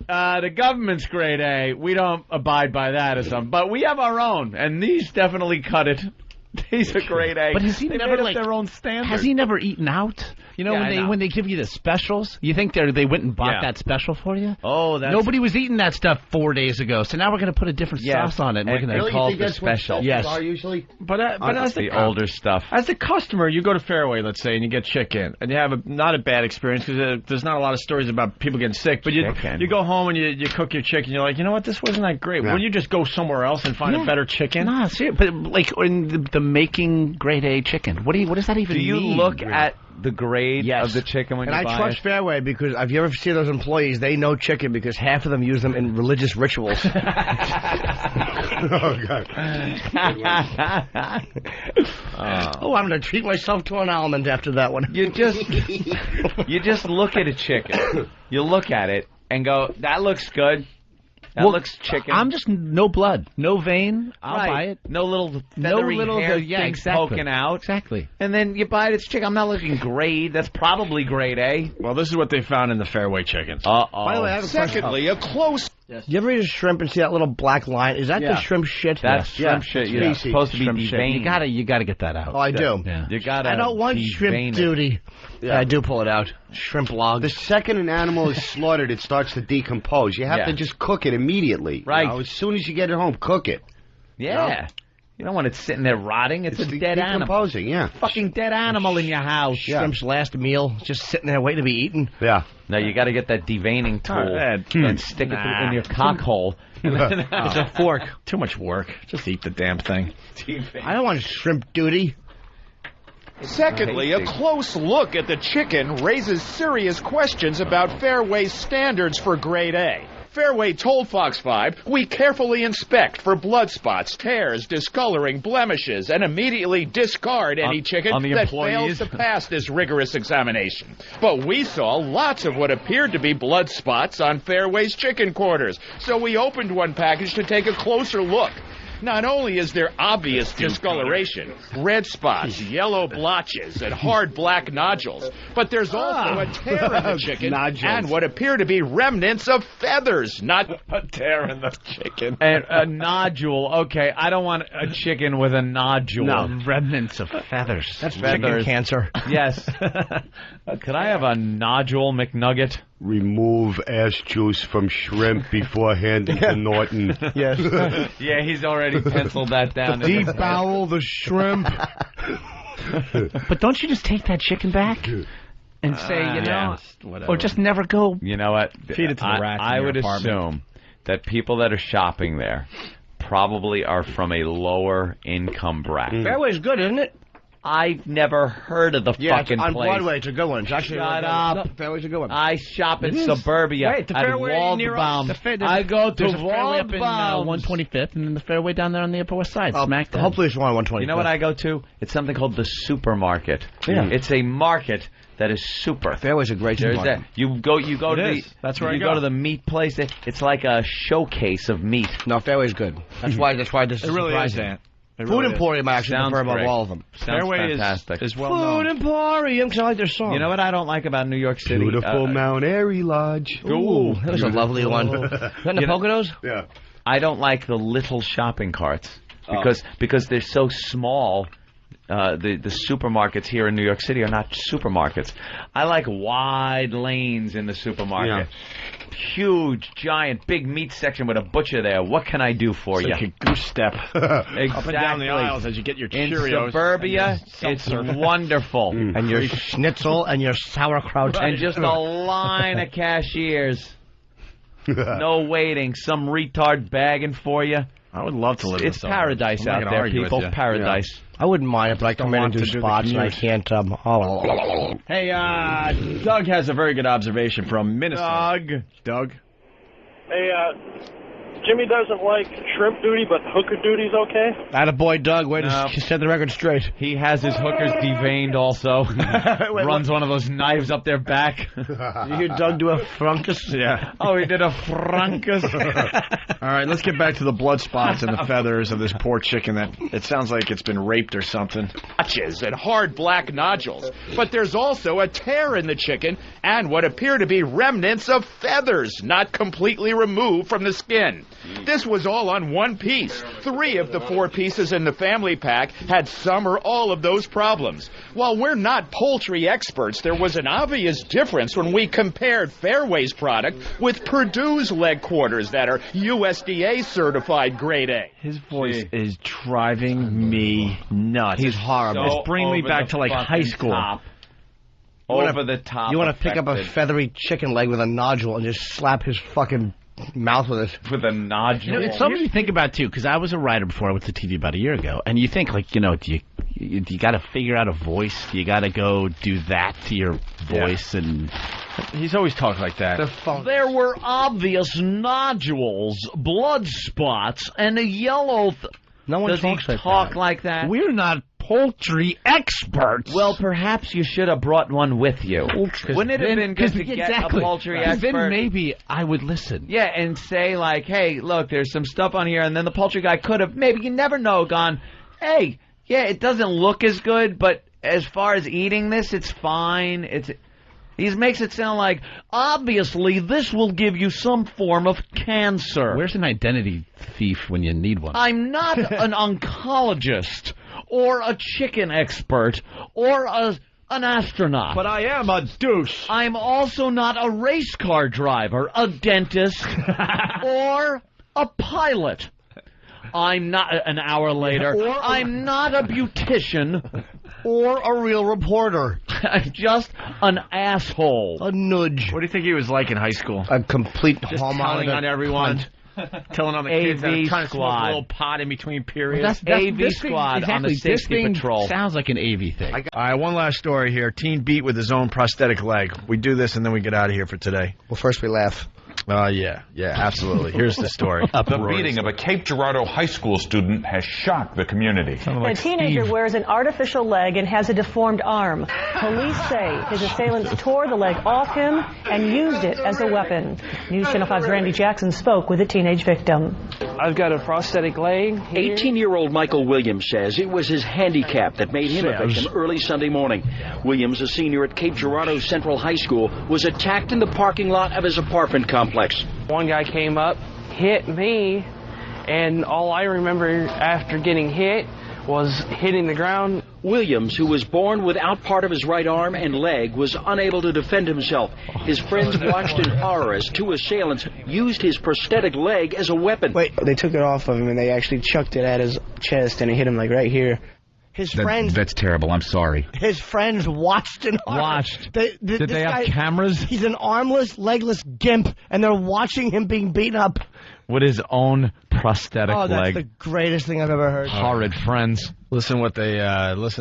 the government's grade A. We don't abide by that or something. But we have our own, and these definitely cut it. These are grade A. But has he never made up their own standard? Has he never eaten out? You know, when they give you the specials, you think they went and bought that special for you? Oh, that's... Nobody was eating that stuff 4 days ago, so now we're going to put a different sauce on it. And we're going to call it the special. Yes. Are usually? But as the older stuff. As a customer, you go to Fairway, let's say, and you get chicken, and you have not a bad experience because there's not a lot of stories about people getting sick. But you go home and you cook your chicken. You're like, you know what, this wasn't that great. Wouldn't you just go somewhere else and find a better chicken? Nah, see, but like in the making grade A chicken, what does that even mean? Do you look at the grade of the chicken when you buy it? And I trust Fairway because if you ever see those employees, they know chicken because half of them use them in religious rituals. Oh, God. I'm going to treat myself to an almond after that one. You just look at a chicken. You look at it and go, that looks good. That looks chicken. I'm just no blood, no vein. I'll buy it. No little hair things poking out. Exactly. And then you buy it. It's chicken. I'm not looking grade. That's probably grade A. Well, this is what they found in the Fairway chickens. By the way, I have a Secondly, a close... Yes. You ever eat a shrimp and see that little black line? Is that the shrimp shit? That's shrimp shit. Yeah. It's supposed to be deveined. You gotta get that out. Oh, I do. Yeah. You gotta. I don't want shrimp duty. Yeah, I do pull it out. Shrimp log. The second an animal is slaughtered, it starts to decompose. You have to just cook it immediately. Right. You know? As soon as you get it home, cook it. Yeah. You don't want it sitting there rotting. It's a dead animal. Decomposing, yeah. Fucking dead animal in your house. Shrimp's last meal, just sitting there waiting to be eaten. Yeah. No, you got to get that deveining tool and stick it in your cock hole. It's a fork. Too much work. Just eat the damn thing. I don't want shrimp duty. Secondly, a close look at the chicken raises serious questions about Fairway's standards for grade A. Fairway told Fox 5, we carefully inspect for blood spots, tears, discoloring, blemishes, and immediately discard any chicken that fails to pass this rigorous examination. But we saw lots of what appeared to be blood spots on Fairway's chicken quarters, so we opened one package to take a closer look. Not only is there obvious discoloration, red spots, yellow blotches, and hard black nodules, but there's also a tear in the chicken and what appear to be remnants of feathers, not a tear in the chicken. And a nodule. Okay, I don't want a chicken with a nodule. No, remnants of feathers. That's chicken cancer. Yes. Could I have a nodule McNugget? Remove ass juice from shrimp before handing to Norton. Yes. Yeah, he's already penciled that down. Debowel the shrimp. But don't you just take that chicken back and say, or just never go? You know what? Feed it to the rats. I would assume that people that are shopping there probably are from a lower income bracket. Fairway's good, isn't it? I've never heard of the fucking on place. Broadway, it's a good one. It's actually Shut up. Fairway's a good one. I shop in suburbia Right, the at Fairway near Waldbaum. I go to there's a Fairway up in Waldbaum. 125th, and then the Fairway down there on the Upper West Side. Smack down. Hopefully it's one on 125th. You know what I go to? It's something called the supermarket. Yeah. It's a market that is super. Fairway's a great supermarket. You go to the. That's where you go to the meat place. It's like a showcase of meat. No, Fairway's good. That's why this is really surprising. is, Dan. Food Emporium I actually prefer above all of them. Fairway fantastic. Is well Food known. Emporium, because I like their song. You know what I don't like about New York City? Beautiful Mount Airy Lodge. Ooh, that was a lovely one. Is that in the Poconos? Yeah. I don't like the little shopping carts because they're so small. The supermarkets here in New York City are not supermarkets. I like wide lanes in the supermarket. Huge, giant, big meat section with a butcher there. What can I do for you? Like a goose step. Exactly. Up and down the aisles as you get your in Cheerios. Suburbia, it's wonderful. And your schnitzel and your sauerkraut. And just a line of cashiers. No waiting. Some retard bagging for you. I would love to live in It's paradise out there, people. Paradise. I wouldn't mind it, but I come in and do spots and I can't. Hey, Doug has a very good observation from Minnesota. Doug. Hey, Jimmy doesn't like shrimp duty, but hooker duty's okay? Attaboy, Doug. Way to set the record straight. He has his hookers deveined also. Runs one of those knives up their back. You hear Doug do a frunkus? Yeah. Oh, he did a frunkus. All right, let's get back to the blood spots and the feathers of this poor chicken that it sounds like it's been raped or something. Blotches and hard black nodules, but there's also a tear in the chicken and what appear to be remnants of feathers not completely removed from the skin. This was all on one piece. 3 of the 4 pieces in the family pack had some or all of those problems. While we're not poultry experts, there was an obvious difference when we compared Fairway's product with Purdue's leg quarters that are USDA certified grade A. His voice is driving me nuts. He's horrible. It's bringing me back to like high school. Over the top. You want to pick up a feathery chicken leg with a nodule and just slap his fucking mouth with it. With a nodule. You know, it's something you think about, too, because I was a writer before I went to TV about a year ago, and you think, like, do you got to figure out a voice? Do you got to go do that to your voice? Yeah. And he's always talked like that. There were obvious nodules, blood spots, and a yellow... No one Does he talk like that? We're not poultry experts. Well, perhaps you should have brought one with you. Wouldn't it have been good to get a poultry expert? Then maybe I would listen. Yeah, and say, like, hey, look, there's some stuff on here, and then the poultry guy could have, maybe, you never know, gone, hey, yeah, it doesn't look as good, but as far as eating this, it's fine. He makes it sound like, obviously, this will give you some form of cancer. Where's an identity thief when you need one? I'm not an oncologist or a chicken expert or an astronaut. But I am a douche. I'm also not a race car driver, a dentist, or a pilot. I'm not, an hour later, I'm not a beautician or a real reporter. I'm just an asshole. A nudge. What do you think he was like in high school? A complete just telling on everyone. Telling on the kids that are trying to smoke a little pot in between periods. Well, that's AV squad on the safety patrol. Sounds like an AV thing. All right, one last story here. Teen beat with his own prosthetic leg. We do this and then we get out of here for today. Well, first we laugh. Yeah, absolutely. Here's the story. The beating of a Cape Girardeau high school student has shocked the community. A teenager wears an artificial leg and has a deformed arm. Police say his assailants tore the leg off him and used it as a weapon. News Channel 5's Randy Jackson spoke with a teenage victim. I've got a prosthetic leg. 18-year-old Michael Williams says it was his handicap that made him a victim early Sunday morning. Williams, a senior at Cape Girardeau Central High School, was attacked in the parking lot of his apartment complex. One guy came up, hit me, and all I remember after getting hit was hitting the ground. Williams, who was born without part of his right arm and leg, was unable to defend himself. His friends watched in horror as two assailants used his prosthetic leg as a weapon. They took it off of him and they actually chucked it at his chest and it hit him like right here. His friends. That's terrible. I'm sorry. His friends watched and watched. Did they have cameras? He's an armless, legless gimp, and they're watching him being beaten up. With his own prosthetic leg. Oh, that's leg. the greatest thing I've ever heard. Horrid friends. Listen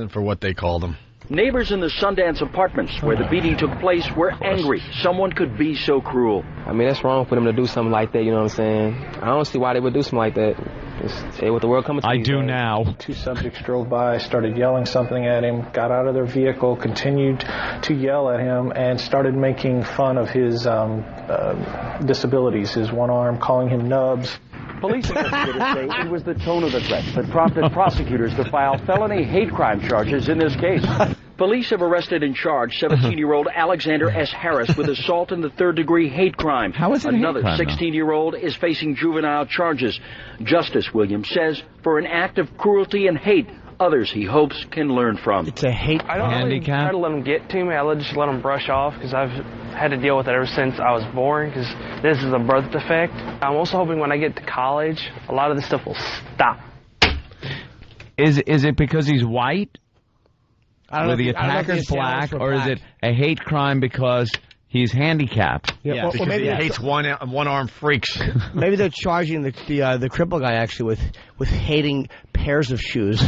for what they called him. Neighbors in the Sundance apartments where the beating took place were angry. Someone could be so cruel. I mean, that's wrong for them to do something like that, you know what I'm saying? I don't see why they would do something like that. Just say what the world comes to. I do now. Two subjects drove by, started yelling something at him, got out of their vehicle, continued to yell at him, and started making fun of his disabilities, his one arm, calling him nubs. Police investigators say it was the tone of the threats that prompted prosecutors to file felony hate crime charges in this case. Police have arrested and charged 17-year-old Alexander S. Harris with assault in the third-degree hate crime. How is it Another a hate crime, 16-year-old is facing juvenile charges. Justice Williams says for an act of cruelty and hate others he hopes can learn from. It's a hate I don't really try to let them get to me. I just let them brush off because I've had to deal with it ever since I was born because this is a birth defect. I'm also hoping when I get to college, a lot of this stuff will stop. Is it because he's white? I don't know Were the attackers black, or is it a hate crime because he's handicapped? Yeah, because maybe he hates one-armed freaks. Maybe they're charging the cripple guy actually with hating pairs of shoes.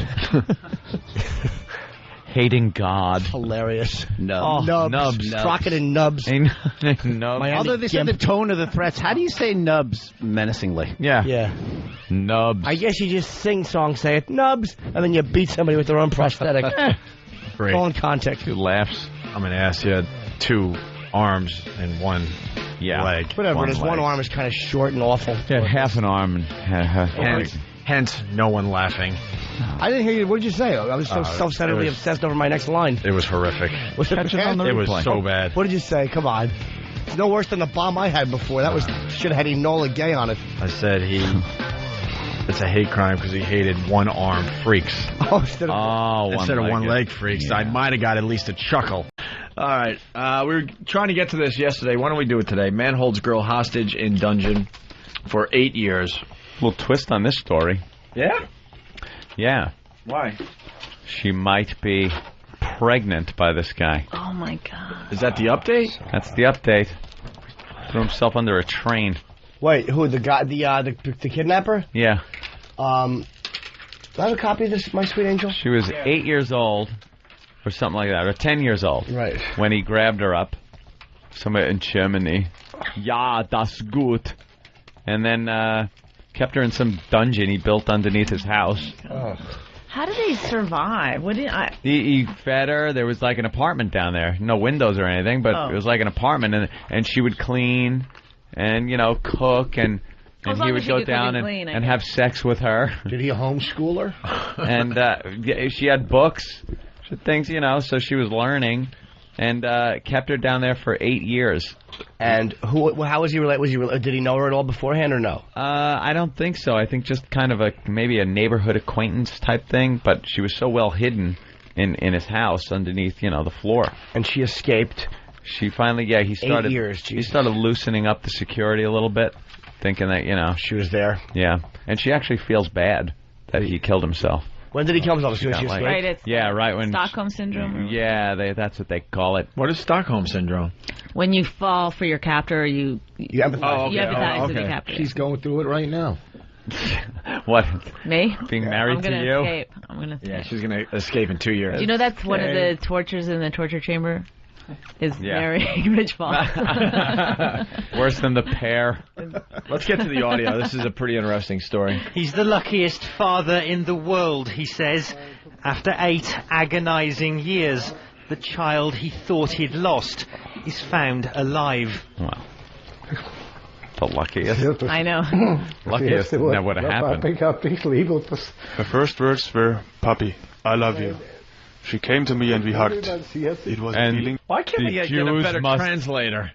Hating God. Hilarious. Nubs. Nubs. Crockett and Nubs. Nubs. Although they said the tone of the threats, how do you say nubs menacingly? Yeah. Nubs. I guess you just sing songs, say it, nubs, and then you beat somebody with their own prosthetic. Great. All in context. He laughs. I'm an ass. He had two arms and one leg. Whatever. His one arm is kind of short and awful. He had half an arm and hence no one laughing. I didn't hear you. What did you say? I was so self-centeredly obsessed over my next line. It was horrific. Was it bad? It was so bad. What did you say? Come on. It's no worse than the bomb I had before. That should have had Enola Gay on it. I said it's a hate crime because he hated one-armed freaks. Instead of one-leg freaks. Yeah. I might have got at least a chuckle. All right. We were trying to get to this yesterday. Why don't we do it today? Man holds girl hostage in dungeon for 8 years. A little twist on this story. Yeah? Yeah. Why? She might be pregnant by this guy. Oh, my God. Is that the update? That's the update. Threw himself under a train. Wait, who? The guy, the kidnapper? Yeah. Do I have a copy of this, my sweet angel? She was 8 years old, or something like that, or 10 years old. Right. When he grabbed her up, somewhere in Germany. Ja, das gut. And then kept her in some dungeon he built underneath his house. Oh. How did they survive? What did I? He fed her. There was like an apartment down there, no windows or anything, but it was like an apartment, and she would clean and cook, and he would go down and have sex with her. Did he homeschool her? And she had books, things, so she was learning, and kept her down there for 8 years. And how was he related? Did he know her at all beforehand or no? I don't think so. I think just kind of maybe a neighborhood acquaintance type thing, but she was so well hidden in his house underneath, the floor. And she escaped. She finally, he started. 8 years, he started loosening up the security a little bit, thinking that she was there. Yeah, and she actually feels bad that he killed himself. When did he kill himself? As soon as she escaped? Right, it's right when Stockholm Syndrome. Yeah, that's what they call it. What is Stockholm Syndrome? When you fall for your captor, you empathize. You empathize with your captor. She's going through it right now. What? Me? Being married to you? I'm gonna escape. Yeah, she's gonna escape in 2 years. Do you know that's one of the tortures in the torture chamber? is very Rich Fox. Worse than the Pear. Let's get to the audio. This is a pretty interesting story. He's the luckiest father in the world, he says. After 8 agonizing years, the child he thought he'd lost is found alive. Wow. The luckiest. I know. Luckiest that would have happened. Her first words were, "Puppy, I love you." She came to me and we hugged. It was a feeling. Why can't we get a better translator?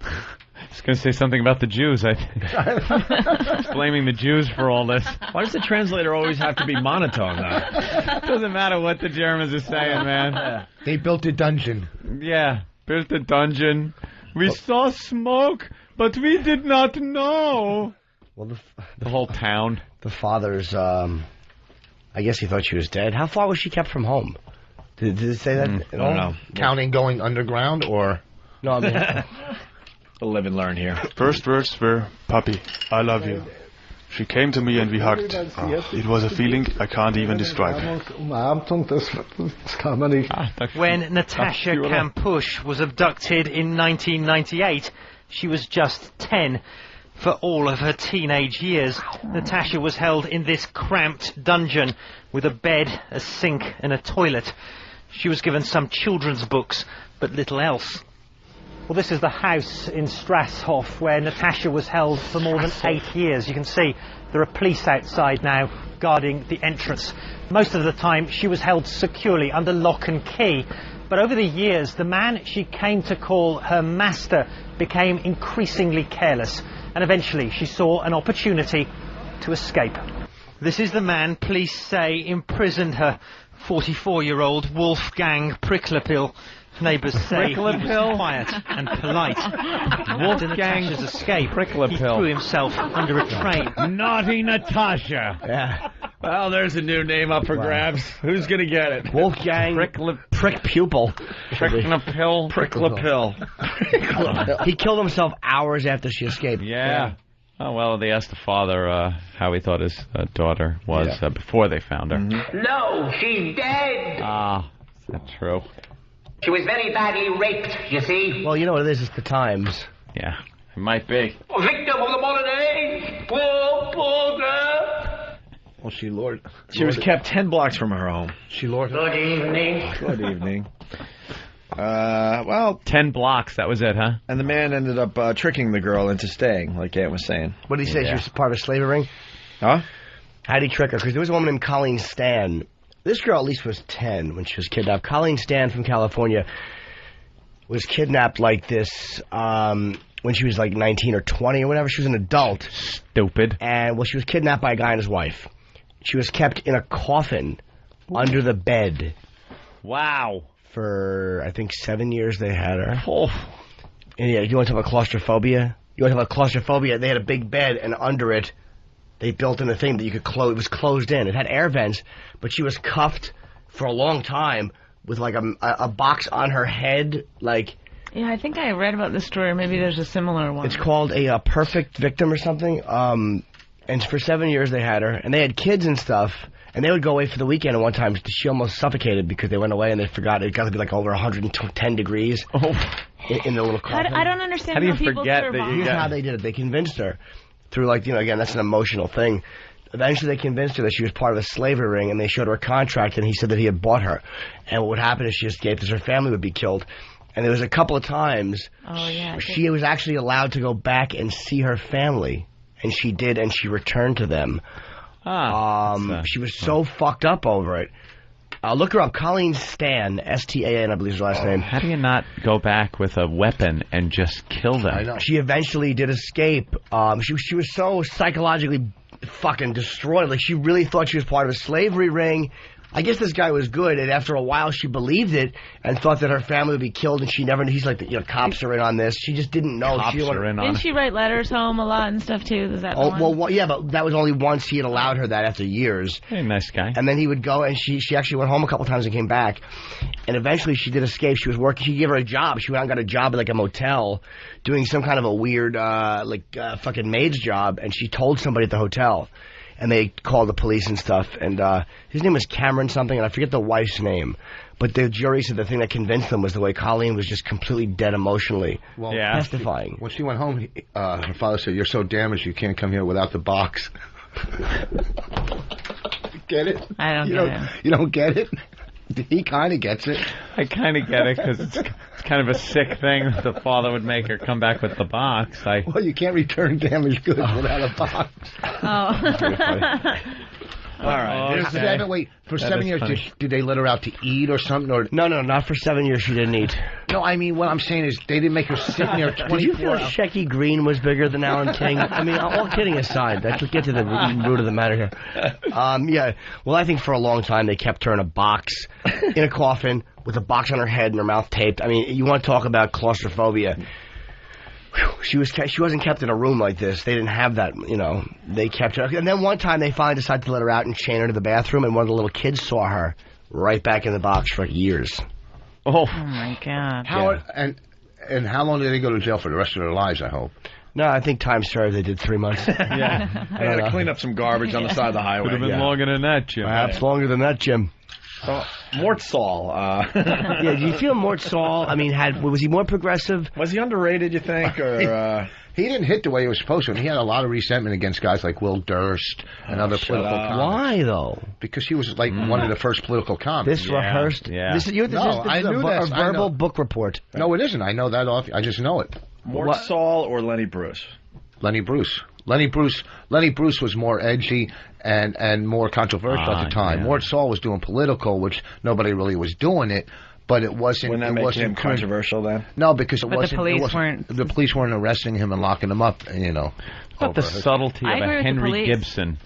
I was going to say something about the Jews, I think. He's blaming the Jews for all this. Why does the translator always have to be monotone, though? Doesn't matter what the Germans are saying, man. They built a dungeon. Yeah, built a dungeon. We saw smoke, but we did not know. Well, the whole town. The father's, I guess he thought she was dead. How far was she kept from home? Did it say that? I don't know. Counting going underground or? No, I mean... We'll live and learn here. First words were, "Puppy, I love you." She came to me and we hugged. It was a feeling I can't even describe. When Natasha Kampusch was abducted in 1998, she was just 10. For all of her teenage years, Natasha was held in this cramped dungeon with a bed, a sink and a toilet. She was given some children's books, but little else. Well, this is the house in Strasshof where Natasha was held for more than 8 years. You can see there are police outside now guarding the entrance. Most of the time she was held securely under lock and key. But over the years, the man she came to call her master became increasingly careless. And eventually she saw an opportunity to escape. This is the man police say imprisoned her, 44-year-old Wolfgang Pricklepil. Neighbours say he was quiet and polite. After Natasha's escape, he threw himself under a train. Naughty Natasha. Yeah. Well, there's a new name up for grabs. Who's going to get it? Wolfgang Prick Pupil. Pricklepil. Pricklepil. He killed himself hours after she escaped. Yeah. Oh, well, they asked the father how he thought his daughter was before they found her. No, she's dead. Ah, is that true? She was very badly raped, you see. Well, you know what it is, it's the times. Yeah, it might be. A victim of the modern age. Poor girl. Well, she was kept 10 blocks from her home. She lured her. Good evening. Good evening. Well, 10 blocks, that was it, huh? And the man ended up tricking the girl into staying, like Aunt was saying. What did he say? She was part of a slavery ring? Huh? How did he trick her? Because there was a woman named Colleen Stan. This girl at least was 10 when she was kidnapped. Colleen Stan from California was kidnapped like this when she was like 19 or 20 or whatever. She was an adult. Stupid. And, well, she was kidnapped by a guy and his wife. She was kept in a coffin under the bed. Wow. For, I think, 7 years they had her. Oh. And yeah, you want to talk about claustrophobia? You want to talk about claustrophobia? They had a big bed, and under it, they built in a thing that you could close. It was closed in. It had air vents, but she was cuffed for a long time with like a box on her head, like. Yeah, I think I read about this story. Maybe there's a similar one. It's called a perfect victim or something. And for 7 years they had her, and they had kids and stuff. And they would go away for the weekend, and one time she almost suffocated because they went away and they forgot it got to be like over 110 degrees in the little coffin. I don't understand how do you people forget survive. that you Here's how they did it. They convinced her through, like, again, that's an emotional thing. Eventually they convinced her that she was part of a slavery ring, and they showed her a contract, and he said that he had bought her. And what would happen if she escaped is her family would be killed. And there was a couple of times she was actually allowed to go back and see her family. And she did, and she returned to them. She was so fucked up over it. Look her up, Colleen Stan, S-T-A-N, I believe is her last name. How do you not go back with a weapon and just kill them? I know. She eventually did escape. She was so psychologically fucking destroyed. Like, she really thought she was part of a slavery ring. I guess this guy was good, and after a while she believed it and thought that her family would be killed, and she never knew. He's like, cops are in on this. She just didn't know. Didn't she write letters home a lot and stuff, too? Is that the one? Well, yeah, but that was only once he had allowed her that after years. Hey, nice guy. And then he would go, and she actually went home a couple times and came back. And eventually she did escape. She was working. She gave her a job. She went out and got a job at, like, a motel doing some kind of a weird, fucking maid's job, and she told somebody at the hotel. and they called the police and stuff. And his name was Cameron something, and I forget the wife's name. But the jury said the thing that convinced them was the way Colleen was just completely dead emotionally. Well, testifying. When she went home, her father said, "You're so damaged you can't come here without the box." Get it? I don't get it. You don't get it? He kind of gets it. I kind of get it because it's kind of a sick thing that the father would make her come back with the box. Well, you can't return damaged goods without a box. Oh. All right. Okay. Wait, for That 7 is years, funny. did they let her out to eat or something? Or No, not for 7 years. She didn't eat. No, I mean, what I'm saying is they didn't make her sit there 24 Did you feel Shecky Green was bigger than Alan King? I mean, all kidding aside, let's get to the root of the matter here. Yeah, well, I think for a long time they kept her in a box, in a coffin, with a box on her head and her mouth taped. I mean, you want to talk about claustrophobia. She wasn't kept in a room like this. They didn't have that, They kept her. And then one time they finally decided to let her out and chain her to the bathroom, and one of the little kids saw her right back in the box for years. Oh my God. And how long did they go to jail for the rest of their lives, I hope? No, I think time served. They did 3 months. Yeah. They had to clean up some garbage on the side of the highway. Could have been longer than that, Jim. Perhaps longer than that, Jim. Mort Saul. Yeah, do you feel Mort Saul? I mean, was he more progressive? Was he underrated, you think? Or he didn't hit the way he was supposed to. And he had a lot of resentment against guys like Will Durst and other political comics. Why, though? Because he was like one of the first political comics. This rehearsed? Yeah. This is a verbal book report. No, it isn't. I know that off. I just know it. Mort Saul or Lenny Bruce? Lenny Bruce was more edgy and more controversial at the time. Yeah. Mort Saul was doing political, which nobody really was doing it, but it wasn't. Wouldn't that make him controversial then? No, because The police weren't. The police weren't arresting him and locking him up. But the subtlety of a Henry Gibson.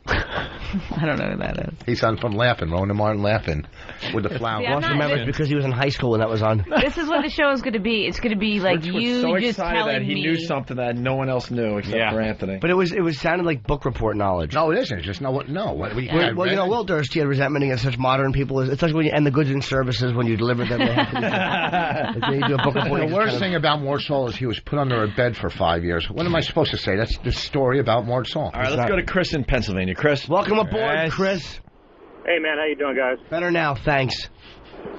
I don't know who that is. He's on from Laughing, Rona Martin Laughing with the flower. See, I'm not- Remember, it's because he was in high school when that was on. This is what the show is going to be. It's going to be like Rich was you so just excited telling that he me. knew something that no one else knew except for Anthony. But it was sounded like book report knowledge. No, it isn't. It's just What Will Durst, he had resentment against such modern people. It's like when you end the goods and services when you deliver them. They have to be like when you do a book report. The worst thing about Mort Saul is he was put under a bed for 5 years. What am I supposed to say? That's the story about Mort Saul. All right, let's go to Chris in Pennsylvania. Chris. Welcome aboard, Chris. Hey, man, how you doing, guys? Better now, thanks.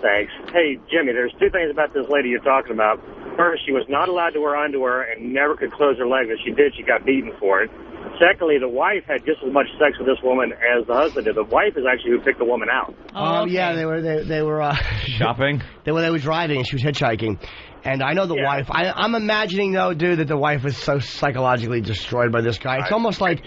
Thanks. Hey, Jimmy, there's two things about this lady you're talking about. First, she was not allowed to wear underwear and never could close her legs. If she did, she got beaten for it. Secondly, the wife had just as much sex with this woman as the husband did. The wife is actually who picked the woman out. Oh, okay. Yeah, they were shopping. They were driving and she was hitchhiking. And I know the wife. I'm imagining, though, dude, that the wife was so psychologically destroyed by this guy. It's almost like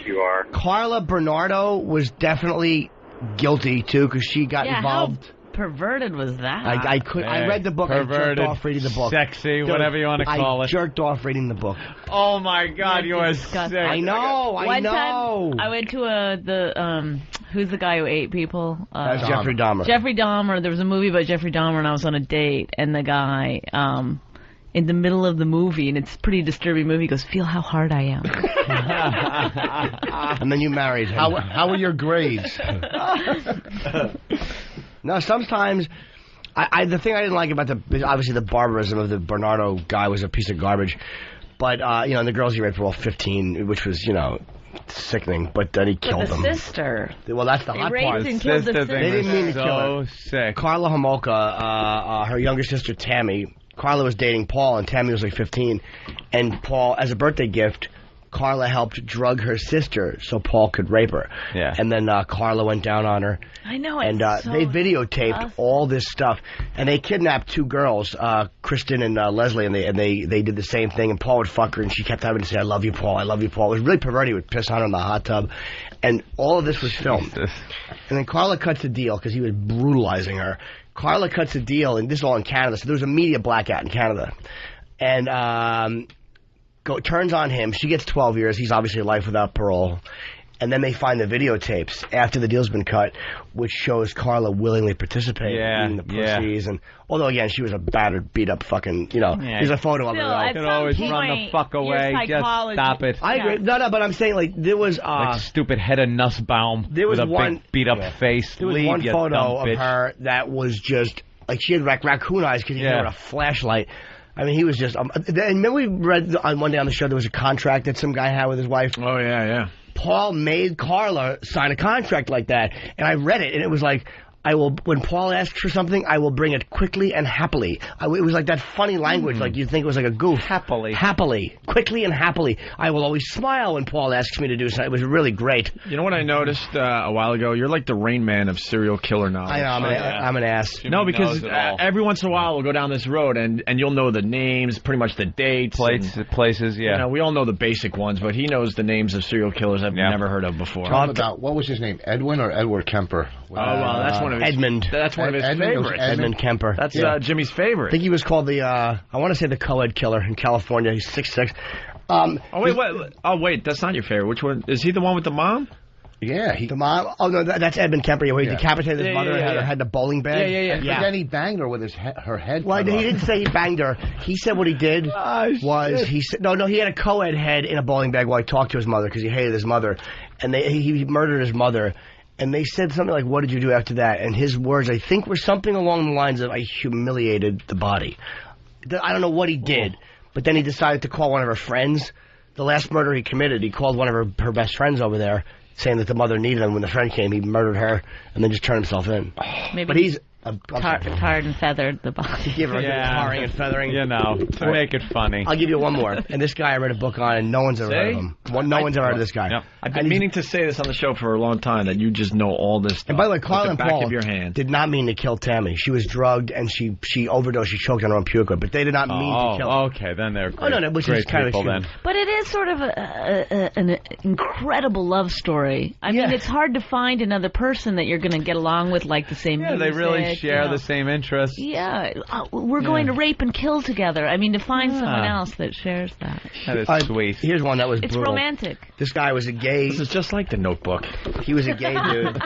Carla Bernardo was definitely guilty, too, because she got involved. How perverted was that? I read the book. Perverted, I jerked off reading the book. Sexy, whatever you want to call I it. jerked off reading the book. Oh, my God, you are sick. I know, One time, I went to who's the guy who ate people? Jeffrey Dahmer. Jeffrey Dahmer. There was a movie about Jeffrey Dahmer, and I was on a date, and the guy, in the middle of the movie, and it's a pretty disturbing movie, goes, "Feel how hard I am." And then you married him. How were your grades? No, sometimes the thing I didn't like about obviously the barbarism of the Bernardo guy was a piece of garbage, but and the girls he raped were all 15, which was sickening. But then he killed them. The sister. Well, that's the hot part. And killed the sister. They didn't mean to kill her. Sick. Carla Homolka, her younger sister Tammy. Carla was dating Paul, and Tammy was like 15. And Paul, as a birthday gift, Carla helped drug her sister so Paul could rape her. Yeah. And then Carla went down on her. I know. And they videotaped all this stuff. And they kidnapped two girls, Kristen and Leslie, and they did the same thing. And Paul would fuck her, and she kept having to say, "I love you, Paul. I love you, Paul." It was really perverted. He would piss on her in the hot tub. And all of this was filmed. And then Carla cuts a deal because he was brutalizing her. Carla cuts a deal, and this is all in Canada, so there was a media blackout in Canada. And turns on him. She gets 12 years. He's obviously life without parole. And then they find the videotapes after the deal's been cut, which shows Carla willingly participating in the pussies. And although, again, she was a battered, beat-up fucking, there's a photo of her. Still, You can always run the fuck away. Just stop it. I agree. No, but I'm saying, like, there was... like stupid head of Nussbaum with a big beat-up face. There was Leave, one you photo dumb of bitch. her that was just... Like, she had raccoon eyes because he had a flashlight. I mean, he was just... and then we read on one day on the show there was a contract that some guy had with his wife. Oh, yeah. Paul made Carla sign a contract like that, and I read it, and it was like, when Paul asks for something, I will bring it quickly and happily. It was like that funny language, like you think it was like a goof. Happily. Quickly and happily. I will always smile when Paul asks me to do something. It was really great. You know what I noticed a while ago? You're like the Rain Man of serial killer novels. I know, I'm an ass. No, because every once in a while we'll go down this road and you'll know the names, pretty much the dates. Places, yeah. You know, we all know the basic ones, but he knows the names of serial killers I've never heard of before. Talk about, what was his name, Edwin or Edward Kemper? Well, that's one of his... Edmund. That's one of his favorites. Edmund Kemper. That's Jimmy's favorite. I think he was called the, I want to say the co-ed killer in California. He's 6'6". Wait, that's not your favorite. Which one? Is he the one with the mom? Yeah. The mom? Oh, no, that's Edmund Kemper, where he decapitated his mother and had the bowling bag. And then he banged her with her head. Well, he didn't say he banged her. He said what he did he said, he had a co-ed head in a bowling bag while he talked to his mother because he hated his mother. And he murdered his mother. And they said something like, what did you do after that? And his words, I think, were something along the lines of, I humiliated the body. I don't know what he did, but then he decided to call one of her friends. The last murder he committed, he called one of her best friends over there, saying that the mother needed him. When the friend came, he murdered her and then just turned himself in. Maybe but he's... tarred and feathered the body. Give her tarring and feathering. You know, to make it funny. I'll give you one more. And this guy I read a book on, and no one's ever heard of him. No one's ever heard of this guy. Yep. I've been meaning to say this on the show for a long time, that you just know all this stuff. And by the way, Carla and back Paul of your hand. did not mean to kill Tammy. She was drugged, and she overdosed. She choked on her own puke, but they did not mean to kill her. Okay, then they're great, which great is kind people of then. But it is sort of an incredible love story. I mean, it's hard to find another person that you're going to get along with, like the same music. They really share the same interests. Yeah, we're going to rape and kill together. I mean, to find someone else that shares that. That is sweet. Here's one that was It's brutal. romantic. This guy was a gay... This is just like The Notebook. He was a gay dude.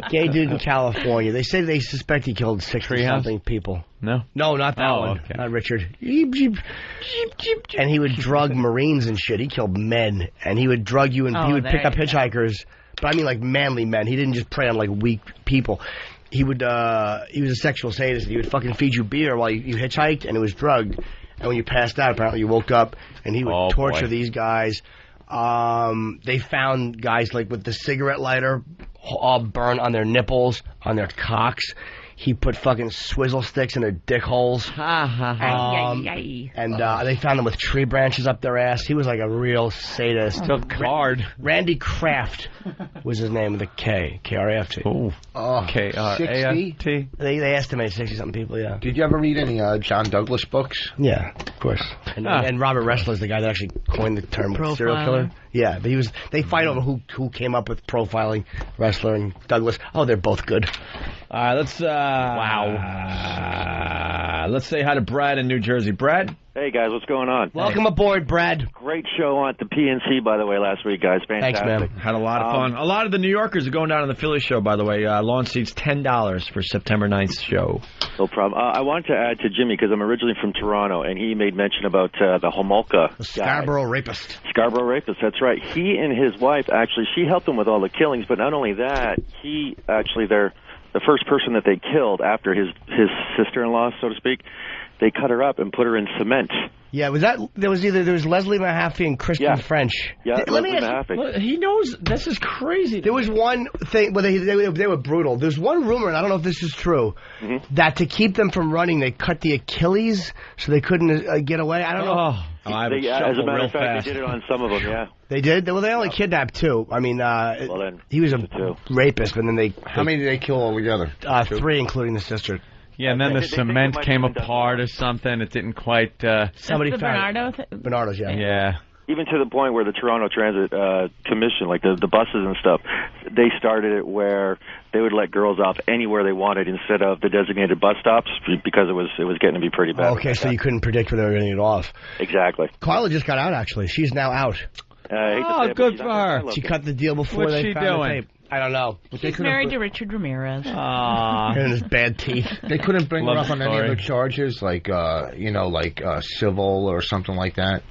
Gay dude in California. They say they suspect he killed 60-something people. No? No, not that one. Okay. Not Richard. And he would drug Marines and shit. He killed men. And he would drug you, and he would pick up hitchhikers. But I mean like manly men. He didn't just prey on like weak people. He was a sexual sadist. He would fucking feed you beer while you hitchhiked, and it was drugged. And when you passed out, apparently you woke up, and he would torture these guys. They found guys like with the cigarette lighter all burned on their nipples, on their cocks. He put fucking swizzle sticks in their dick holes. And they found them with tree branches up their ass. He was like a real sadist. Randy Kraft was his name with a K. K-R-A-F-T. K-R-A-F-T. They estimated 60-something people, yeah. Did you ever read any John Douglas books? Yeah, of course. And Robert Ressler is the guy that actually coined the term serial killer. Yeah, but they fight over who came up with profiling, Ressler and Douglas. Oh, they're both good. All right, let's say hi to Brad in New Jersey. Brad? Hey, guys, what's going on? Welcome aboard, Brad. Great show on the PNC, by the way, last week, guys. Fantastic. Thanks, man. Had a lot of fun. A lot of the New Yorkers are going down to the Philly show, by the way. Lawn seats $10 for September 9th show. No problem. I wanted to add to Jimmy, because I'm originally from Toronto, and he made mention about the Homolka the Scarborough rapist. Scarborough rapist, that's right. He and his wife, actually, she helped him with all the killings, but not only that, he actually, the first person that they killed after his sister-in-law, so to speak, they cut her up and put her in cement. Yeah, there was Leslie Mahaffey and Kristen French. Yeah, Let me Leslie ask Mahaffey. He knows, this is crazy. There was one thing, well, they were brutal. There's one rumor, and I don't know if this is true, that to keep them from running, they cut the Achilles so they couldn't get away. I don't know. As a matter of fact, they did it on some of them, yeah. They did? Well, they only kidnapped 2. I mean, he was a rapist, and then How many did they kill altogether? 3, including the sister. Yeah, and then the cement came apart or something. It didn't quite... Somebody the found Bernardo's, yeah. Yeah. Even to the point where the Toronto Transit Commission, like the buses and stuff, they started it where they would let girls off anywhere they wanted instead of the designated bus stops because it was getting to be pretty bad. Okay, so you couldn't predict when they were going to get off. Exactly. Carla just got out, actually. She's now out. Good for her. She cut the deal before they found the tape. I don't know. But She's married to Richard Ramirez. And his bad teeth. They couldn't bring her up on any other charges, like civil or something like that.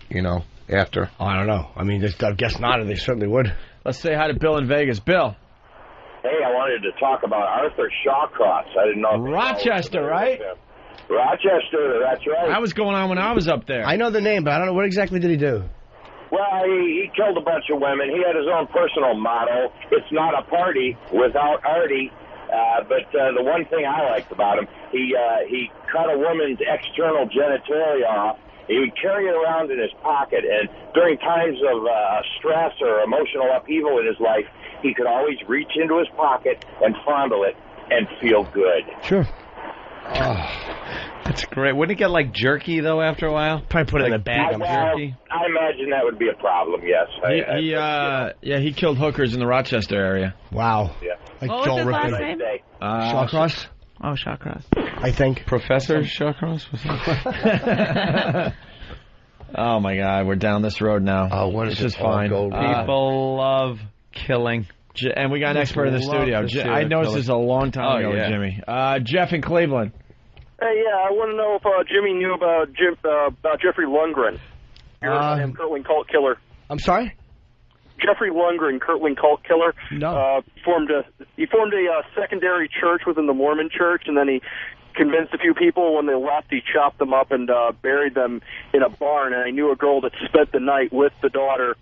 After. Oh, I don't know. I mean, I guess not. They certainly would. Let's say hi to Bill in Vegas. Bill. Hey, I wanted to talk about Arthur Shawcross. I didn't know. Rochester, right? Rochester, that's right. That was going on when I was up there. I know the name, but I don't know. What exactly did he do? Well, he killed a bunch of women. He had his own personal motto. It's not a party without Artie. But the one thing I liked about him, he cut a woman's external genitalia off. He would carry it around in his pocket, and during times of stress or emotional upheaval in his life, he could always reach into his pocket and fondle it and feel good. Sure. That's great. Wouldn't it get like jerky though after a while? Probably put it in a bag. I'm jerky. I imagine that would be a problem. Yes. He killed hookers in the Rochester area. Wow. Yeah. Like What was Joel his last Rippin. name? Shawcross? Oh, Shawcross. I think. Professor Shawcross? Oh my God, we're down this road now. Oh, what this is is fine. People love killing. And we got an expert in the studio. I noticed this a long time ago with Jimmy. Jeff in Cleveland. Hey, yeah, I want to know if Jimmy knew about Jeffrey Lundgren. Kirtland cult killer. I'm sorry? Jeffrey Lundgren, Kirtland cult killer. No. He formed a secondary church within the Mormon church, and then he convinced a few people. When they left, he chopped them up and buried them in a barn. And I knew a girl that spent the night with the daughter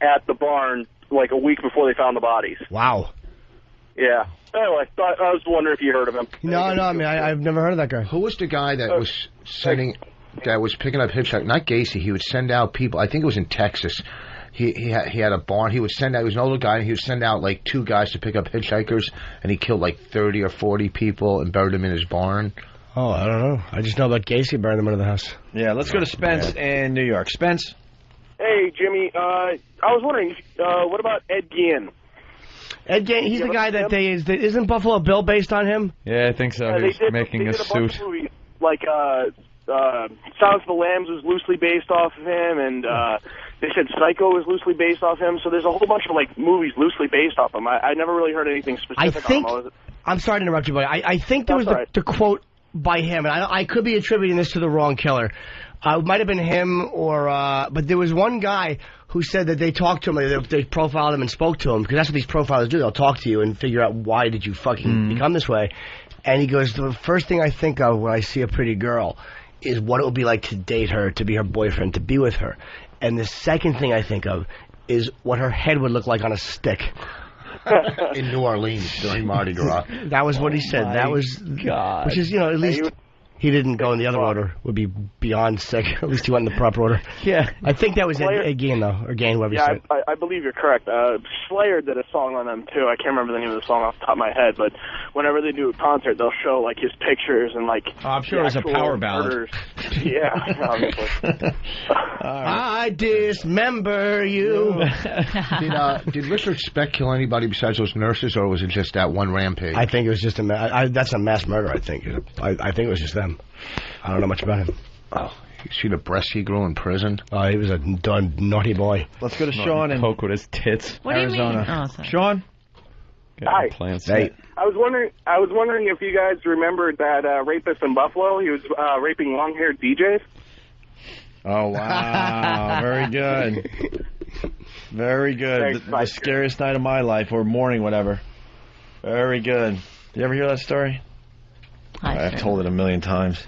at the barn like a week before they found the bodies. Wow. Yeah. Anyway, I was wondering if you heard of him. No, I mean, I've never heard of that guy. Who was the guy that was that was picking up hitchhikers? Not Gacy. He would send out people. I think it was in Texas. He had a barn. He would send out. He was an older guy, and he would send out like 2 guys to pick up hitchhikers, and he killed like 30 or 40 people and buried them in his barn. Oh, I don't know. I just know about Gacy burning them under the house. Yeah, let's go to Spence in New York. Spence? Hey, Jimmy, I was wondering, what about Ed Gein? Ed Gein, he's the guy that isn't Buffalo Bill based on him? Yeah, I think so. He's making a suit. Of movies, like Silence of the Lambs was loosely based off of him, and they said Psycho was loosely based off him. So there's a whole bunch of like movies loosely based off him. I never really heard anything specific on him. I'm sorry to interrupt you, buddy. I think there was the quote by him, and I could be attributing this to the wrong killer. It might have been him, but there was one guy who said that they talked to him, they profiled him and spoke to him, because that's what these profilers do. They'll talk to you and figure out why did you fucking become this way. And he goes, the first thing I think of when I see a pretty girl is what it would be like to date her, to be her boyfriend, to be with her. And the second thing I think of is what her head would look like on a stick. In New Orleans during Mardi Gras. That was what he said. That was God. Which is, at least he didn't go in the other order. Would be beyond sick. At least he went in the proper order. Yeah. I think that was Again, though, or Gain, whoever you said. I believe you're correct. Slayer did a song on them too. I can't remember the name of the song off the top of my head, but whenever they do a concert, they'll show like his pictures and like. Oh, I'm sure it was a power ballad. Yeah, obviously. I dismember you. Did Richard Speck kill anybody besides those nurses, or was it just that one rampage? I think it was just that's a mass murder. I think. I think it was just them. I don't know much about him. Oh, you see the breasts he grew in prison? Oh, he was a darn naughty boy. Let's go to Sean and Coke with his tits. What Arizona. do you mean? Oh, sorry. Sean? Hi. Hey. I was wondering if you guys remembered that rapist in Buffalo. He was raping long-haired DJs. Oh, wow. Very good. Very good. The scariest night of my life, or morning, whatever. Very good. You ever hear that story? I've told it a million times.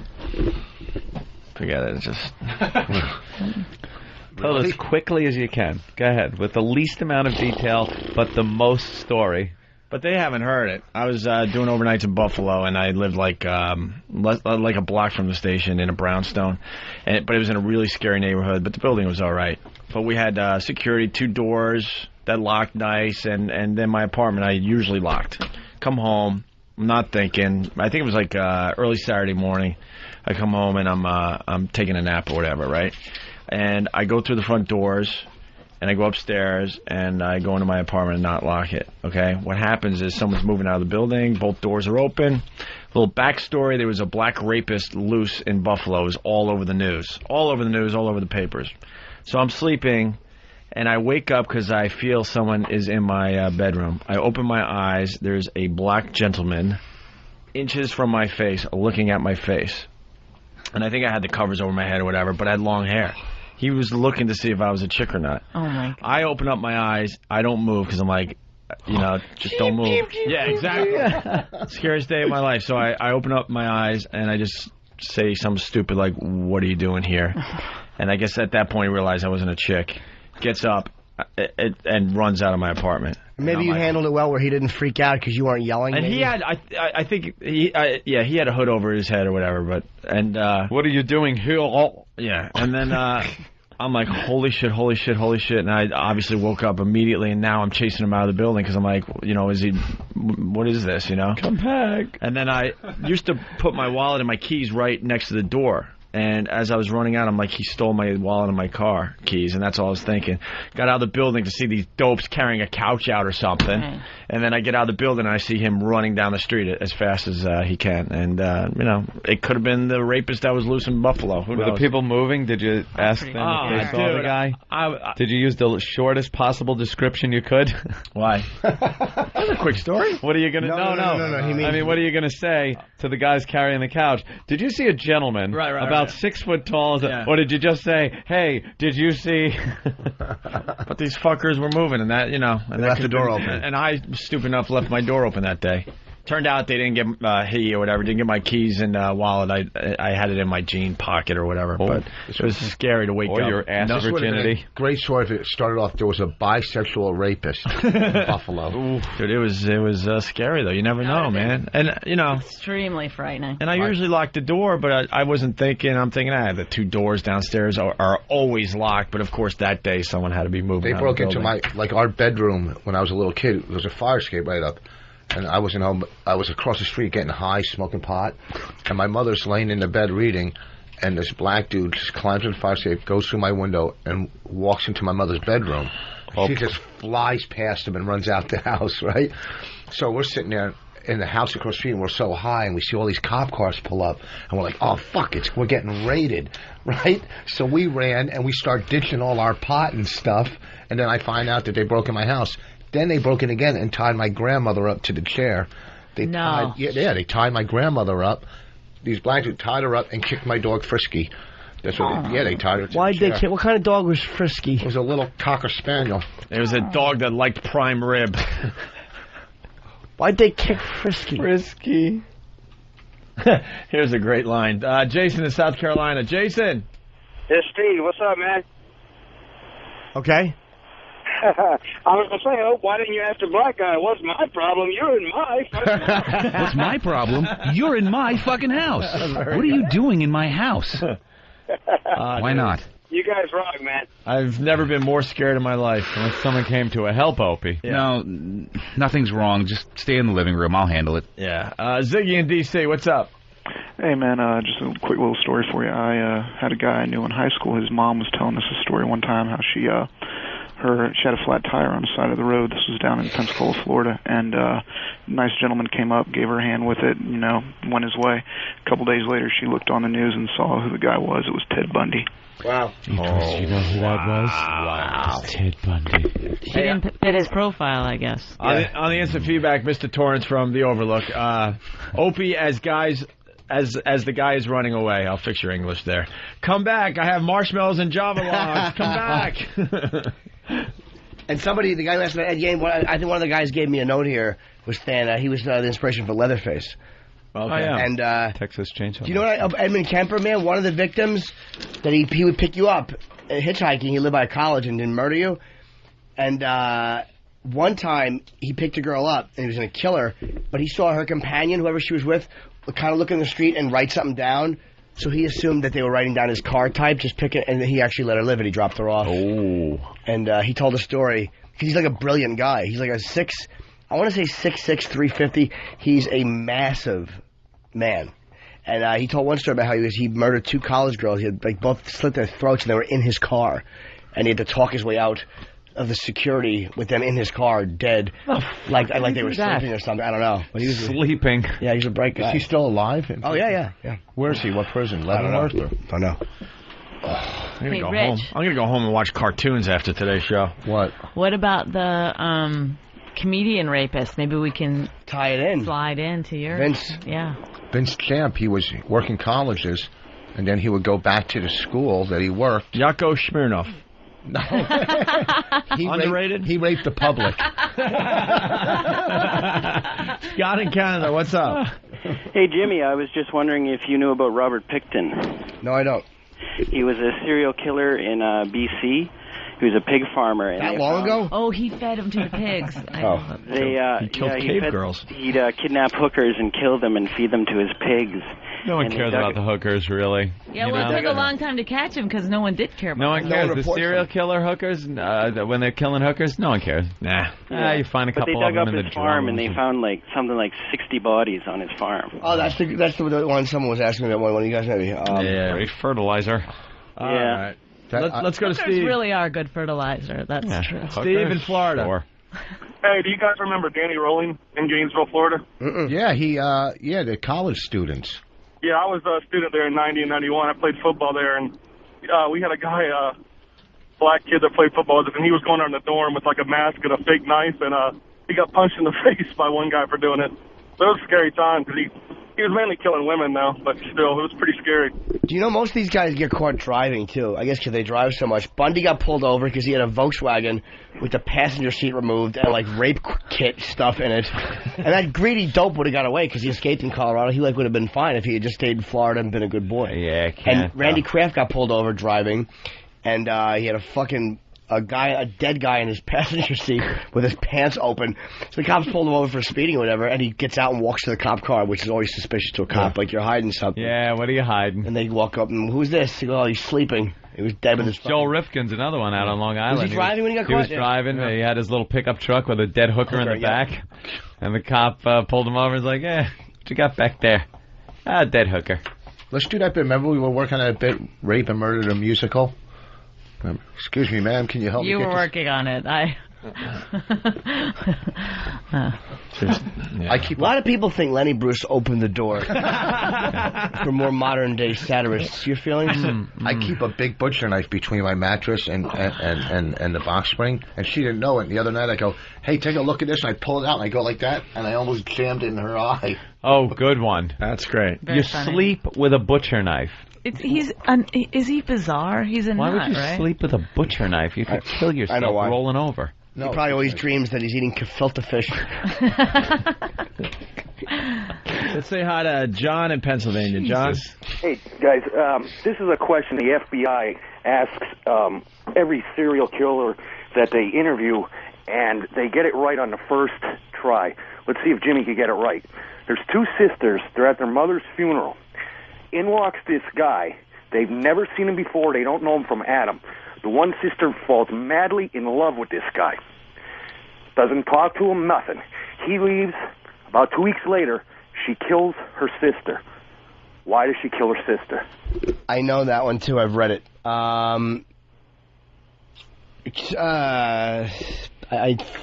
Forget it. It's just... Tell it as quickly as you can. Go ahead. With the least amount of detail, but the most story. But they haven't heard it. I was doing overnights in Buffalo, and I lived like a block from the station in a brownstone. But it was in a really scary neighborhood, but the building was all right. But we had security, 2 doors that locked nice, and then my apartment I usually locked. Come home, I'm not thinking. I think it was like early Saturday morning. I come home, and I'm taking a nap or whatever, right? And I go through the front doors, and I go upstairs, and I go into my apartment and not lock it, okay? What happens is someone's moving out of the building, both doors are open. Little backstory, there was a black rapist loose in Buffalo. It was all over the news. All over the news, all over the papers. So I'm sleeping, and I wake up because I feel someone is in my bedroom. I open my eyes. There's a black gentleman inches from my face looking at my face. And I think I had the covers over my head or whatever, but I had long hair. He was looking to see if I was a chick or not. Oh, my God. I open up my eyes. I don't move because I'm like, just don't move. Yeah, exactly. Scariest day of my life. So I open up my eyes, and I just say something stupid like, what are you doing here? And I guess at that point I realized I wasn't a chick. gets up and runs out of my apartment. Maybe you handled it well where he didn't freak out because you weren't yelling. And maybe? he had, I think, he had a hood over his head or whatever. What are you doing here? Yeah, and then I'm like, holy shit, and I obviously woke up immediately, and now I'm chasing him out of the building because I'm like, what is this, Come back. And then I used to put my wallet and my keys right next to the door. And as I was running out, I'm like, he stole my wallet and my car keys, and that's all I was thinking. Got out of the building to see these dopes carrying a couch out or something, and then I get out of the building and I see him running down the street as fast as he can. And, it could have been the rapist that was loose in Buffalo. Who knows? Were the people moving? Did you ask them if they saw the guy? Did you use the shortest possible description you could? Why? That's a quick story. What are you going to... No. What are you going to say to the guys carrying the couch? Did you see a gentleman about 6 foot tall? Or did you just say, hey, did you see... But these fuckers were moving, and that, and left the door open. And I, stupid enough, left my door open that day. Turned out they didn't get he or whatever didn't get my keys and wallet. I had it in my jean pocket or whatever. But it was scary to wake up. Or your ass virginity. Great story. If it started off, there was a bisexual rapist in Buffalo. Oof. Dude, it was scary though. You never know, man. And extremely frightening. And I usually lock the door, but I wasn't thinking. I'm thinking, the 2 doors downstairs are always locked. But of course, that day someone had to be moving. They broke into our bedroom when I was a little kid. There was a fire escape right up. And I wasn't home. I was across the street getting high, smoking pot. And my mother's laying in the bed reading. And this black dude just climbs in the fire escape, goes through my window, and walks into my mother's bedroom. She just flies past him and runs out the house, right? So we're sitting there in the house across the street, and we're so high, and we see all these cop cars pull up. And we're like, oh, fuck, we're getting raided, right? So we ran, and we start ditching all our pot and stuff. And then I find out that they broke in my house. Then they broke in again and tied my grandmother up to the chair. They tied my grandmother up. These black dudes tied her up and kicked my dog Frisky. That's what they tied her to Why'd the chair. they kick? What kind of dog was Frisky? It was a little Cocker Spaniel. It was a dog that liked prime rib. Why'd they kick Frisky? Frisky. Here's a great line. Jason in South Carolina. Jason. Hey, Steve. What's up, man? Okay. I was going to say, why didn't you ask the black guy? What's my problem? You're in my fucking house. What's my problem? You're in my fucking house. What are you doing in my house? Why not? You guys rock, man. I've never been more scared in my life. Unless someone came to a help, Opie. Yeah. No, nothing's wrong. Just stay in the living room. I'll handle it. Yeah. Ziggy in D.C., what's up? Hey, man, just a quick little story for you. I had a guy I knew in high school. His mom was telling us a story one time how she had a flat tire on the side of the road. This was down in Pensacola, Florida, and a nice gentleman came up, gave her a hand with it, went his way. A couple days later, she looked on the news and saw who the guy was. It was Ted Bundy. Wow. You know who that was? Wow. Ted Bundy. She didn't fit his profile, I guess. On the instant feedback, Mr. Torrance from The Overlook. Opie, as the guy is running away. I'll fix your English there. Come back. I have marshmallows and Java logs. Come back. And the guy last night at game, I think one of the guys gave me a note here, was Stan. He was the inspiration for Leatherface. Okay. And Texas Chainsaw. Do you know what? Edmund Kemper, man, one of the victims that he would pick you up hitchhiking. He lived by a college and didn't murder you. And one time he picked a girl up and he was going to kill her, but he saw her companion, whoever she was with, kind of look in the street and write something down. So he assumed that they were writing down his car type, just pick it, and he actually let her live it. He dropped her off. Oh. And he told a story, because he's like a brilliant guy. He's like a 6'6", 350. He's a massive man. And he told one story about how he murdered 2 college girls. He had both slit their throats, and they were in his car. And he had to talk his way out of the security with them in his car, dead, like they were sleeping or something. I don't know. But he was sleeping. Yeah, he's a bright guy. Is he still alive? Oh yeah. Where is he? What prison? Leavenworth? I don't know. I'm gonna go home. I'm gonna go home and watch cartoons after today's show. What about the comedian rapist? Maybe we can tie it in. Slide into your Vince Champ. He was working colleges, and then he would go back to the school that he worked. Yakov Smirnoff. No. Underrated? He raped the public. Scott in Canada, what's up? Hey, Jimmy, I was just wondering if you knew about Robert Pickton. No, I don't. He was a serial killer in B.C. He was a pig farmer. And That long ago? Oh, he fed them to the pigs. He killed cave girls. He'd kidnap hookers and kill them and feed them to his pigs. No one And they cares dug about the hookers, really. Yeah, You well, know? it took a long time to catch him because no one did care about No one him. cares. The serial killer hookers, when they're killing hookers, no one cares. Nah. You find a But they couple of dug them up in the his farm and drums. they found something like 60 bodies on his farm. Oh, that's the one someone was asking me about. One of you guys maybe. Great fertilizer. Yeah. Let's go to Hookers Steve. really are good fertilizer. That's true. Steve in Florida. Sure. Hey, do you guys remember Danny Rolling in Gainesville, Florida? Yeah, the college students. Yeah, I was a student there in 90 and 91. I played football there, and we had a guy, black kid that played football with us, and he was going around the dorm with like a mask and a fake knife, and he got punched in the face by one guy for doing it. So it was a scary time because he was mainly killing women now, but still, it was pretty scary. Do you know most of these guys get caught driving, too? I guess because they drive so much. Bundy got pulled over because he had a Volkswagen with the passenger seat removed and, rape kit stuff in it. And that greedy dope would have got away because he escaped in Colorado. He, would have been fine if he had just stayed in Florida and been a good boy. Yeah, And Randy Kraft got pulled over driving, and he had a dead guy in his passenger seat with his pants open. So the cops pulled him over for speeding or whatever, and he gets out and walks to the cop car, which is always suspicious to a cop, like you're hiding something. Yeah, what are you hiding? And they walk up and, who's this? He goes, oh, he's sleeping. He was dead with his Joel Rifkin's another one out on Long Island. Was he driving when he got He was caught? driving. He had his little pickup truck with a dead hooker in the back. And the cop pulled him over and was like, what you got back there? Dead hooker. Let's do that bit. Remember we were working on a bit, Rape and Murder the Musical? Excuse me, ma'am, can you help me You get were this? working on it. A lot of people think Lenny Bruce opened the door for more modern day satirists. Your feelings? I keep a big butcher knife between my mattress and the box spring, and she didn't know it. And the other night I go, hey, take a look at this, and I pull it out, and I go like that, and I almost jammed it in her eye. Oh, good one. That's great. You sleep with a butcher knife. Is he bizarre? He's a Why nut, would you right? sleep with a butcher knife? You could kill yourself know why. rolling over. He probably always dreams that he's eating gefilte fish. Let's say hi to John in Pennsylvania. John? Hey, guys, this is a question the FBI asks every serial killer that they interview, and they get it right on the first try. Let's see if Jimmy can get it right. There's two sisters. They're at their mother's funeral. In walks this guy. They've never seen him before. They don't know him from Adam. The one sister falls madly in love with this guy. Doesn't talk to him, nothing. He leaves. About 2 weeks later, she kills her sister. Why does she kill her sister? I know that one, too. I've read it. I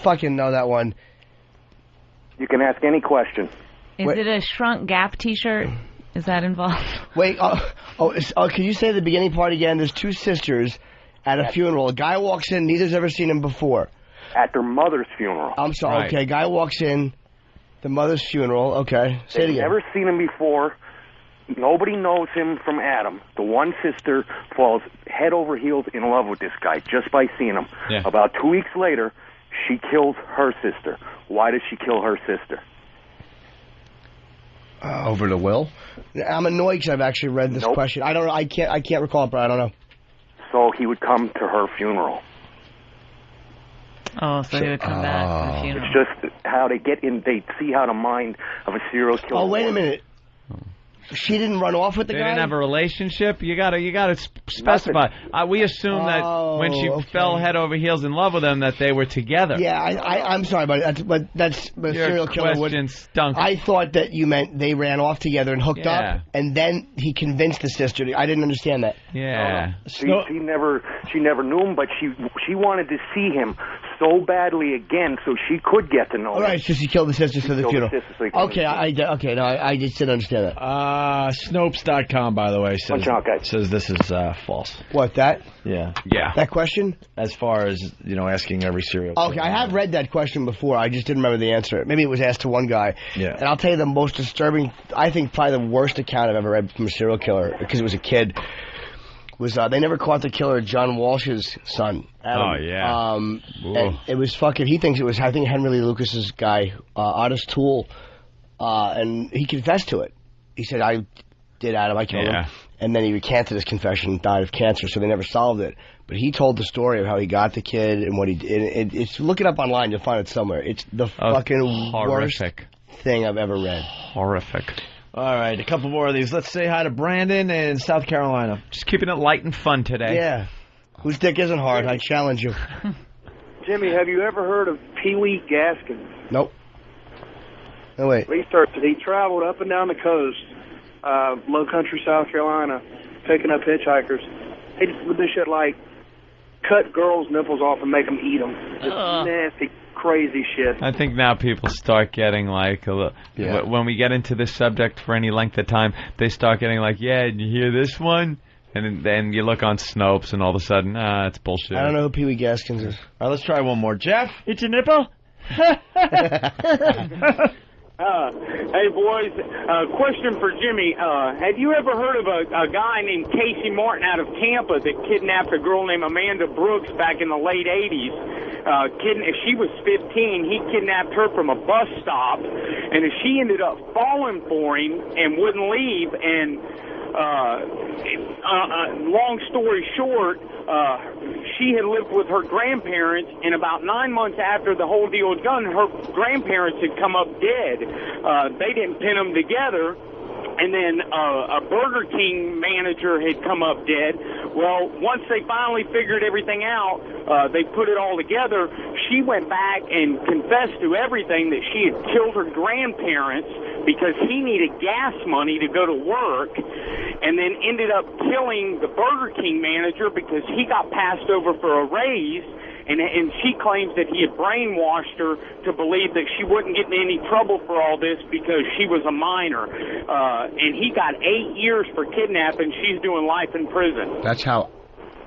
fucking know that one. You can ask any question. Is it a Shrunk Gap T-shirt? Is that involved? Wait, can you say the beginning part again? There's two sisters at a funeral. A guy walks in, neither's ever seen him before. At their mother's funeral. I'm sorry, okay, guy walks in, the mother's funeral, okay. Say it They've again. never seen him before. Nobody knows him from Adam. The one sister falls head over heels in love with this guy just by seeing him. Yeah. About 2 weeks later, she kills her sister. Why does she kill her sister? Over the will? I'm annoyed because I've actually read this question. I don't know. I can't recall it, but I don't know. So he would come to her funeral. Oh, so he would come back to the funeral. It's just how they get in. They see how the mind of a serial killer. Oh, wait a minute. She didn't run off with the They guy? didn't have a relationship. You gotta specify. We assume that when she fell head over heels in love with him, that they were together. Yeah, I'm sorry, but that's Your serial killer question stunk. I thought that you meant they ran off together and hooked up, and then he convinced the sister. I didn't understand that. Yeah. She never knew him, but she wanted to see him so badly again, so she could get to know him. All right, so she killed the sister for the killed the funeral. sister so he could Okay, I just didn't understand that. Snopes.com, by the way, says this is false. What, that? Yeah. That question? As far as, asking every serial killer. Okay, I have read that question before. I just didn't remember the answer. Maybe it was asked to one guy. Yeah. And I'll tell you the most disturbing, I think probably the worst account I've ever read from a serial killer, because it was a kid, was they never caught the killer of John Walsh's son, Adam. Oh, yeah. And it was fucking, he thinks it was, I think, Henry Lee Lucas's guy, Otis Toole, and he confessed to it. He said, I did Adam, I killed him. and then he recanted his confession and died of cancer, so they never solved it. But he told the story of how he got the kid and what he did. It's look it up online, you'll find it somewhere. It's the fucking worst thing I've ever read. Horrific. All right, a couple more of these. Let's say hi to Brandon in South Carolina. Just keeping it light and fun today. Yeah. Whose dick isn't hard? I challenge you. Jimmy, have you ever heard of Pee Wee Gaskins? Nope. No, wait. He traveled up and down the coast, low country South Carolina, picking up hitchhikers. He just would do shit like cut girls' nipples off and make them eat them. Just nasty, crazy shit. I think now people start getting like, when we get into this subject for any length of time, they start getting like, yeah, did you hear this one? And then you look on Snopes, and all of a sudden, it's bullshit. I don't know who Pee Wee Gaskins is. All right, let's try one more. Jeff? It's a nipple? Hey, boys, question for Jimmy. Have you ever heard of a guy named Casey Martin out of Tampa that kidnapped a girl named Amanda Brooks back in the late 80s? If she was 15, he kidnapped her from a bus stop, and if she ended up falling for him and wouldn't leave, and long story short, she had lived with her grandparents, and about 9 months after the whole deal was done, her grandparents had come up dead. They didn't pin them together, and then a Burger King manager had come up dead. Well, once they finally figured everything out, they put it all together. She went back and confessed to everything that she had killed her grandparents because he needed gas money to go to work, and then ended up killing the Burger King manager because he got passed over for a raise, and she claims that he had brainwashed her to believe that she wouldn't get in any trouble for all this because she was a minor. And he got 8 years for kidnapping. She's doing life in prison. That's how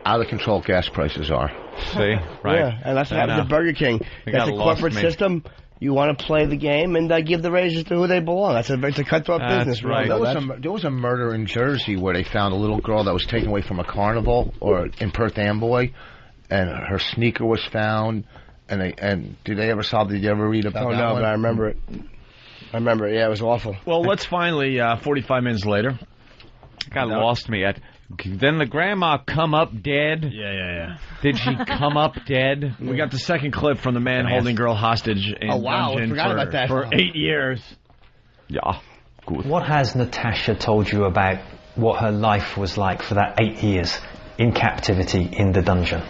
out of control gas prices are. See? Right. Yeah, and that's what happens at Burger King. That's a corporate system. You want to play the game and give the raises to who they belong. It's a cutthroat business. Right. There was a murder in Jersey where they found a little girl that was taken away from a carnival or in Perth Amboy, and her sneaker was found. And did they ever solve? Did you ever read about that? No, but I remember it. Yeah, it was awful. Well, let's finally 45 minutes later. Got lost me at. Then the grandma come up dead. Yeah. Did she come up dead? We got the second clip from the man holding girl hostage in dungeon for 8 years. Yeah, good. What has Natasha told you about what her life was like for that 8 years in captivity in the dungeon?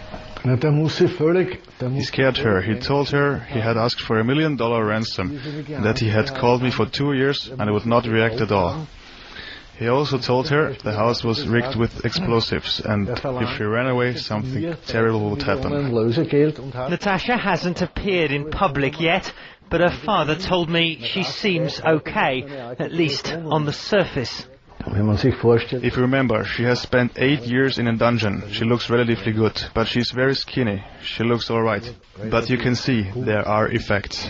He scared her. He told her he had asked for $1 million ransom, that he had called me for 2 years and I would not react at all. He also told her the house was rigged with explosives, and if she ran away, something terrible would happen. Natasha hasn't appeared in public yet, but her father told me she seems okay, at least on the surface. If you remember, she has spent 8 years in a dungeon. She looks relatively good, but she's very skinny. She looks alright. But you can see there are effects.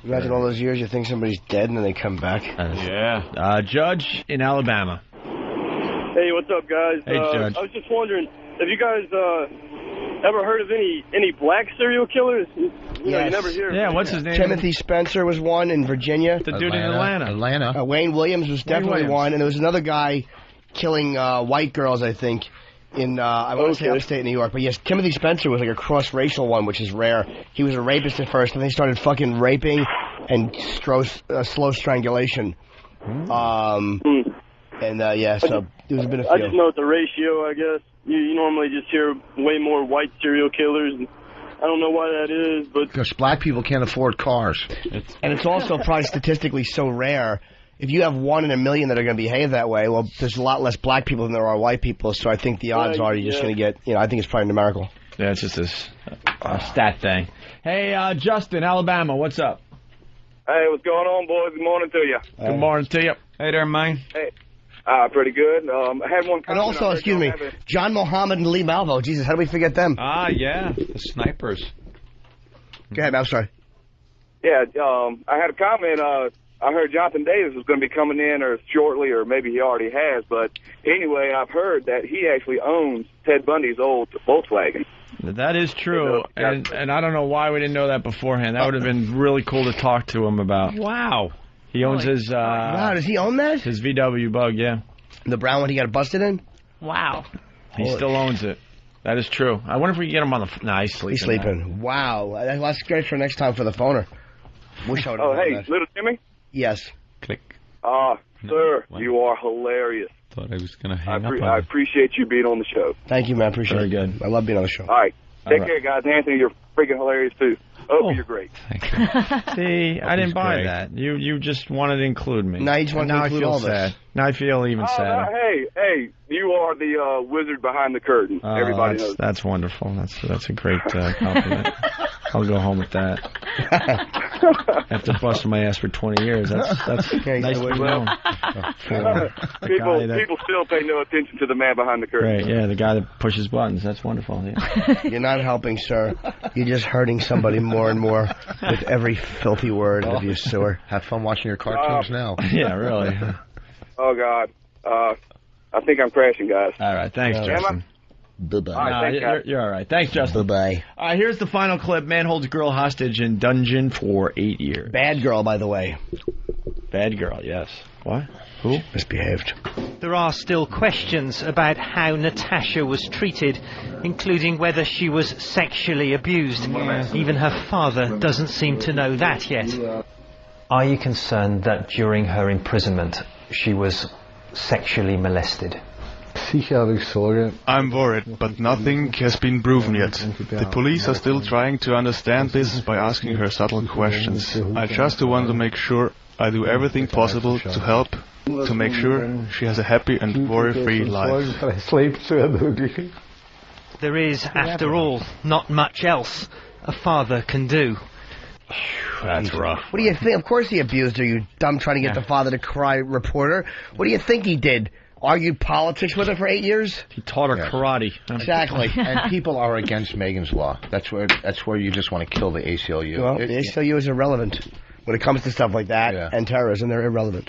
Imagine all those years you think somebody's dead and then they come back. Yeah. Judge in Alabama. Hey, what's up, guys? Hey, Judge. I was just wondering, have you guys ever heard of any black serial killers? You know, you never hear. Yeah, what's his name? Timothy Spencer was one in Virginia. The dude in Atlanta. Wayne Williams was definitely one, and there was another guy killing white girls, I think, in, I want to say upstate New York. But yes, Timothy Spencer was like a cross-racial one, which is rare. He was a rapist at first, and then he started fucking raping and slow strangulation. So there's been a few. I just know it's a ratio, I guess. You normally just hear way more white serial killers. I don't know why that is, but... Because black people can't afford cars. And it's also probably statistically so rare. If you have 1 in a million that are going to behave that way, well, there's a lot less black people than there are white people, so I think the odds are you're just going to get, I think it's probably numerical. Yeah, it's just this stat thing. Hey, Justin, Alabama, what's up? Hey, what's going on, boys? Good morning to you. Good morning to you. Hey there, man. Hey. Pretty good. I had one. And also, excuse me, John Mohammed and Lee Malvo. Jesus, how do we forget them? Yeah, the snipers. Go ahead, I'm sorry. Yeah, I had a comment. I heard Jonathan Davis was going to be coming in or shortly, or maybe he already has. But anyway, I've heard that he actually owns Ted Bundy's old Volkswagen. That is true, and I don't know why we didn't know that beforehand. That would have been really cool to talk to him about. Wow. He owns his. Wow, does he own that? His VW Bug, yeah. The brown one he got busted in? Wow. He still owns it. That is true. I wonder if we can get him on the. Nah, he's sleeping. He's sleeping. Wow, that's great for next time for the phoner. Wish I would have hey, that. little Jimmy. Yes. Click. Sir, you are hilarious. Thought I was going to hang up. I appreciate you being on the show. Thank you, man. Appreciate it. Very good. I love being on the show. All right. Take care, guys. Anthony, you're freaking hilarious, too. Opie, you're great. See, I didn't buy that. You just wanted to include me. Now you just want to include all this. Sad. Now I feel even sadder. Hey, you are the wizard behind the curtain. Everybody knows. That's wonderful. That's a great compliment. I'll go home with that. After busting my ass for 20 years, that's nice to be known. People still pay no attention to the man behind the curtain. Right, yeah, the guy that pushes buttons. That's wonderful. Yeah. You're not helping, sir. You're just hurting somebody more and more with every filthy word of your sewer. Have fun watching your cartoons now. Yeah, really. Oh, God. I think I'm crashing, guys. All right, thanks, Justin. Bye-bye. All right, You're all right. Thanks, Justin. Bye-bye. All right, here's the final clip. Man holds girl hostage in dungeon for 8 years. Bad girl, by the way. Bad girl, yes. What? Who? Misbehaved. There are still questions about how Natasha was treated, including whether she was sexually abused. Even her father doesn't seem to know that yet. Are you concerned that during her imprisonment she was sexually molested? I'm worried, but nothing has been proven yet. The police are still trying to understand this by asking her subtle questions. I just want to make sure I do everything possible to help, to make sure she has a happy and worry-free life. There is, after all, not much else a father can do. That's rough. What do you think? Of course he abused her, you dumb trying to get the father to cry reporter. What do you think he did? Argued politics with her for 8 years? He taught her karate. Exactly. And people are against Megan's Law. That's where you just want to kill the ACLU. Well, the ACLU is irrelevant when it comes to stuff like that and terrorism. They're irrelevant.